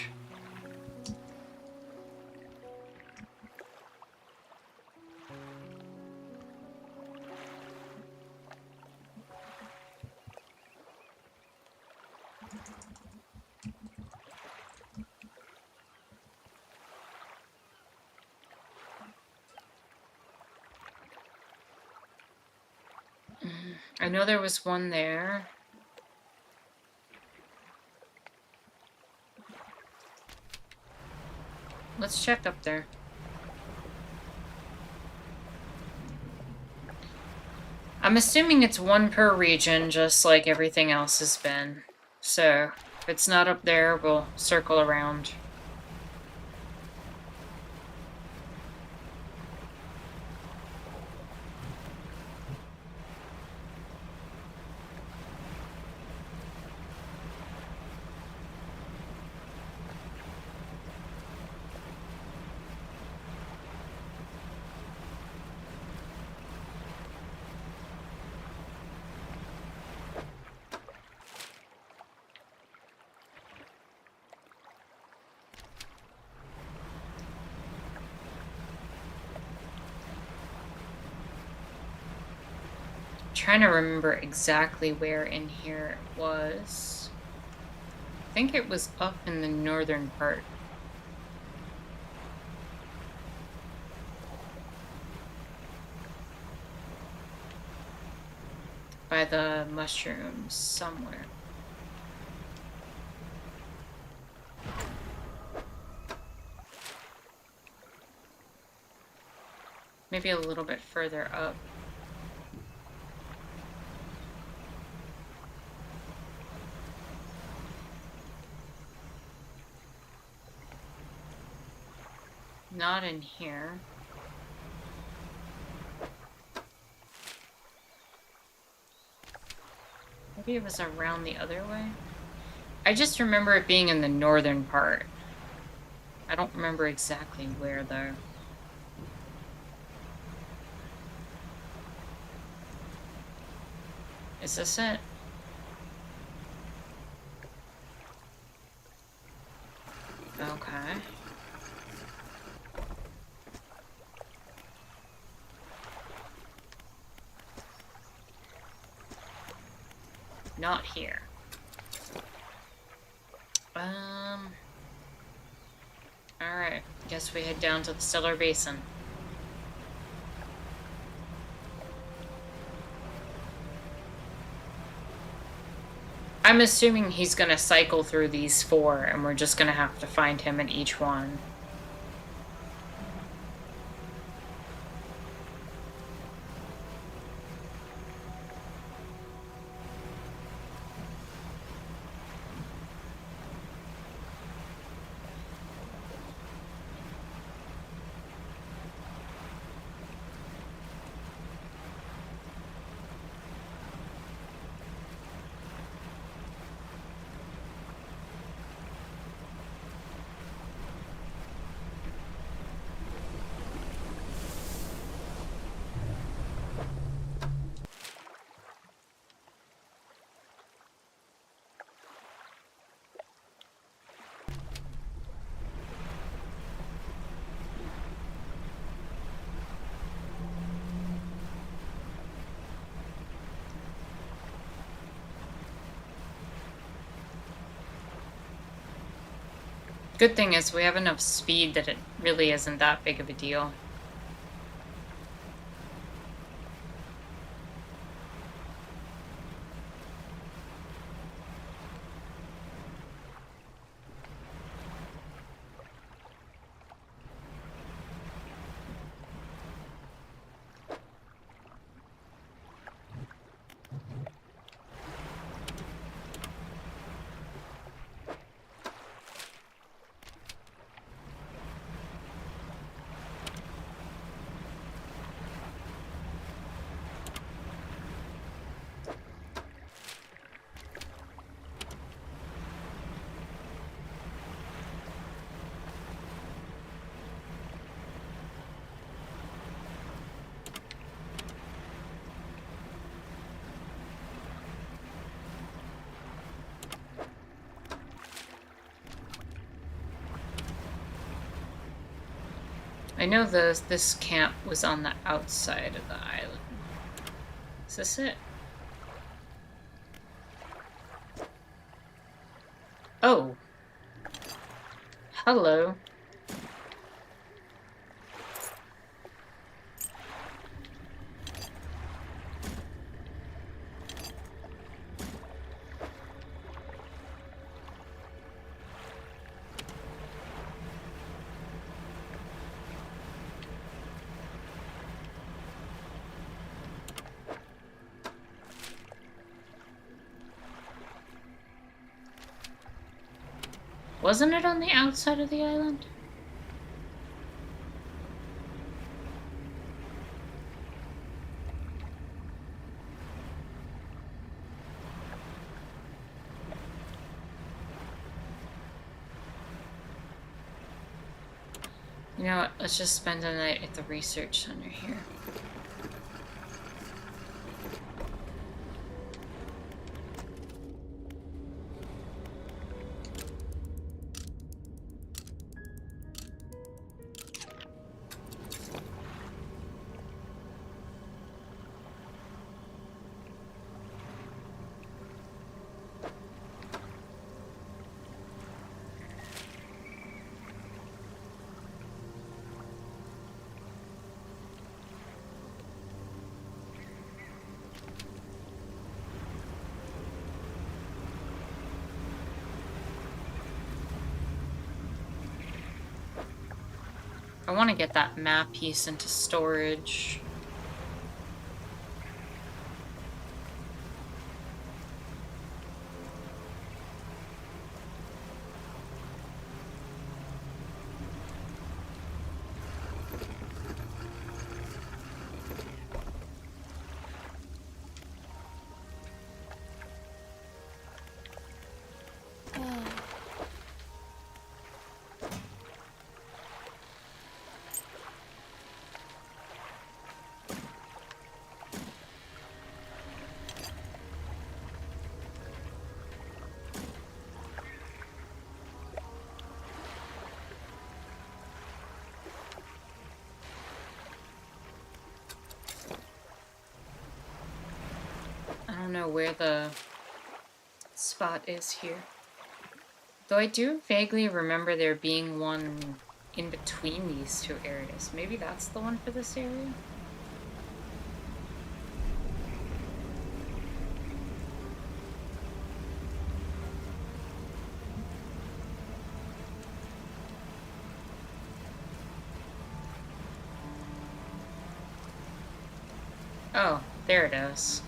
I know there was one there. Let's check up there. I'm assuming it's one per region, just like everything else has been. So, if it's not up there, we'll circle around. Trying to remember exactly where in here it was. I think it was up in the northern part. By the mushrooms somewhere. Maybe a little bit further up. Not in here. Maybe it was around the other way. I just remember it being in the northern part. I don't remember exactly where, though. Is this it? Okay. Not here. Alright. Guess we head down to the Stellar Basin. I'm assuming he's gonna cycle through these 4, and we're just gonna have to find him in each one. Good thing is we have enough speed that it really isn't that big of a deal. I know this camp was on the outside of the island. Is this it? Oh. Hello. Wasn't it on the outside of the island? You know what? Let's just spend the night at the research center here. I want to get that map piece into storage. I don't know where the spot is here. Though I do vaguely remember there being one in between these two areas. Maybe that's the one for this area? Oh, there it is.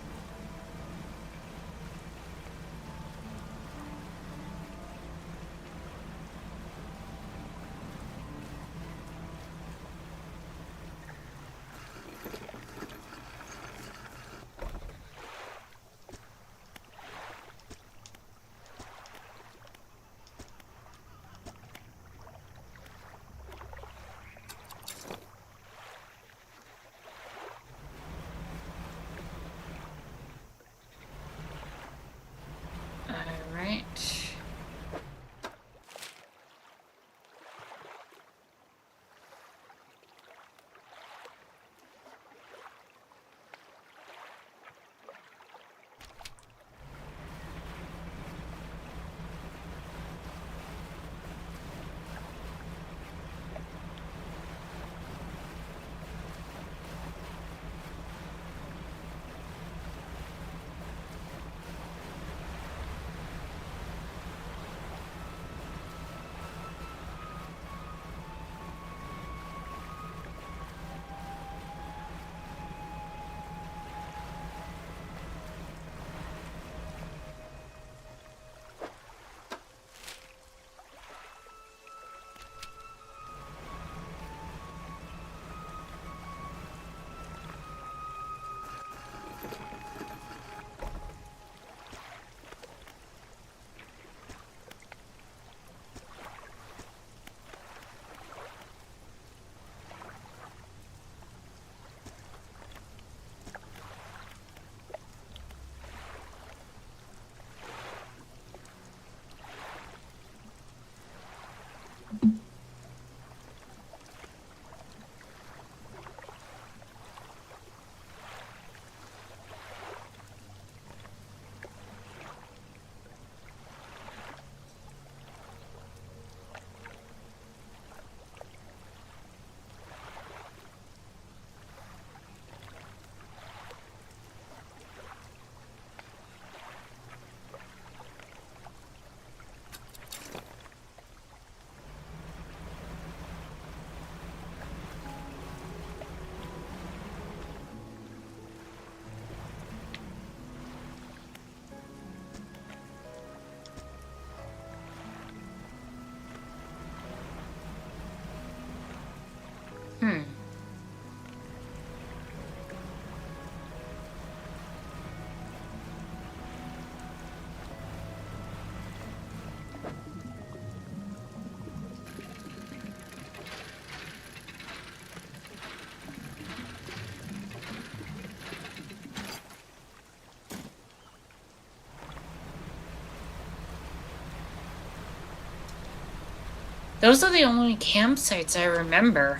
Those are the only campsites I remember.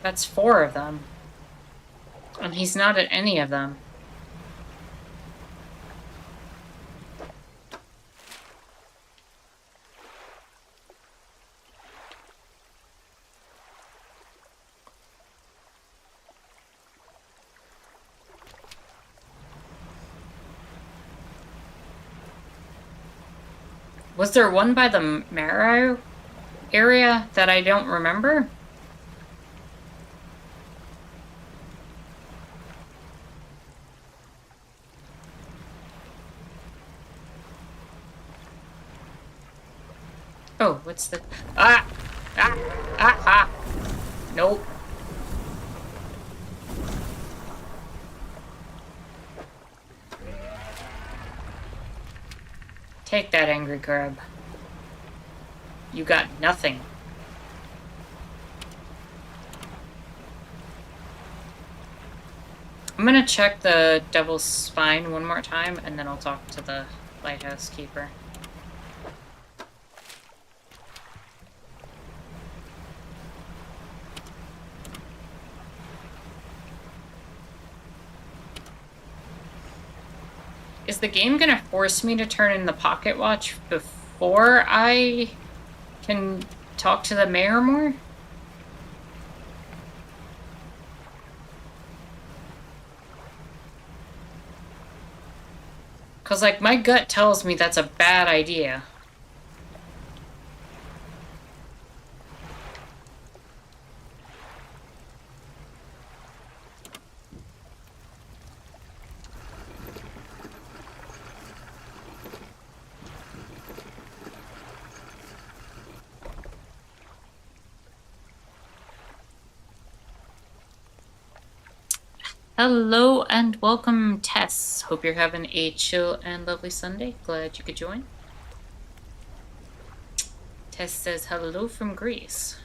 That's 4 of them. And he's not at any of them. Was there one by the Marrow area that I don't remember? Oh, what's the... Ah! Ah! Ah! Ah! Nope. Take that, angry crab. You got nothing. I'm gonna check the Devil's Spine one more time, and then I'll talk to the lighthouse keeper. Is the game gonna force me to turn in the pocket watch before I can talk to the mayor more? Cause like my gut tells me that's a bad idea. Hello and welcome, Tess. Hope you're having a chill and lovely Sunday. Glad you could join. Tess says hello from Greece.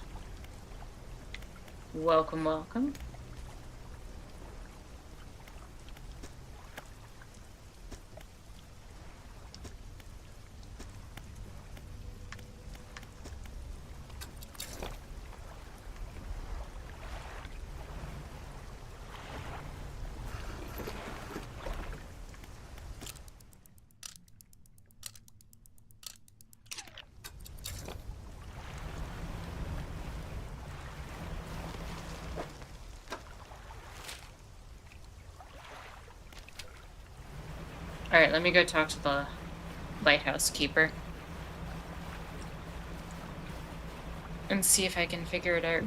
Welcome, welcome. Alright, let me go talk to the lighthouse keeper. And see if I can figure it out.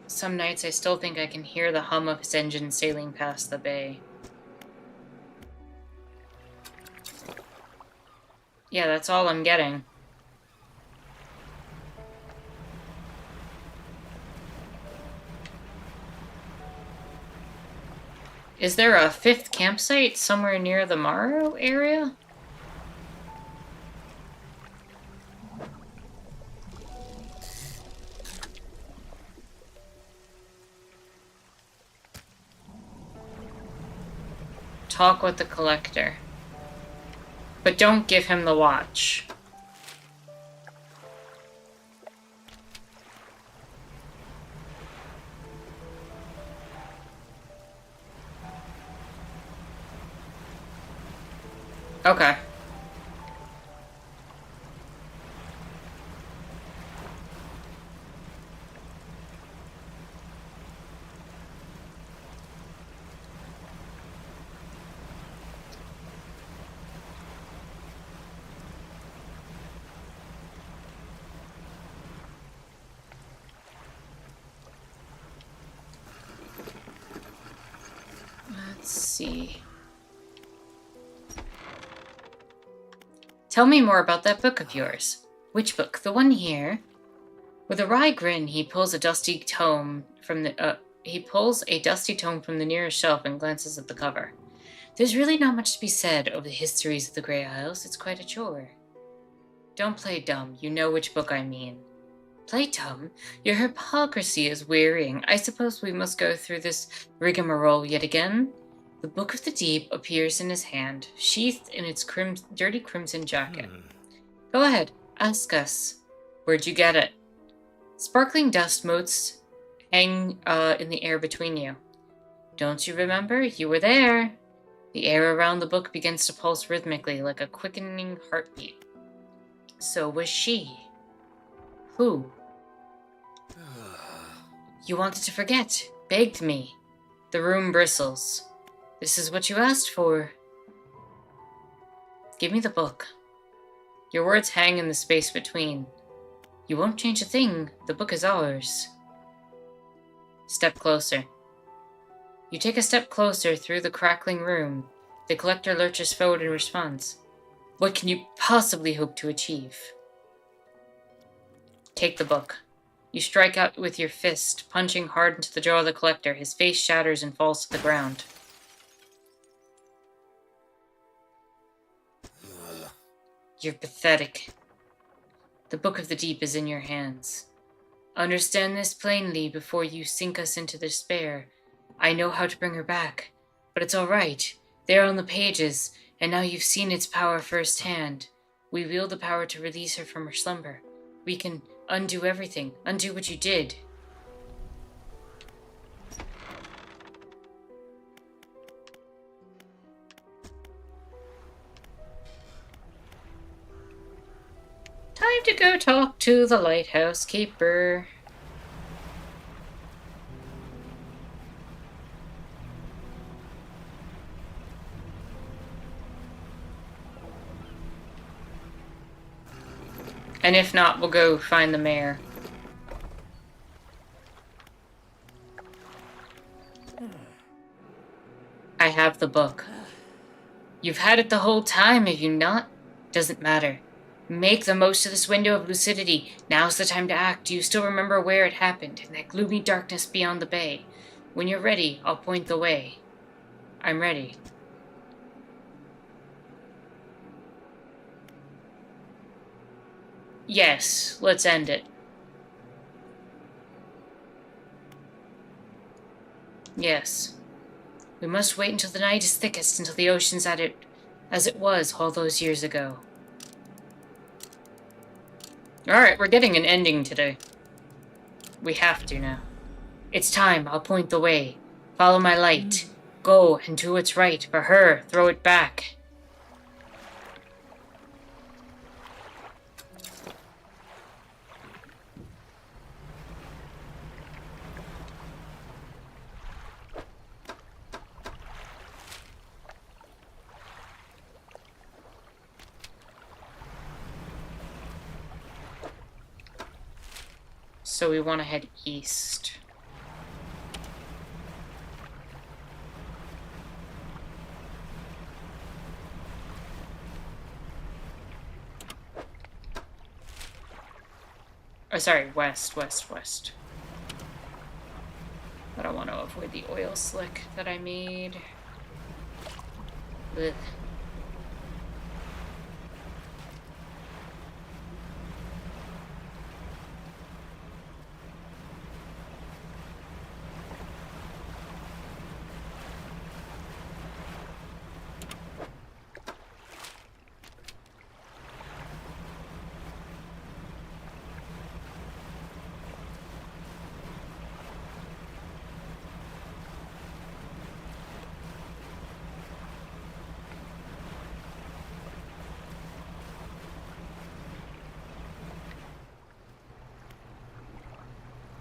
Some nights I still think I can hear the hum of his engine sailing past the bay. Yeah, that's all I'm getting. Is there a 5th campsite somewhere near the Morrow area? Talk with the collector. But don't give him the watch. Okay. Let's see. Tell me more about that book of yours. Which book? The one here? With a wry grin, he pulls a dusty tome from the nearest shelf and glances at the cover. There's really not much to be said of the histories of the Grey Isles. It's quite a chore. Don't play dumb. You know which book I mean. Play dumb? Your hypocrisy is wearying. I suppose we must go through this rigmarole yet again? The Book of the Deep appears in his hand, sheathed in its dirty crimson jacket. Go ahead, ask us. Where'd you get it? Sparkling dust motes hang in the air between you. Don't you remember? You were there. The air around the book begins to pulse rhythmically like a quickening heartbeat. So was she. Who? You wanted to forget. Begged me. The room bristles. This is what you asked for. Give me the book. Your words hang in the space between. You won't change a thing. The book is ours. Step closer. You take a step closer through the crackling room. The collector lurches forward in response. What can you possibly hope to achieve? Take the book. You strike out with your fist, punching hard into the jaw of the collector. His face shatters and falls to the ground. You're pathetic. The Book of the Deep is in your hands. Understand this plainly before you sink us into despair. I know how to bring her back, but it's all right. There on the pages, and now you've seen its power firsthand. We wield the power to release her from her slumber. We can undo everything, undo what you did. Time to go talk to the lighthouse keeper. And if not, we'll go find the mayor. I have the book. You've had it the whole time, have you not? Doesn't matter. Make the most of this window of lucidity. Now's the time to act. Do you still remember where it happened, in that gloomy darkness beyond the bay? When you're ready, I'll point the way. I'm ready. Yes, let's end it. Yes. We must wait until the night is thickest, until the ocean's at it as it was all those years ago. Alright, we're getting an ending today. We have to now. It's time, I'll point the way. Follow my light. Go and do what's right. For her, throw it back. So we want to head east. Oh, sorry, west. But I want to avoid the oil slick that I made. Ugh.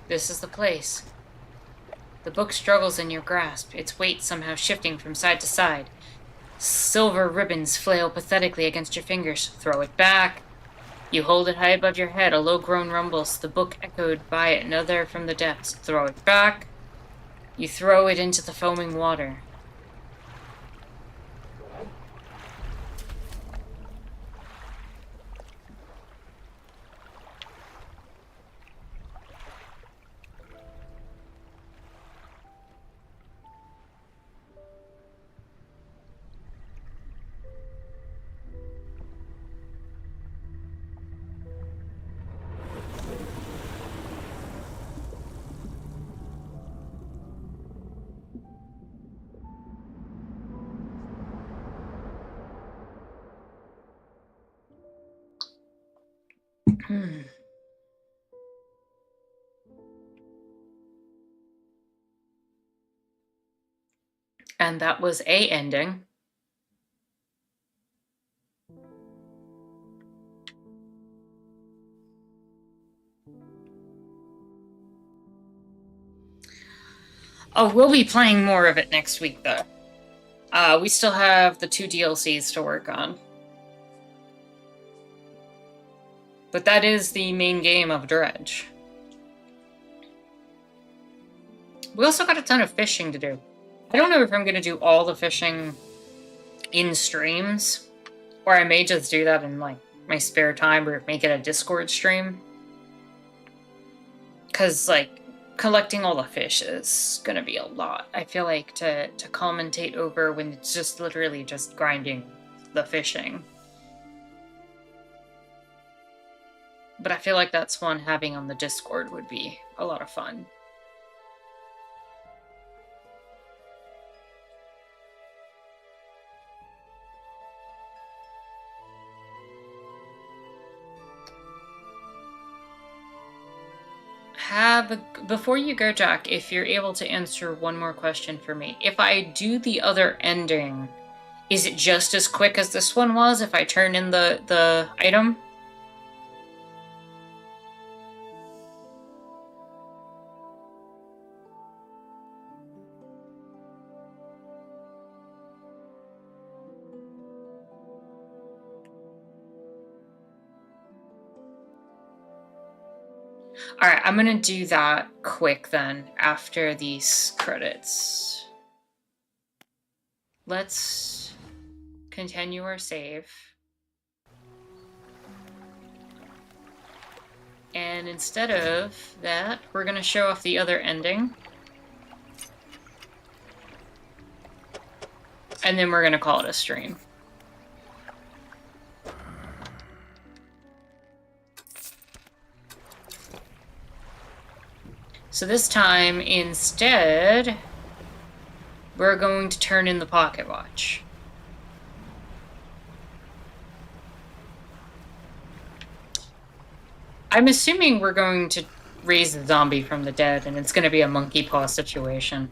This is the place. The book struggles in your grasp, its weight somehow shifting from side to side. Silver ribbons flail pathetically against your fingers. Throw it back. You hold it high above your head. A low groan rumbles, the book echoed by another from the depths. Throw it back. You throw it into the foaming water. And that was a ending. Oh, we'll be playing more of it next week, though. We still have the 2 DLCs to work on. But that is the main game of Dredge. We also got a ton of fishing to do. I don't know if I'm going to do all the fishing in streams, or I may just do that in, like, my spare time, or make it a Discord stream. Because, like, collecting all the fish is gonna be a lot. I feel like to commentate over when it's just literally just grinding the fishing. But I feel like that's one having on the Discord would be a lot of fun. Before you go, Jack, if you're able to answer one more question for me. If I do the other ending, is it just as quick as this one was if I turn in the item? Alright, I'm gonna do that quick then, after these credits. Let's continue our save. And instead of that, we're gonna show off the other ending. And then we're gonna call it a stream. So this time, instead, we're going to turn in the pocket watch. I'm assuming we're going to raise the zombie from the dead, and it's going to be a monkey paw situation.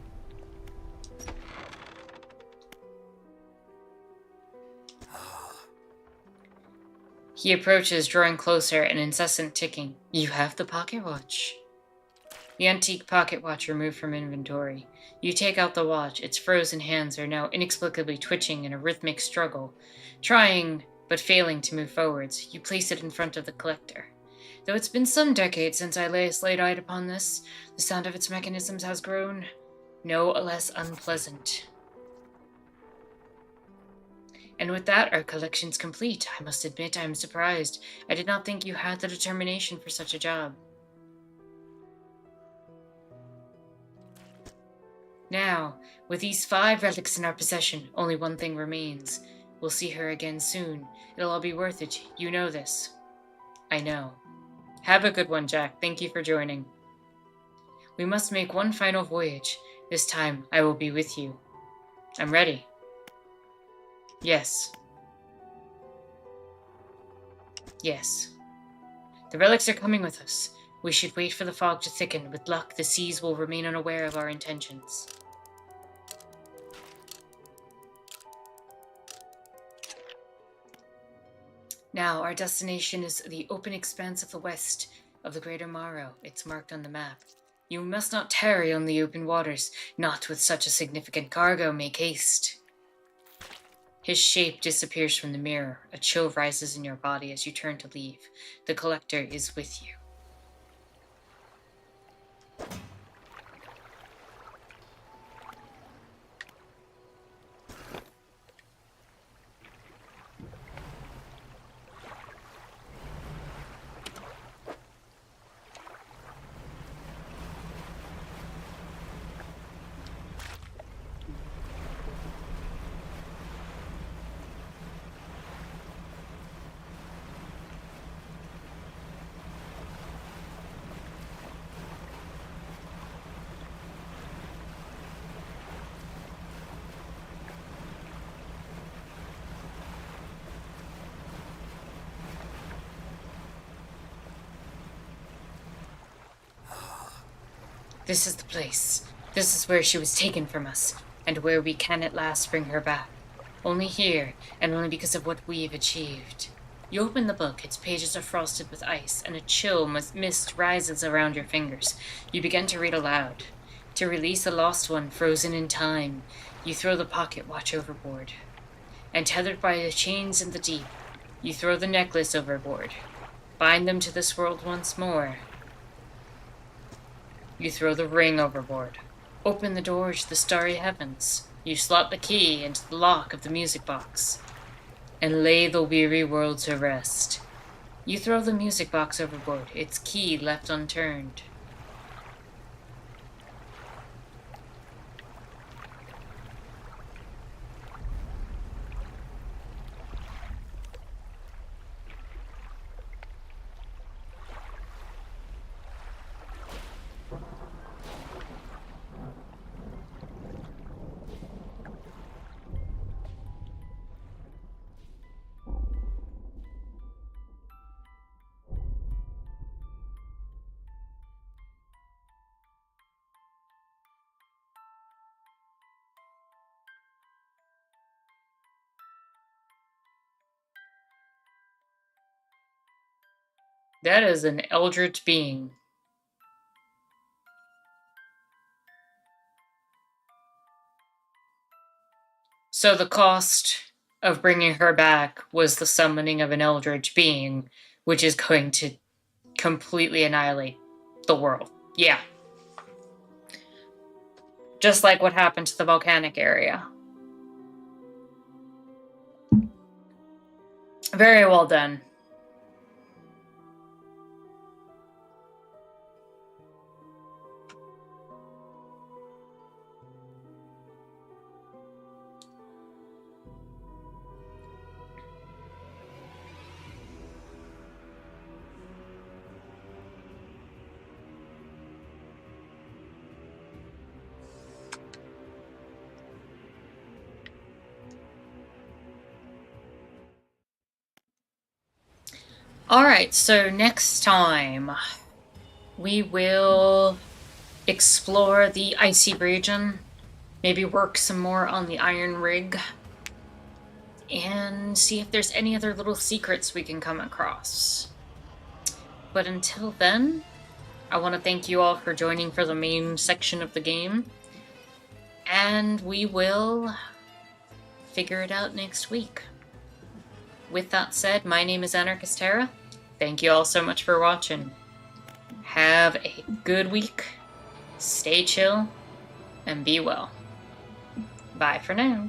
He approaches, drawing closer, an incessant ticking. You have the pocket watch. The antique pocket watch removed from inventory. You take out the watch. Its frozen hands are now inexplicably twitching in a rhythmic struggle. Trying, but failing to move forwards, you place it in front of the collector. Though it's been some decades since I last laid eyes upon this, the sound of its mechanisms has grown no less unpleasant. And with that, our collection's complete. I must admit I am surprised. I did not think you had the determination for such a job. Now, with these 5 relics in our possession, only one thing remains. We'll see her again soon. It'll all be worth it. You know this. I know. Have a good one, Jack. Thank you for joining. We must make one final voyage. This time, I will be with you. I'm ready. Yes. Yes. The relics are coming with us. We should wait for the fog to thicken. With luck, the seas will remain unaware of our intentions. Now, our destination is the open expanse of the west of the Greater Morrow. It's marked on the map. You must not tarry on the open waters. Not with such a significant cargo. Make haste. His shape disappears from the mirror. A chill rises in your body as you turn to leave. The Collector is with you. This is the place. This is where she was taken from us, and where we can at last bring her back. Only here, and only because of what we've achieved. You open the book, its pages are frosted with ice, and a chill mist rises around your fingers. You begin to read aloud. To release a lost one frozen in time, you throw the pocket watch overboard. And tethered by the chains in the deep, you throw the necklace overboard. Bind them to this world once more. You throw the ring overboard. Open the door to the starry heavens. You slot the key into the lock of the music box. And lay the weary world to rest. You throw the music box overboard, its key left unturned. That is an eldritch being. So the cost of bringing her back was the summoning of an eldritch being, which is going to completely annihilate the world. Yeah. Just like what happened to the volcanic area. Very well done. Alright, so next time we will explore the icy region, maybe work some more on the iron rig, and see if there's any other little secrets we can come across. But until then, I want to thank you all for joining for the main section of the game, and we will figure it out next week. With that said, my name is Anarchist Terra. thank you all so much for watching. Have a good week. Stay chill and be well. Bye for now.